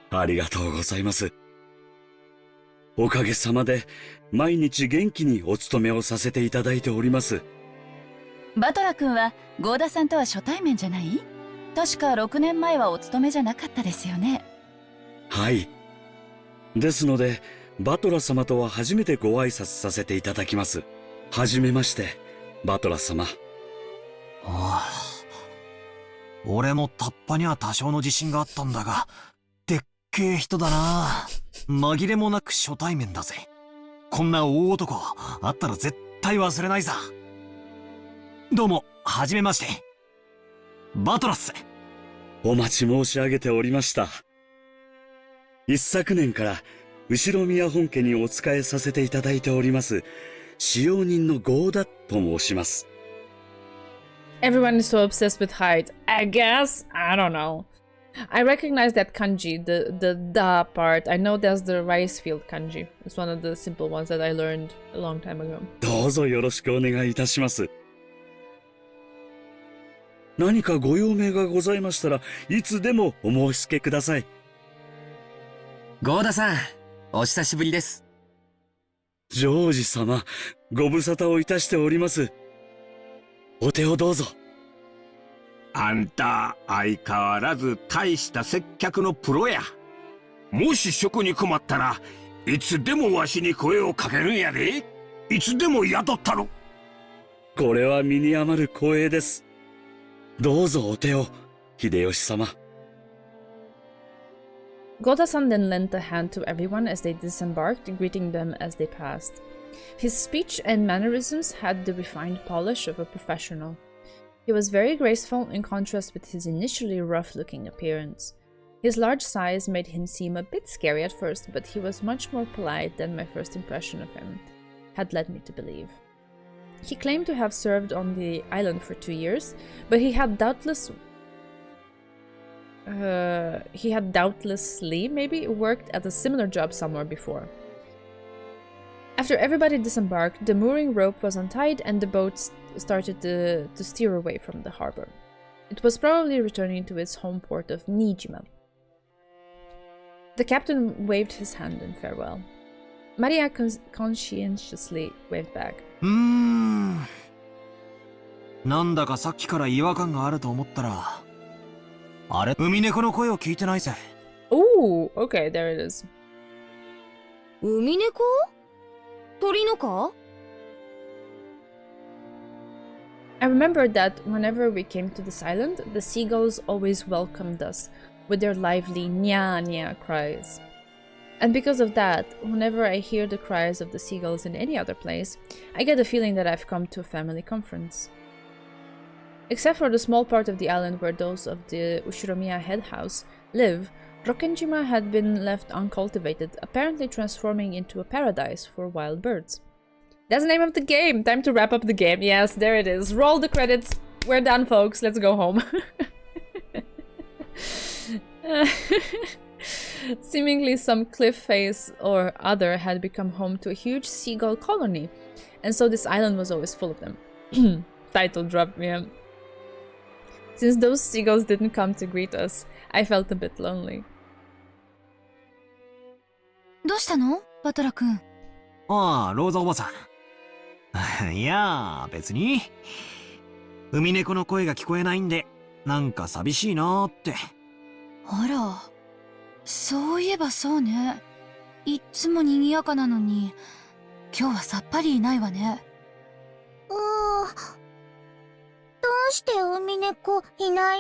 ありがとうございます。おかげさまで、毎日元気にお勤めをさせていただいております。バトラ君はゴーダさんとは初対面じゃない？確か6年前はお勤めじゃなかったですよね。はい。ですので、バトラ様とは初めてご挨拶させていただきます。はじめまして、バトラ様。ああ。俺もタッパには多少の自信があったんだが、でっけえ人だな。紛れもなく初対面だぜ。こんな大男、会ったら絶対忘れないさ。どうも、はじめまして。バトラっす。お待ち申し上げておりました。一昨年から後宮本家にお仕えさせていただいております使用人のゴーダと申します。Everyone is so obsessed with height. I guess? I don't know. I recognize that kanji, the da part. I know there's the rice field kanji. It's one of the simple ones that I learned a long time ago. どうぞよろしくお願いいたします。何かご用命がございましたらいつでもお申し付けください。ゴーダさん、お久しぶりです。ジョージ様、ご無沙汰をいたしております。お手をどうぞ。あんた、相変わらず大した接客のプロや。もし食に困ったらいつでもわしに声をかけるんやで。いつでも雇ったろ。これは身に余る光栄です。どうぞお手を、秀吉様。Goda-san then lent a hand to everyone as they disembarked, greeting them as they passed. His speech and mannerisms had the refined polish of a professional. He was very graceful in contrast with his initially rough-looking appearance. His large size made him seem a bit scary at first, but he was much more polite than my first impression of him had led me to believe. He claimed to have served on the island for 2 years, but he had doubtlessly maybe worked at a similar job somewhere before. After everybody disembarked, the mooring rope was untied and the boat started to steer away from the harbor. It was probably returning to its home port of Nijima. The captain waved his hand in farewell. Maria conscientiously waved back. なんだかさっきから違和感があると思ったら、あれ、ウミネコの声を聞いてないぜ。Oh, okay, there it is. ウミネコ？鳥のか？ I remembered that whenever we came to this island, the seagulls always welcomed us with their lively nya-nya cries. And because of that, whenever I hear the cries of the seagulls in any other place, I get the feeling that I've come to a family conference. Except for the small part of the island where those of the Ushiromiya head house live, Rokkenjima had been left uncultivated, apparently transforming into a paradise for wild birds. That's the name of the game! Time to wrap up the game. Yes, there it is. Roll the credits. We're done, folks. Let's go home. Seemingly some cliff face or other had become home to a huge seagull colony, and so this island was always full of them. Title drop, yeah. Since those seagulls didn't come to greet us, I felt a bit lonely. どうしたのバトラ君。ああ、ローザおばさん。いやー、別に。海猫の声が聞こえないんで、なんか寂しいなーって。あら、そういえばそうね。いっつも賑やかなのに、今日はさっぱりいないわね。どうして海猫いない？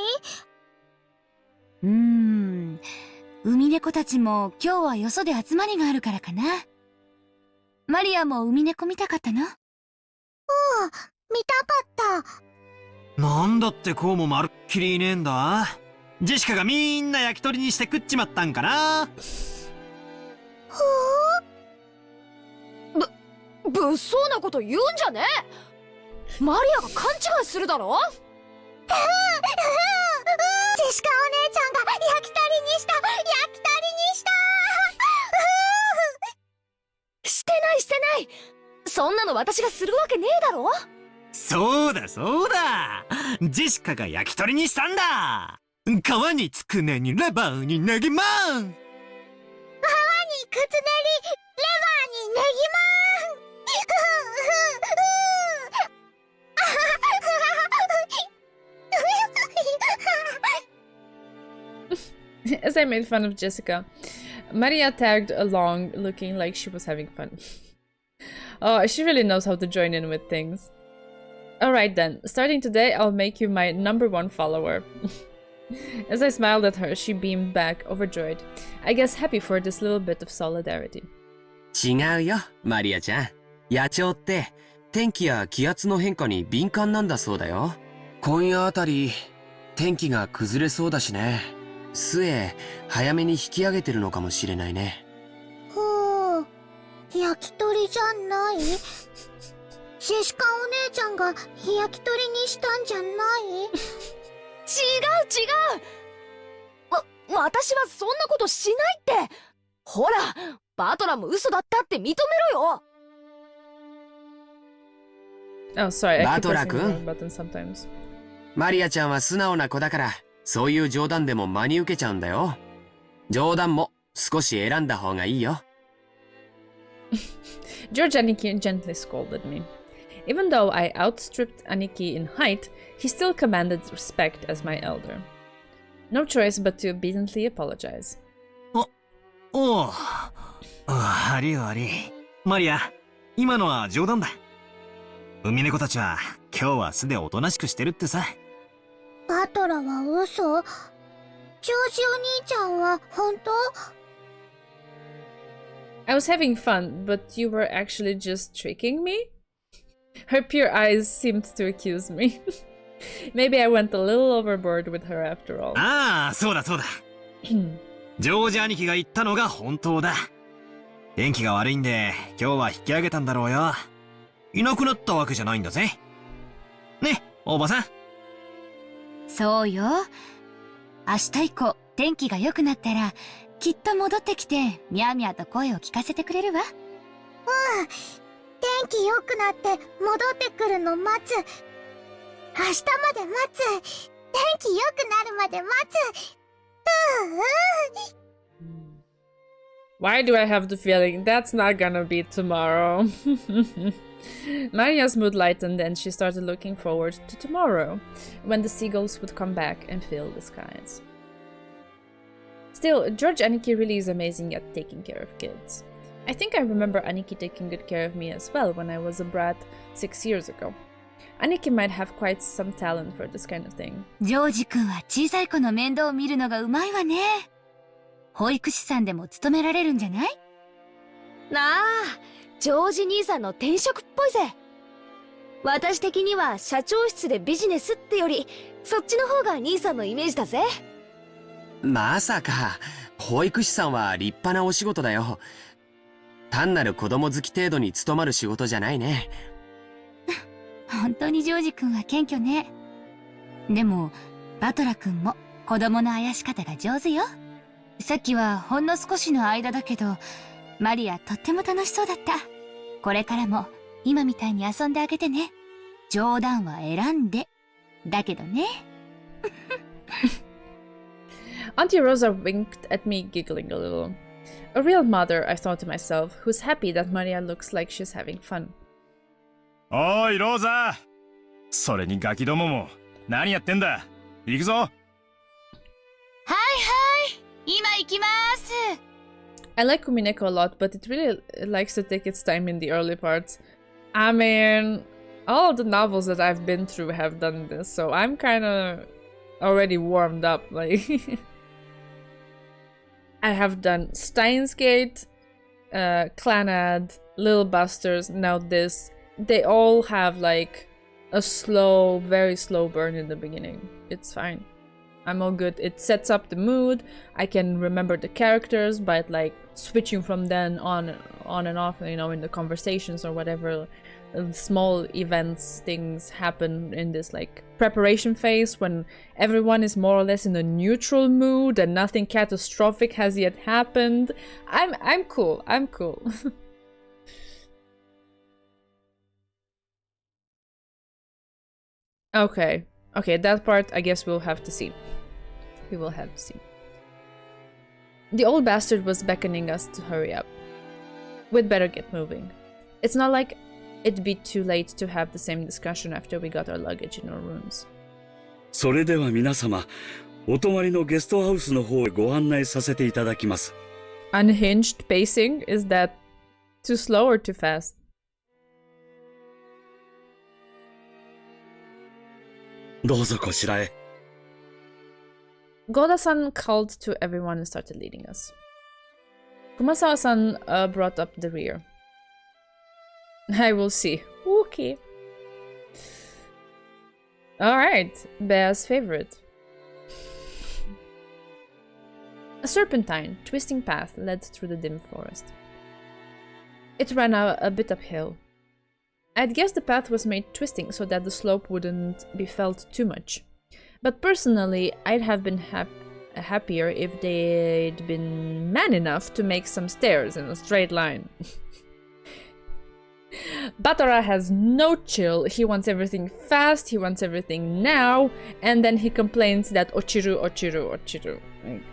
海猫たちも今日はよそで集まりがあるからかな。マリアも海猫見たかったの？見たかった。なんだってこうもまるっきりいねえんだ。ジェシカがみんな焼き鳥にして食っちまったんかな。物騒なこと言うんじゃねえ。マリアが勘違いするだろ。ジェシカお姉ちゃんが焼き鳥にしたしてないそんなの私がするわけねえだろ。そうだそうだ、ジェシカが焼き鳥にしたんだ。皮につくねにレバーにネギマン、皮にくつねりレバーにネギマンAs I made fun of Jessica, Maria tagged along looking like she was having fun. Oh, she really knows how to join in with things. Alright then, starting today I'll make you my #1 follower. As I smiled at her, she beamed back, overjoyed. I guess happy for this little bit of solidarity. 違うよ、マリアちゃん。野鳥って天気や気圧の変化に敏感なんだそうだよ。今夜あたり天気が崩れそうだしね。巣へ早めに引き上げてるのかもしれないね。焼き鳥じゃない？ジェシカお姉ちゃんが焼き鳥にしたんじゃない？違う私はそんなことしないって。ほら、バトラも嘘だったって認めろよ。Oh, sorry, I keep バトラ pressing the 君 wrong button sometimes. マリアちゃんは素直な子だから、そういう冗談でも真に受けちゃうんだよ。冗談も少し選んだ方がいいよ。George Aniki gently scolded me. Even though I outstripped Aniki in height, he still commanded respect as my elder. No choice but to obediently apologize. あり悪い。マリア、今のは冗談だ。海猫たちは今日は巣でおとなしくしてるってさ。バトラは嘘？ジョージお兄ちゃんは本当？ I was having fun, but you were actually just tricking me? Her pure eyes seemed to accuse me. Maybe I went a little overboard with her after all. ああ、そうだ。ジョージ兄貴が言ったのが本当だ。天気が悪いんで今日は引き上げたんだろうよ。いなくなったわけじゃないんだぜ。ね、おばさん。そうよ。明日以降天気が良くなったらきっと戻ってきてミャーミャーと声を聞かせてくれるわ。天気良くなって戻ってくるの待つ。明日まで待つ。天気良くなるまで待つ。Why do I have the feeling that's not gonna be tomorrow? Maria's mood lightened and she started looking forward to tomorrow, when the seagulls would come back and fill the skies. Still, George Aniki really is amazing at taking care of kids. I think I remember Aniki taking good care of me as well when I was a brat 6 years ago. Aniki might have quite some talent for this kind of thing. ジョージ君は小さい子の面倒を見るのがうまいわね。保育士さんでも務められるんじゃない？なあ、ジョージ兄さんの転職っぽいぜ。私的には社長室でビジネスってより、そっちの方が兄さんのイメージだぜ。まさか、保育士さんは立派なお仕事だよ。単なる子供好き程度に務まる仕事じゃないね。本当にジョージ君は謙虚ね。でも、バトラ君も子供のあやし方が上手よ。さっきはほんの少しの間だけど、マリアとっても楽しそうだった。これからも今みたいに遊んであげてね。冗談は選んで。だけどね。Auntie Rosa winked at me, giggling a little. A real mother, I thought to myself, who's happy that Maria looks like she's having fun. おい、ローザ。それにガキどもも、何やってんだ。行くぞ。はいはい、今行きます。I like Umineko a lot, but it really likes to take its time in the early parts. I mean, all the novels that I've been through have done this, so I'm kind of already warmed up. Like, I have done Steins Gate, Clannad, Little Busters, now this. They all have like a slow, very slow burn in the beginning. It's fine. I'm all good. It sets up the mood. I can remember the characters by like switching from then on and off, you know, in the conversations or whatever. Small events, things happen in this like preparation phase when everyone is more or less in a neutral mood and nothing catastrophic has yet happened. I'm cool. I'm cool. Okay, that part I guess we'll have to see. We will have to see. The old bastard was beckoning us to hurry up. We'd better get moving. It's not like it'd be too late to have the same discussion after we got our luggage in our rooms. それでは皆様、お泊まりのゲストハウスの方へご案内させていただきます。Unhinged pacing? Is that too slow or too fast? どうぞこちらへ。Goda-san called to everyone and started leading us. Kumasawa-san brought up the rear. I will see. Okay. Alright, Bear's favorite. A serpentine, twisting path led through the dim forest. It ran a bit uphill. I'd guess the path was made twisting so that the slope wouldn't be felt too much. But personally, I'd have been happier if they'd been man enough to make some stairs in a straight line. Batara has no chill. He wants everything fast, he wants everything now, and then he complains that ochiru. Like,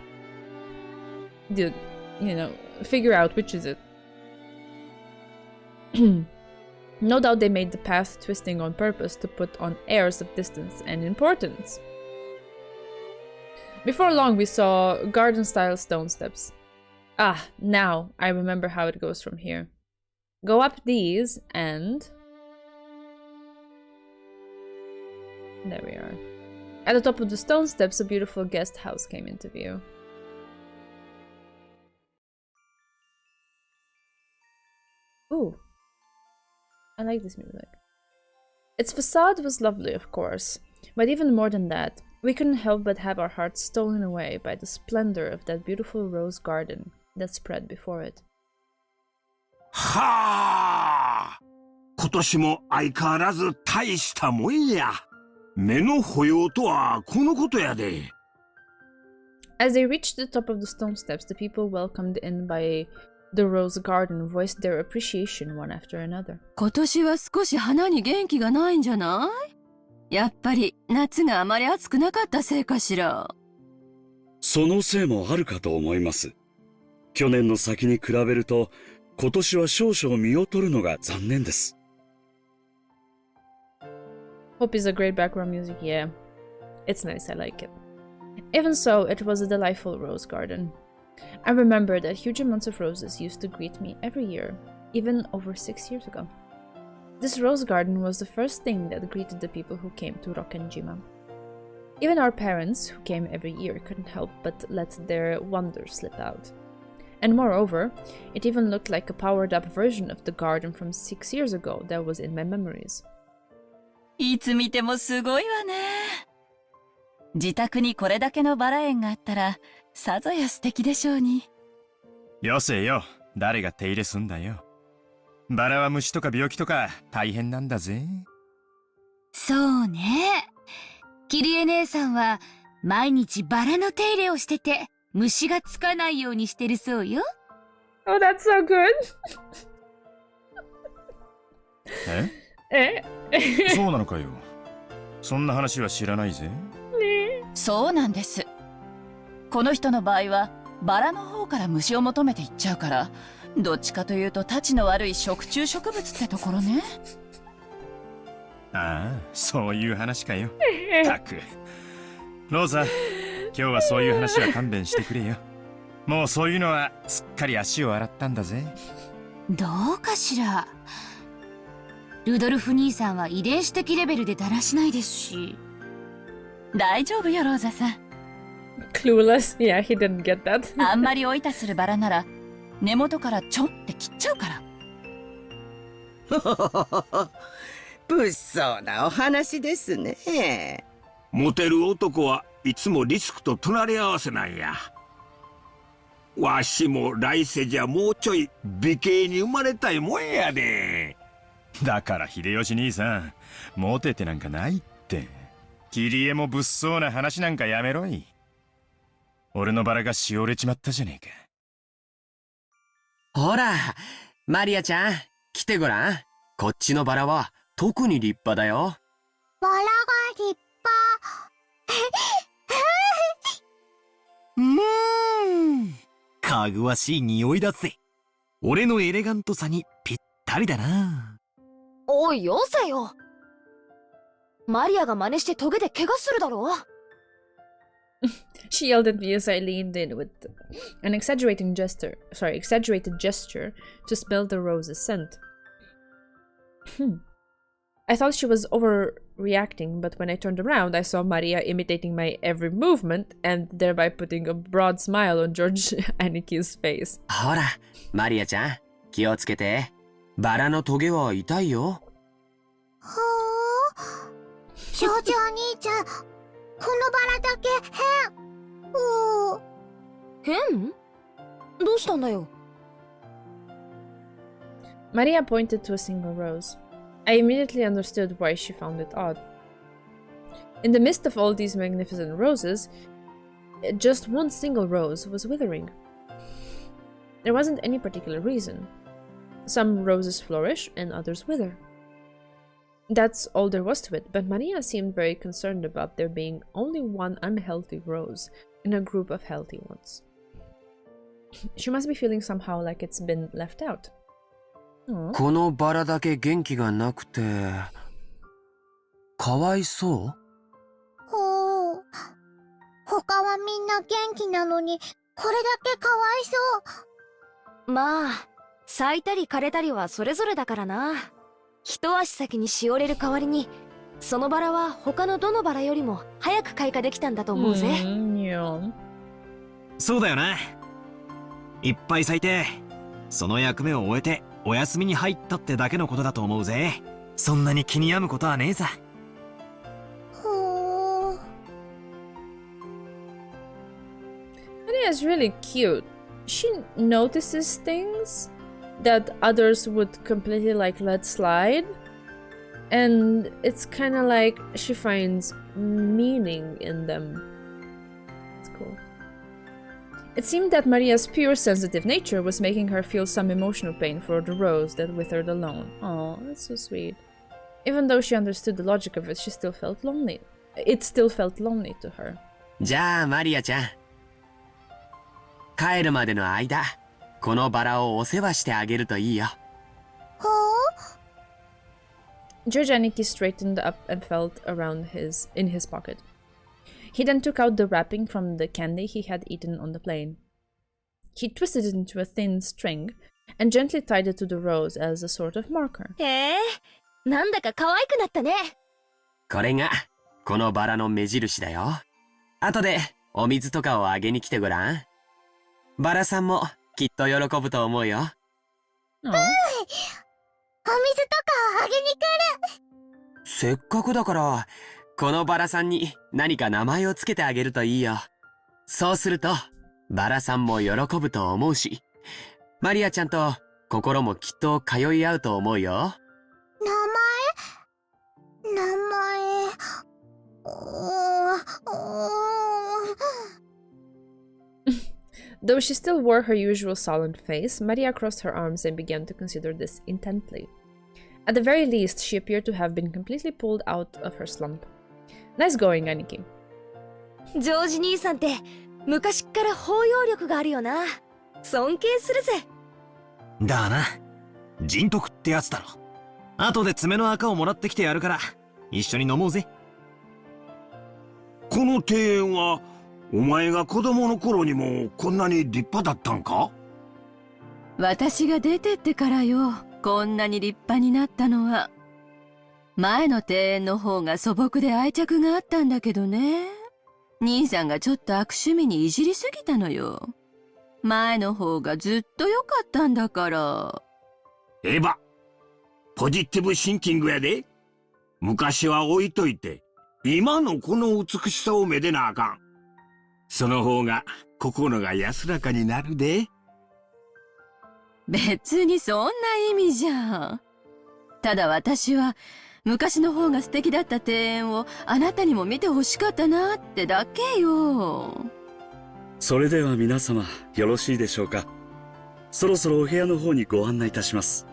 dude, you know, figure out which is it. No doubt they made the path twisting on purpose to put on airs of distance and importance. Before long we saw garden-style stone steps. Ah, now I remember how it goes from here. Go up these and... There we are. At the top of the stone steps, a beautiful guest house came into view. Ooh. I like this music. Its facade was lovely, of course, but even more than that, we couldn't help but have our hearts stolen away by the splendor of that beautiful rose garden that spread before it. はあ、今年も相変わらず大したもんや。目の保養とはこのことやで。As they reached the top of the stone steps, the people welcomed in by the rose garden voiced their appreciation one after another. 今年は少し花に元気がないんじゃない？やっぱり夏があまり暑くなかったせいかしら。そのせいもあるかと思います。去年の先に比べると、今年は少々見劣るのが残念です。Hope is a great background music, yeah. It's nice, I like it. Even so, it was a delightful rose garden. I remember that huge amounts of roses used to greet me every year, even over 6 years ago. This rose garden was the first thing that greeted the people who came to Rokkenjima. Even our parents, who came every year, couldn't help but let their wonder slip out. And moreover, it even looked like a powered-up version of the garden from 6 years ago that was in my memories. いつ見てもすごいわね。自宅にこれだけのバラ園があったら、さぞや素敵でしょうに。よせよ、誰が手入れすんだよ。バラは虫とか病気とか大変なんだぜ。そうね。キリエ姉さんは毎日バラの手入れをしてて、虫がつかないようにしてるそうよ。Oh, that's so good! そうなのかよ。そんな話は知らないぜ。そうなんです。この人の場合はバラの方から虫を求めていっちゃうから、どっちかというとたちの悪い食虫植物ってところね。ああ、そういう話かよ。たく。ローザ、今日はそういう話は勘弁してくれよ。もうそういうのはすっかり足を洗ったんだぜ。どうかしら。ルドルフ兄さんは遺伝子的レベルでだらしないですし。大丈夫よ、ローザさん。Clueless. Yeah, he didn't get that. あんまりおいたするバラなら、根元からちょんって切っちゃうから。物騒なお話ですね。モテる男はいつもリスクと隣り合わせなんや。わしも来世じゃもうちょい美形に生まれたいもんやで。だから秀吉兄さん、モテてなんかないって。キリエも物騒な話なんかやめろい。俺のバラがしおれちまったじゃねえか。ほら、マリアちゃん、来てごらん。こっちのバラは特に立派だよ。バラが立かぐわしい匂いだぜ。俺のエレガントさにぴったりだな。おい、よせよ。マリアが真似してトゲで怪我するだろ。She yelled at me as I leaned in with an exaggerated gesture to smell the rose's scent. I thought she was overreacting, but when I turned around, I saw Maria imitating my every movement and thereby putting a broad smile on George Aniki's face. ほら、マリアちゃん、気をつけて。バラのトゲは痛いよ。ほー。ジョージお兄ちゃん、このバラだけ変。変？どうしたんだよ。Maria pointed to a single rose. I immediately understood why she found it odd. In the midst of all these magnificent roses, just one single rose was withering. There wasn't any particular reason. Some roses flourish and others wither. That's all there was to it, but Maria seemed very concerned about there being only one unhealthy rose in a group of healthy ones. She must be feeling somehow like it's been left out. このバラだけ元気がなくて、かわいそう？ほう。他はみんな元気なのに、これだけかわいそう。まあ、咲いたり枯れたりはそれぞれだからな。一足先にしおれる代わりに、そのバラは他のどのバラよりも早く開花できたんだと思うぜ。そうだよな。いっぱい咲いて、その役目を終えてお休みに入ったってだけのことだと思うぜ。そんなに気に病むことはねえさ。ほー。Maria is really cute. She notices things that others would completely like let slide. And it's kind of like she finds meaning in them. It's cool. It seemed that Maria's pure sensitive nature was making her feel some emotional pain for the rose that withered alone. Oh, that's so sweet. Even though she understood the logic of it, she still felt lonely. It still felt lonely to her. じゃあマリアちゃん、帰るまでの間、このバラをお世話してあげるといいよ。ほう。George Aniki straightened up and felt around in his pocket. He then took out the wrapping from the candy he had eaten on the plane. He twisted it into a thin string and gently tied it to the rose as a sort of marker. へえ、なんだか可愛くなったね。これがこのバラの目印だよ。後でお水とかをあげに来てごらん。バラさんもきっと喜ぶと思うよ。お水とかをあげに来る。せっかくだから、このバラさんに何か名前をつけてあげるといいよ。そうすると、バラさんも喜ぶと思うし、マリアちゃんと心もきっと通い合うと思うよ。名前。Though she still wore her usual solemn face, Maria crossed her arms and began to consider this intently. At the very least, she appeared to have been completely pulled out of her slump. Nice going, Aniki. ジョージ兄さんって昔っから包容力があるよな。尊敬するぜ。だな。人徳ってやつだろ。後で爪の赤をもらってきてやるから、一緒に飲もうぜ。この庭園は、お前が子供の頃にもこんなに立派だったんか？私が出てってからよ、こんなに立派になったのは。前の庭園の方が素朴で愛着があったんだけどね。兄さんがちょっと悪趣味にいじりすぎたのよ。前の方がずっと良かったんだから。エヴァ、ポジティブシンキングやで。昔は置いといて、今のこの美しさをめでなあかん。その方が心が安らかになるで。別にそんな意味じゃ。ただ私は昔の方が素敵だった庭園をあなたにも見てほしかったなってだけよ。それでは皆様よろしいでしょうか。そろそろお部屋の方にご案内いたします。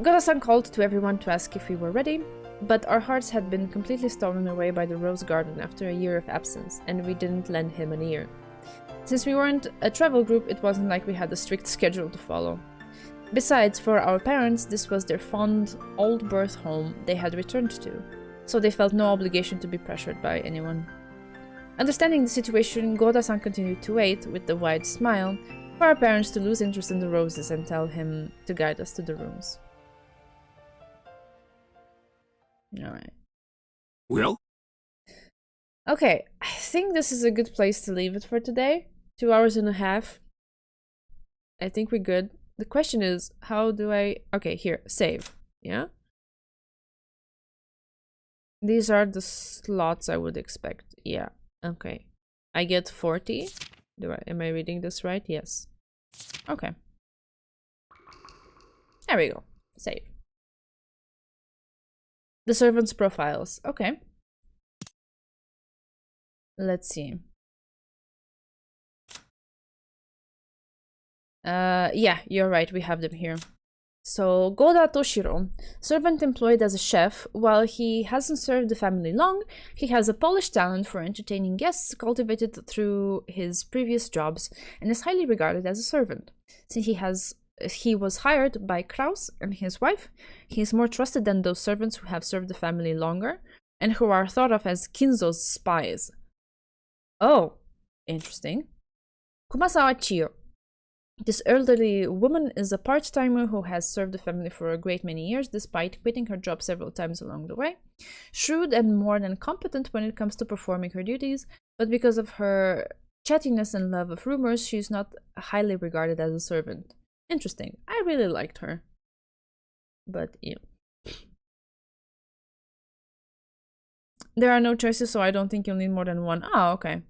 Goda-san called to everyone to ask if we were ready, but our hearts had been completely stolen away by the rose garden after a year of absence, and we didn't lend him an ear. Since we weren't a travel group, it wasn't like we had a strict schedule to follow. Besides, for our parents, this was their fond, old birth home they had returned to, so they felt no obligation to be pressured by anyone. Understanding the situation, Goda-san continued to wait, with a wide smile, for our parents to lose interest in the roses and tell him to guide us to the rooms. Alright. Well? Okay, I think this is a good place to leave it for today. 2 hours and a half. I think we're good. The question is, how do I... Okay, here, save. Yeah? These are the slots I would expect. Yeah, okay. I get 40. Am I reading this right? Yes. Okay. There we go. Save. The servants' profiles. Okay. Let's see. Yeah, you're right. We have them here. So, Goda Toshiro, servant employed as a chef, while he hasn't served the family long, he has a polished talent for entertaining guests cultivated through his previous jobs and is highly regarded as a servant. Since he was hired by Kraus and his wife, he is more trusted than those servants who have served the family longer and who are thought of as Kinzo's spies. Oh, interesting. Kumasawa Chiyo. This elderly woman is a part-timer who has served the family for a great many years despite quitting her job several times along the way. Shrewd and more than competent when it comes to performing her duties, but because of her chattiness and love of rumors, she is not highly regarded as a servant. Interesting. I really liked her. But yeah. There are no choices, so I don't think you'll need more than one. Oh, okay.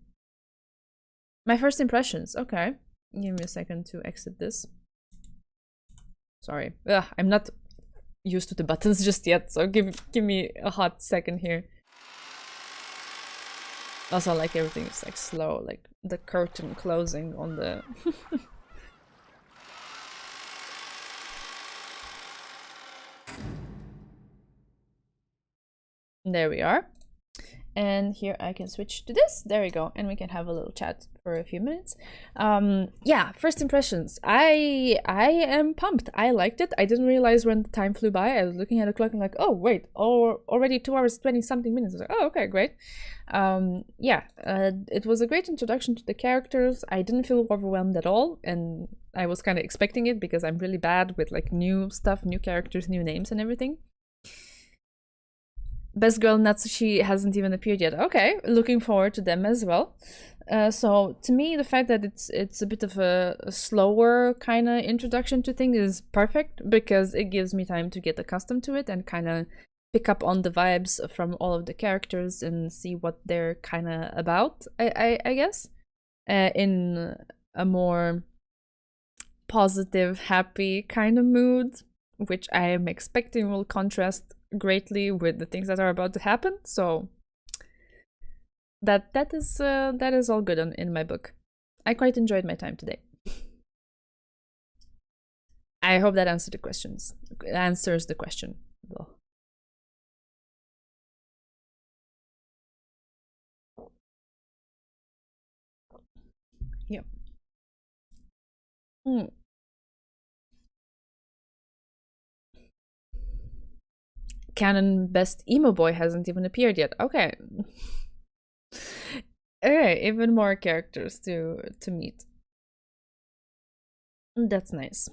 My first impressions. Okay. Give me a second to exit this. Sorry. Ugh, I'm not used to the buttons just yet, so give me a hot second here. Also, like everything is like slow, like the curtain closing on the... There we are. And here I can switch to this. There we go. And we can have a little chat for a few minutes. Yeah, first impressions. I am pumped. I liked it. I didn't realize when the time flew by. I was looking at the clock and like, oh, wait. Oh, already 2 hours, 20 something minutes. I was like, oh, okay, great. Yeah, it was a great introduction to the characters. I didn't feel overwhelmed at all. And I was kind of expecting it because I'm really bad with like new stuff, new characters, new names and everything. Best Girl Natsushi hasn't even appeared yet. Okay, looking forward to them as well. So to me, the fact that it's a bit of a slower kind of introduction to things is perfect, because it gives me time to get accustomed to it and kind of pick up on the vibes from all of the characters and see what they're kind of about, I guess, in a more positive, happy kind of mood, which I am expecting will contrast greatly with the things that are about to happen. So that is all good in my book. I quite enjoyed my time today. I hope that answers the question. Well. Yep. Canon Best Emo Boy hasn't even appeared yet. Okay. Okay, even more characters to meet. That's nice.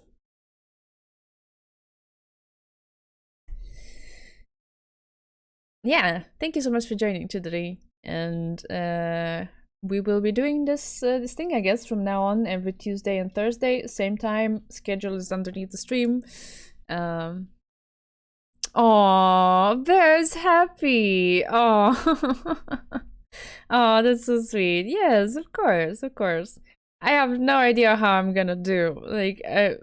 Yeah, thank you so much for joining today. And we will be doing this thing, I guess, from now on, every Tuesday and Thursday, same time. Schedule is underneath the stream. Oh, Bear's happy. Oh. Oh, that's so sweet. Yes, of course, of course. I have no idea how I'm gonna do. Like,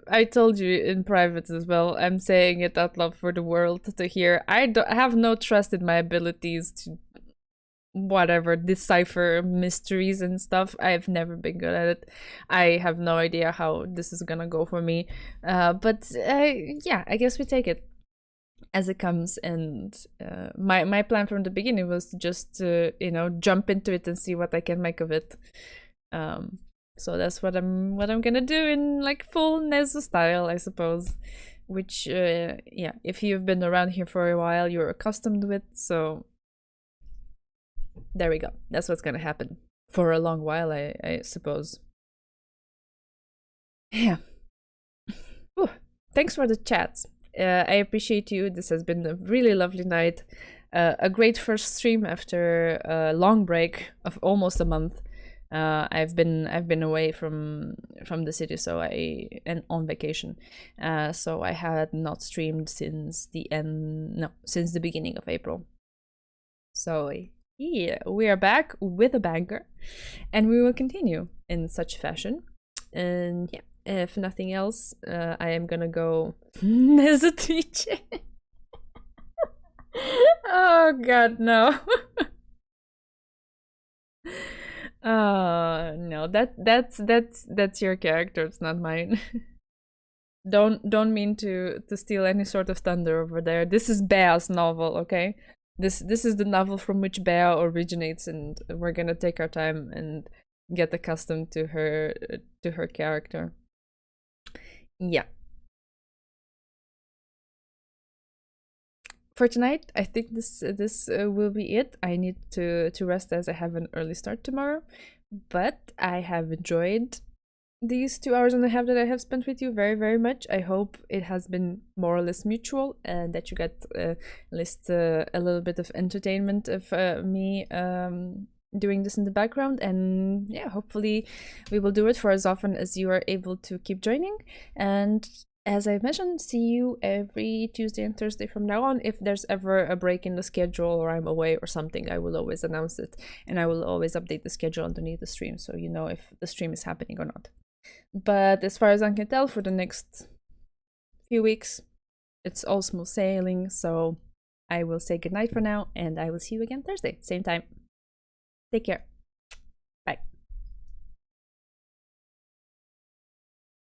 I told you in private as well, I'm saying it out loud for the world to hear. I have no trust in my abilities to, whatever, decipher mysteries and stuff. I've never been good at it. I have no idea how this is gonna go for me. But yeah, I guess we take it as it comes, and my plan from the beginning was to just jump into it and see what I can make of it. So that's what I'm gonna do in like full Nezu style, I suppose. Which yeah, if you've been around here for a while, you're accustomed with. So there we go. That's what's gonna happen for a long while, I suppose. Yeah. Ooh, thanks for the chats. I appreciate you. This has been a really lovely night. A great first stream after a long break of almost a month. I've been away from the city, and on vacation. So I had not streamed since the beginning of April. So yeah, we are back with a banger, and we will continue in such fashion. And yeah. If nothing else, I am gonna go as a teacher. Oh god, no. No, that's your character, it's not mine. Don't mean to steal any sort of thunder over there. This is Bea's novel, okay? This is the novel from which Bea originates, and we're gonna take our time and get accustomed to her character. Yeah. For tonight, I think this will be it. I need to rest as I have an early start tomorrow, but I have enjoyed these 2 hours and a half that I have spent with you very, very much. I hope it has been more or less mutual, and that you got at least a little bit of entertainment of me doing this in the background. And yeah, hopefully we will do it for as often as you are able to keep joining. And as I mentioned, see you every Tuesday and Thursday from now on. If there's ever a break in the schedule or I'm away or something, I will always announce it, and I will always update the schedule underneath the stream, so you know if the stream is happening or not. But as far as I can tell, for the next few weeks, it's all smooth sailing. So I will say goodnight for now, and I will see you again Thursday, same time. Take care.